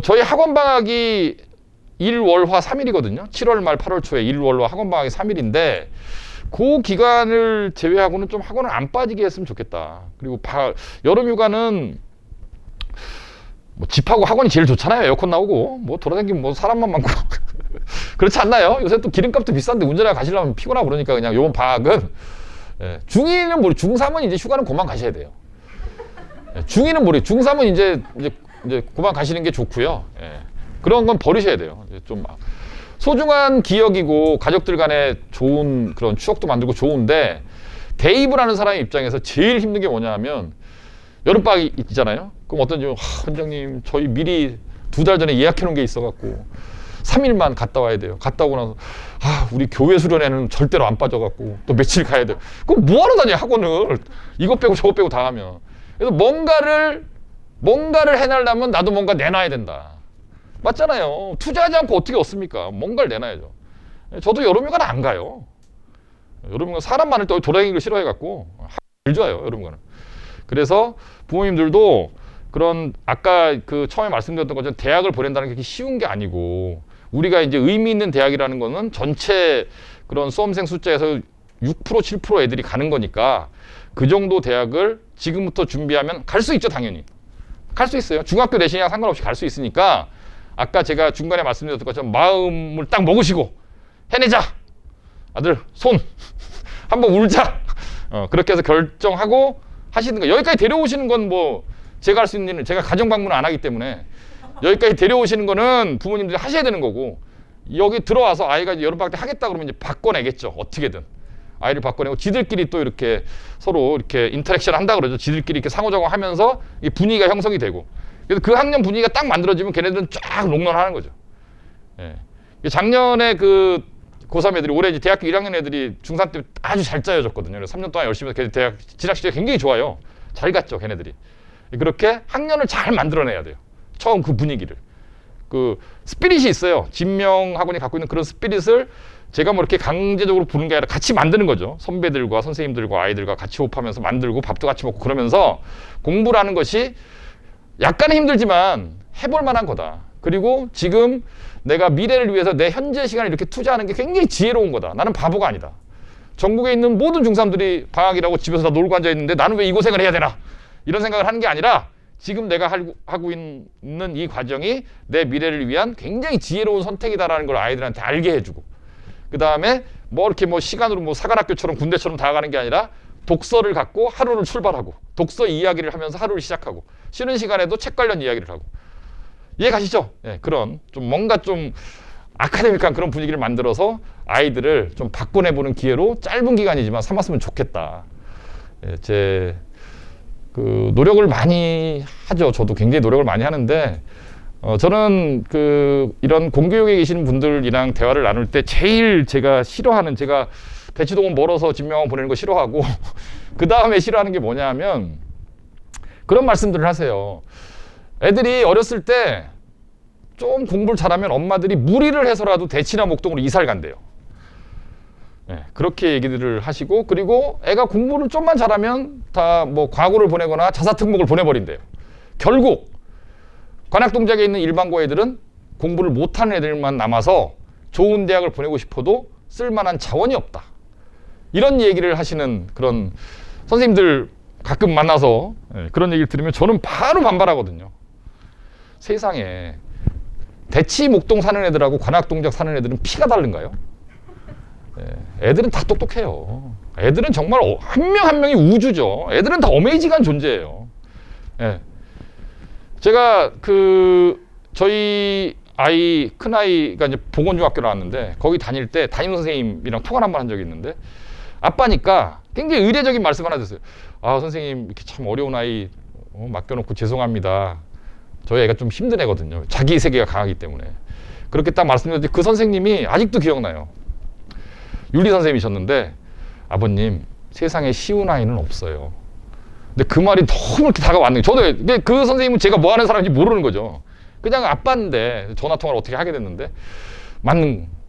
저희 학원 방학이 1, 월, 화 3일이거든요. 7월 말 8월 초에 1, 월, 화 학원 방학이 3일인데 그 기간을 제외하고는 좀 학원을 안 빠지게 했으면 좋겠다. 그리고 여름 휴가는 뭐 집하고 학원이 제일 좋잖아요. 에어컨 나오고 뭐 돌아다니면 뭐 사람만 많고 그렇지 않나요? 요새 또 기름값도 비싼데 운전하고 가시려면 피곤하고 그러니까 그냥 요번 방학은, 예, 중2는 모르, 중3은 이제 휴가는 그만 가셔야 돼요. 예, 중2는 모르, 중3은 이제 그만 가시는 게 좋고요. 예, 그런 건 버리셔야 돼요. 좀 소중한 기억이고 가족들 간에 좋은 그런 추억도 만들고 좋은데, 대입을 하는 사람의 입장에서 제일 힘든 게 뭐냐면 여름방학이 있잖아요. 그럼 어떤 분, 원장님 저희 미리 2달 전에 예약해 놓은 게 있어갖고 3일만 갔다 와야 돼요. 갔다 오고 나서 우리 교회 수련회는 절대로 안 빠져갖고 또 며칠 가야 돼요. 그럼 뭐하러 다녀 학원을. 이거 빼고 저거 빼고 다 하면. 그래서 뭔가를 해내려면 나도 뭔가 내놔야 된다. 맞잖아요. 투자하지 않고 어떻게 얻습니까? 뭔가를 내놔야죠. 저도 여름휴가는 안 가요. 여름휴가 사람 많을 때 돌아다니기를 싫어해갖고 제일 좋아요, 여름휴가는. 그래서 부모님들도 그런 아까 처음에 말씀드렸던 것처럼 대학을 보낸다는 게 그렇게 쉬운 게 아니고, 우리가 이제 의미 있는 대학이라는 거는 전체 그런 수험생 숫자에서 6%, 7% 애들이 가는 거니까 그 정도 대학을 지금부터 준비하면 갈 수 있죠, 당연히. 갈 수 있어요. 중학교 내신이랑 상관없이 갈 수 있으니까 아까 제가 중간에 말씀드렸던 것처럼 마음을 딱 먹으시고 해내자. 아들, 손. 한번 울자. 그렇게 해서 결정하고 하시는 거. 여기까지 데려오시는 건 뭐 제가 할 수 있는 일은, 제가 가정 방문을 안 하기 때문에 여기까지 데려오시는 거는 부모님들이 하셔야 되는 거고, 여기 들어와서 아이가 이제 여름방학 때 하겠다 그러면 이제 바꿔내겠죠. 어떻게든. 아이를 바꿔내고 지들끼리 또 이렇게 서로 이렇게 인터랙션 한다 그러죠. 지들끼리 이렇게 상호작용 하면서 이 분위기가 형성이 되고, 그래서 그 학년 분위기가 딱 만들어지면 걔네들은 쫙 롱런하는 거죠. 예. 작년에 고3 애들이, 올해 이제 대학교 1학년 애들이 중3 때 아주 잘 짜여졌거든요. 그래서 3년 동안 열심히 해서 대학 진학 시절이 굉장히 좋아요. 잘 갔죠, 걔네들이. 그렇게 학년을 잘 만들어내야 돼요. 처음 그 분위기를. 스피릿이 있어요. 진명 학원이 갖고 있는 그런 스피릿을 제가 뭐 이렇게 강제적으로 부르는 게 아니라 같이 만드는 거죠. 선배들과 선생님들과 아이들과 같이 호흡하면서 만들고 밥도 같이 먹고 그러면서 공부라는 것이 약간은 힘들지만 해볼 만한 거다. 그리고 지금 내가 미래를 위해서 내 현재 시간을 이렇게 투자하는 게 굉장히 지혜로운 거다. 나는 바보가 아니다. 전국에 있는 모든 중3들이 방학이라고 집에서 다 놀고 앉아있는데 나는 왜 이 고생을 해야 되나? 이런 생각을 하는 게 아니라 지금 내가 하고 있는 이 과정이 내 미래를 위한 굉장히 지혜로운 선택이다라는 걸 아이들한테 알게 해주고, 그 다음에 뭐 이렇게 뭐 시간으로 뭐 사관학교처럼 군대처럼 다가가는 게 아니라 독서를 갖고 하루를 출발하고 독서 이야기를 하면서 하루를 시작하고 쉬는 시간에도 책 관련 이야기를 하고. 이해 가시죠? 예, 그런 좀 뭔가 좀 아카데믹한 그런 분위기를 만들어서 아이들을 좀 바꿔내보는 기회로 짧은 기간이지만 삼았으면 좋겠다. 예, 제 노력을 많이 하죠. 저도 굉장히 노력을 많이 하는데, 저는 이런 공교육에 계시는 분들이랑 대화를 나눌 때 제일 제가 싫어하는, 제가 대치동은 멀어서 진명원 보내는 거 싫어하고 그 다음에 싫어하는 게 뭐냐면 그런 말씀들을 하세요. 애들이 어렸을 때 좀 공부를 잘하면 엄마들이 무리를 해서라도 대치나 목동으로 이사를 간대요. 네, 그렇게 얘기들을 하시고, 그리고 애가 공부를 좀만 잘하면 다 뭐 과고를 보내거나 자사특목을 보내버린대요. 결국 관악동작에 있는 일반고 애들은 공부를 못하는 애들만 남아서 좋은 대학을 보내고 싶어도 쓸만한 자원이 없다. 이런 얘기를 하시는 그런 선생님들 가끔 만나서 그런 얘기를 들으면 저는 바로 반발하거든요. 세상에 대치 목동 사는 애들하고 관악동작 사는 애들은 피가 다른가요? 애들은 다 똑똑해요. 애들은 정말 한 명 한 명이 우주죠. 애들은 다 어메이징한 존재예요. 제가 저희 큰 아이가 이제 봉원중학교 나왔는데 거기 다닐 때 담임 선생님이랑 통화를 한 번 한 적이 있는데 아빠니까 굉장히 의례적인 말씀 하나 드렸어요. 아, 선생님 이렇게 참 어려운 아이 맡겨놓고 죄송합니다. 저희 애가 좀 힘든 애거든요. 자기 세계가 강하기 때문에. 그렇게 딱 말씀드렸는데 그 선생님이 아직도 기억나요. 윤리 선생님이셨는데 아버님 세상에 쉬운 아이는 없어요. 근데 그 말이 너무 이렇게 다가왔는 거예요. 저도 그 선생님은 제가 뭐 하는 사람인지 모르는 거죠. 그냥 아빠인데 전화 통화를 어떻게 하게 됐는데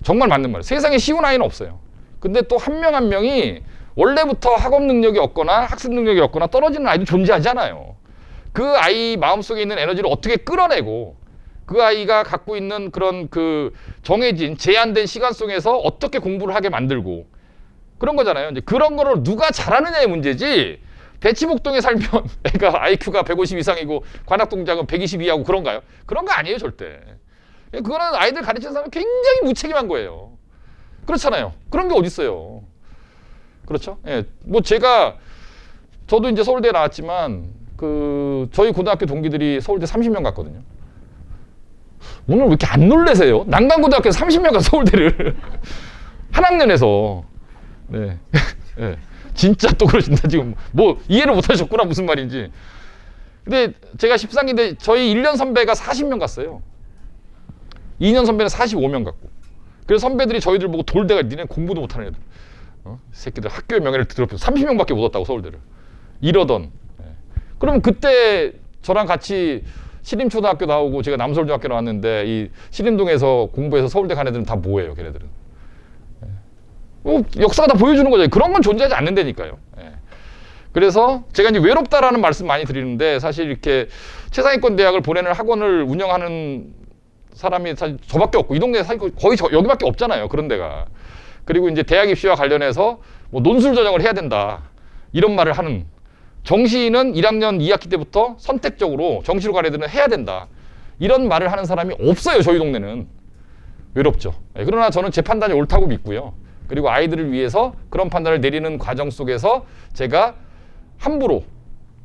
정말 맞는 말이에요. 세상에 쉬운 아이는 없어요. 근데 또 한 명 한 명이 원래부터 학업 능력이 없거나 학습 능력이 없거나 떨어지는 아이도 존재하잖아요. 그 아이 마음속에 있는 에너지를 어떻게 끌어내고 그 아이가 갖고 있는 그런 정해진 제한된 시간 속에서 어떻게 공부를 하게 만들고 그런 거잖아요. 이제 그런 거를 누가 잘하느냐의 문제지 대치목동에 살면 애가 IQ가 150 이상이고 관악동작은 120 이하고 그런가요? 그런 거 아니에요, 절대. 그거는 아이들 가르치는 사람이 굉장히 무책임한 거예요. 그렇잖아요. 그런 게 어딨어요. 그렇죠? 예. 뭐 저도 이제 서울대에 나왔지만 저희 고등학교 동기들이 서울대 30명 갔거든요. 오늘 왜 이렇게 안 놀래세요? 난강고등학교에서 30명 간 서울대를 한 학년에서. 네. 네. 진짜 또 그러신다. 지금 뭐 이해를 못 하셨구나. 무슨 말인지. 근데 제가 13기인데 저희 1년 선배가 40명 갔어요. 2년 선배는 45명 갔고. 그래서 선배들이 저희들 보고 돌대가 니네 공부도 못하는 애들. 새끼들 학교의 명예를 더럽혀서 30명밖에 못 왔다고 서울대를. 이러던. 그럼 그때 저랑 같이 신림초등학교 나오고 제가 남서울중학교 나왔는데 이 신림동에서 공부해서 서울대 간 애들은 다 뭐예요, 걔네들은. 역사가 다 보여주는 거죠. 그런 건 존재하지 않는다니까요. 그래서 제가 이제 외롭다라는 말씀 많이 드리는데 사실 이렇게 최상위권 대학을 보내는 학원을 운영하는 사람이 사실 저밖에 없고 이 동네에 사실 거의 여기밖에 없잖아요. 그런 데가. 그리고 이제 대학 입시와 관련해서 뭐 논술 전형을 해야 된다. 이런 말을 하는 정시는 1학년 2학기 때부터 선택적으로 정시로 가는 애들은 해야 된다. 이런 말을 하는 사람이 없어요. 저희 동네는. 외롭죠. 그러나 저는 제 판단이 옳다고 믿고요. 그리고 아이들을 위해서 그런 판단을 내리는 과정 속에서 제가 함부로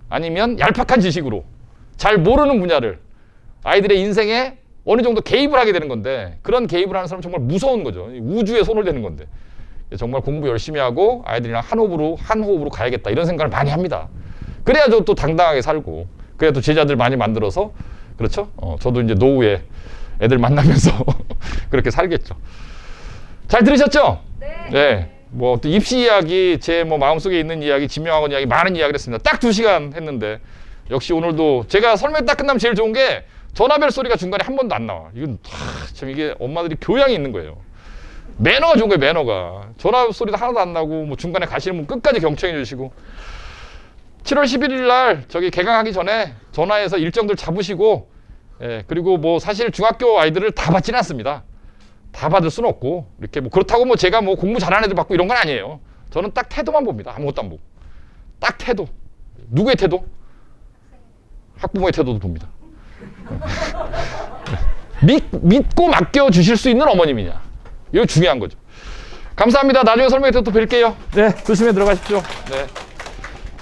아니면 얄팍한 지식으로 잘 모르는 분야를 아이들의 인생에 어느 정도 개입을 하게 되는 건데 그런 개입을 하는 사람은 정말 무서운 거죠. 우주에 손을 대는 건데 정말 공부 열심히 하고 아이들이랑 한 호흡으로 가야겠다 이런 생각을 많이 합니다. 그래야 또 당당하게 살고 그래야 또 제자들 많이 만들어서 그렇죠? 저도 이제 노후에 애들 만나면서 그렇게 살겠죠. 잘 들으셨죠? 네. 뭐 또 입시 이야기, 제 뭐 마음속에 있는 이야기, 진명학원 이야기 많은 이야기를 했습니다. 딱 2시간 했는데 역시 오늘도 제가 설명 딱 끝나면 제일 좋은 게 전화벨 소리가 중간에 한 번도 안 나와. 이건 참 이게 엄마들이 교양이 있는 거예요. 매너가 좋은 거예요, 매너가. 전화 소리도 하나도 안 나고 뭐 중간에 가시는 분 끝까지 경청해 주시고 7월 11일 날 저기 개강하기 전에 전화해서 일정들 잡으시고 그리고 뭐 사실 중학교 아이들을 다 받지는 않습니다. 다 받을 수는 없고 이렇게 뭐 그렇다고 뭐 제가 뭐 공부 잘하는 애들 받고 이런 건 아니에요. 저는 딱 태도만 봅니다. 아무것도 안 보고. 딱 태도. 누구의 태도? 학부모의 태도도 봅니다. 믿고 맡겨 주실 수 있는 어머님이냐. 이거 중요한 거죠. 감사합니다. 나중에 설명회 때 또 뵐게요. 네, 조심히 들어가십시오. 네.